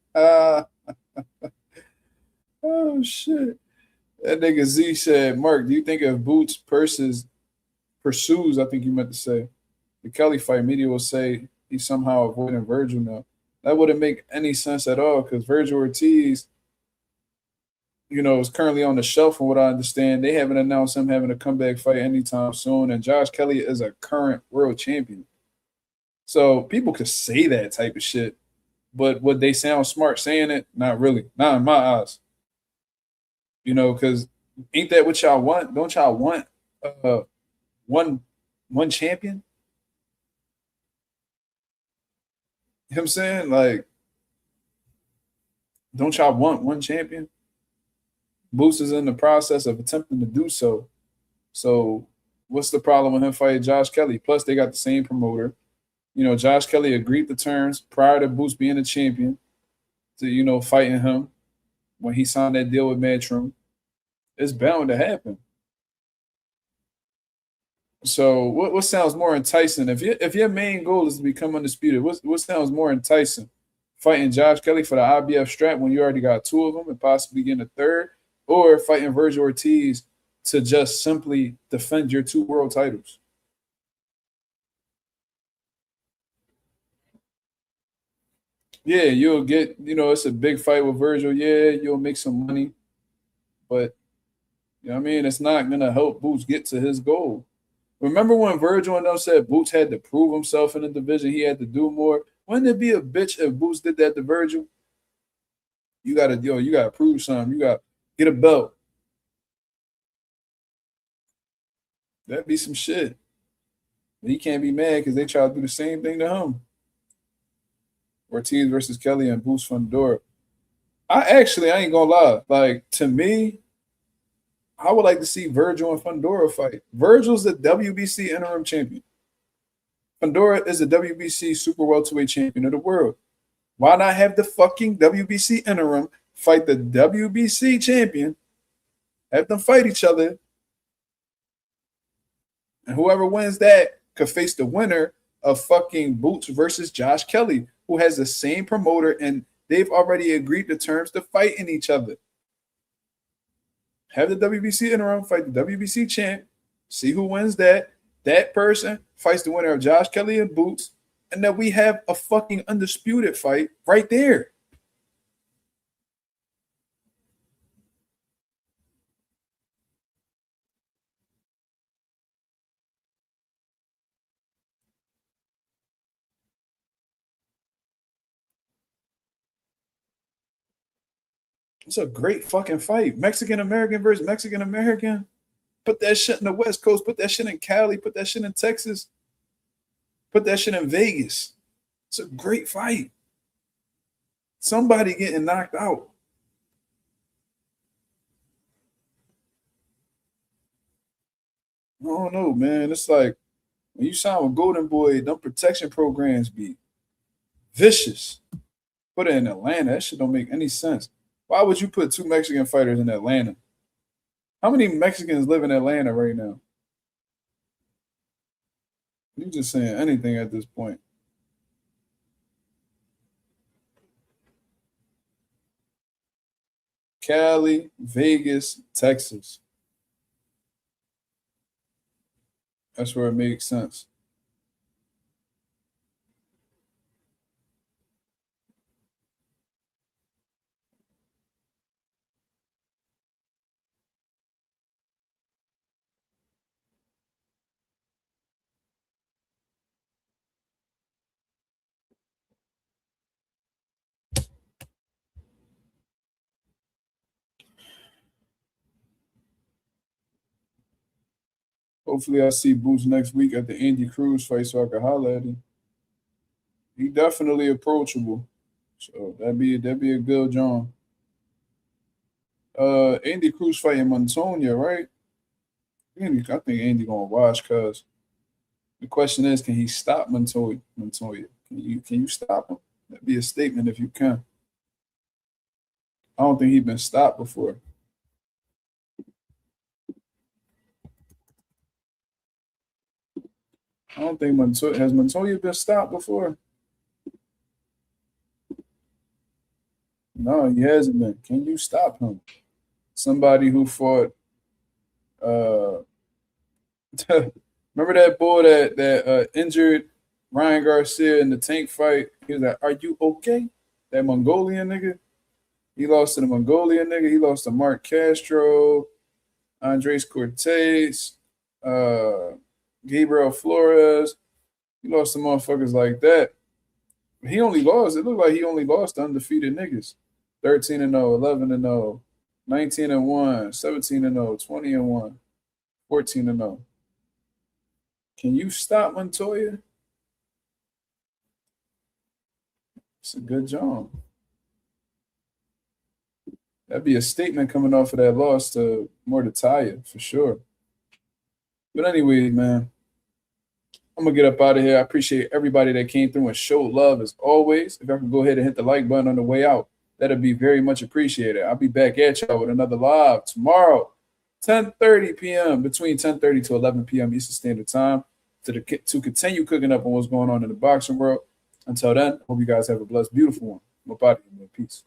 Oh shit. That nigga Z said, Mark, do you think if Boots pursues, I think you meant to say, the Kelly fight, media will say he's somehow avoiding Virgil now. That wouldn't make any sense at all, because Virgil Ortiz, is currently on the shelf from what I understand. They haven't announced him having a comeback fight anytime soon, and Josh Kelly is a current world champion. So people could say that type of shit, but would they sound smart saying it? Not really. Not in my eyes. Because ain't that what y'all want? Don't y'all want one champion? You know what I'm saying? Like, don't y'all want one champion? Boots is in the process of attempting to do so. So what's the problem with him fighting Josh Kelly? Plus, they got the same promoter. Josh Kelly agreed to terms prior to Boots being a champion to, fighting him when he signed that deal with Matchroom. It's bound to happen. So what sounds more enticing? If your main goal is to become undisputed, what sounds more enticing? Fighting Josh Kelly for the IBF strap when you already got two of them and possibly getting a third, or fighting Virgil Ortiz to just simply defend your two world titles? Yeah, you'll get, it's a big fight with Virgil. Yeah, you'll make some money. But, it's not going to help Boots get to his goal. Remember when Virgil and them said Boots had to prove himself in the division? He had to do more. Wouldn't it be a bitch if Boots did that to Virgil? You got to prove something. You got to get a belt. That'd be some shit. He can't be mad because they try to do the same thing to him. Ortiz versus Kelly and Boots Fundora. I ain't gonna lie. Like, to me, I would like to see Virgil and Fundora fight. Virgil's the WBC interim champion. Fundora is the WBC super welterweight champion of the world. Why not have the fucking WBC interim fight the WBC champion, have them fight each other, and whoever wins that could face the winner of fucking Boots versus Josh Kelly, who has the same promoter, and they've already agreed to terms to fighting each other. Have the WBC interim fight the WBC champ, See who wins that. That person fights the winner of Josh Kelly and Boots, and then we have a fucking undisputed fight right there. It's a great fucking fight. Mexican American versus Mexican American. Put that shit in the West Coast. Put that shit in Cali. Put that shit in Texas. Put that shit in Vegas. It's a great fight. Somebody getting knocked out. I don't know, man. It's like when you sign with Golden Boy, them protection programs be vicious. Put it in Atlanta. That shit don't make any sense. Why would you put 2 Mexican fighters in Atlanta? How many Mexicans live in Atlanta right now? You're just saying anything at this point. Cali, Vegas, Texas. That's where it makes sense. Hopefully I see Boots next week at the Andy Cruz fight so I can holler at him. He definitely approachable. So that'd be a good John. Andy Cruz fighting Montoya, right? I think Andy gonna watch cause the question is, can he stop Montoya? Can you stop him? That'd be a statement if you can. I don't think he's been stopped before. I don't think has Montoya been stopped before? No, he hasn't been. Can you stop him? Somebody who fought remember that boy that injured Ryan Garcia in the Tank fight? He was like, "Are you okay?" That Mongolian nigga. He lost to the Mongolian nigga. He lost to Mark Castro, Andres Cortez, Gabriel Flores. He lost to motherfuckers like that. He only lost. It looked like he only lost to undefeated niggas. 13-0, 11-0, 19-1, 17-0, 20-1, 14-0. Can you stop Montoya? It's a good job. That'd be a statement coming off of that loss to Mordecai for sure. But anyway, man, I'm going to get up out of here. I appreciate everybody that came through and showed love as always. If I can go ahead and hit the like button on the way out, that'd be very much appreciated. I'll be back at y'all with another live tomorrow, 10:30 p.m., between 10:30 to 11 p.m. Eastern Standard Time to continue cooking up on what's going on in the boxing world. Until then, hope you guys have a blessed, beautiful one. My body, peace.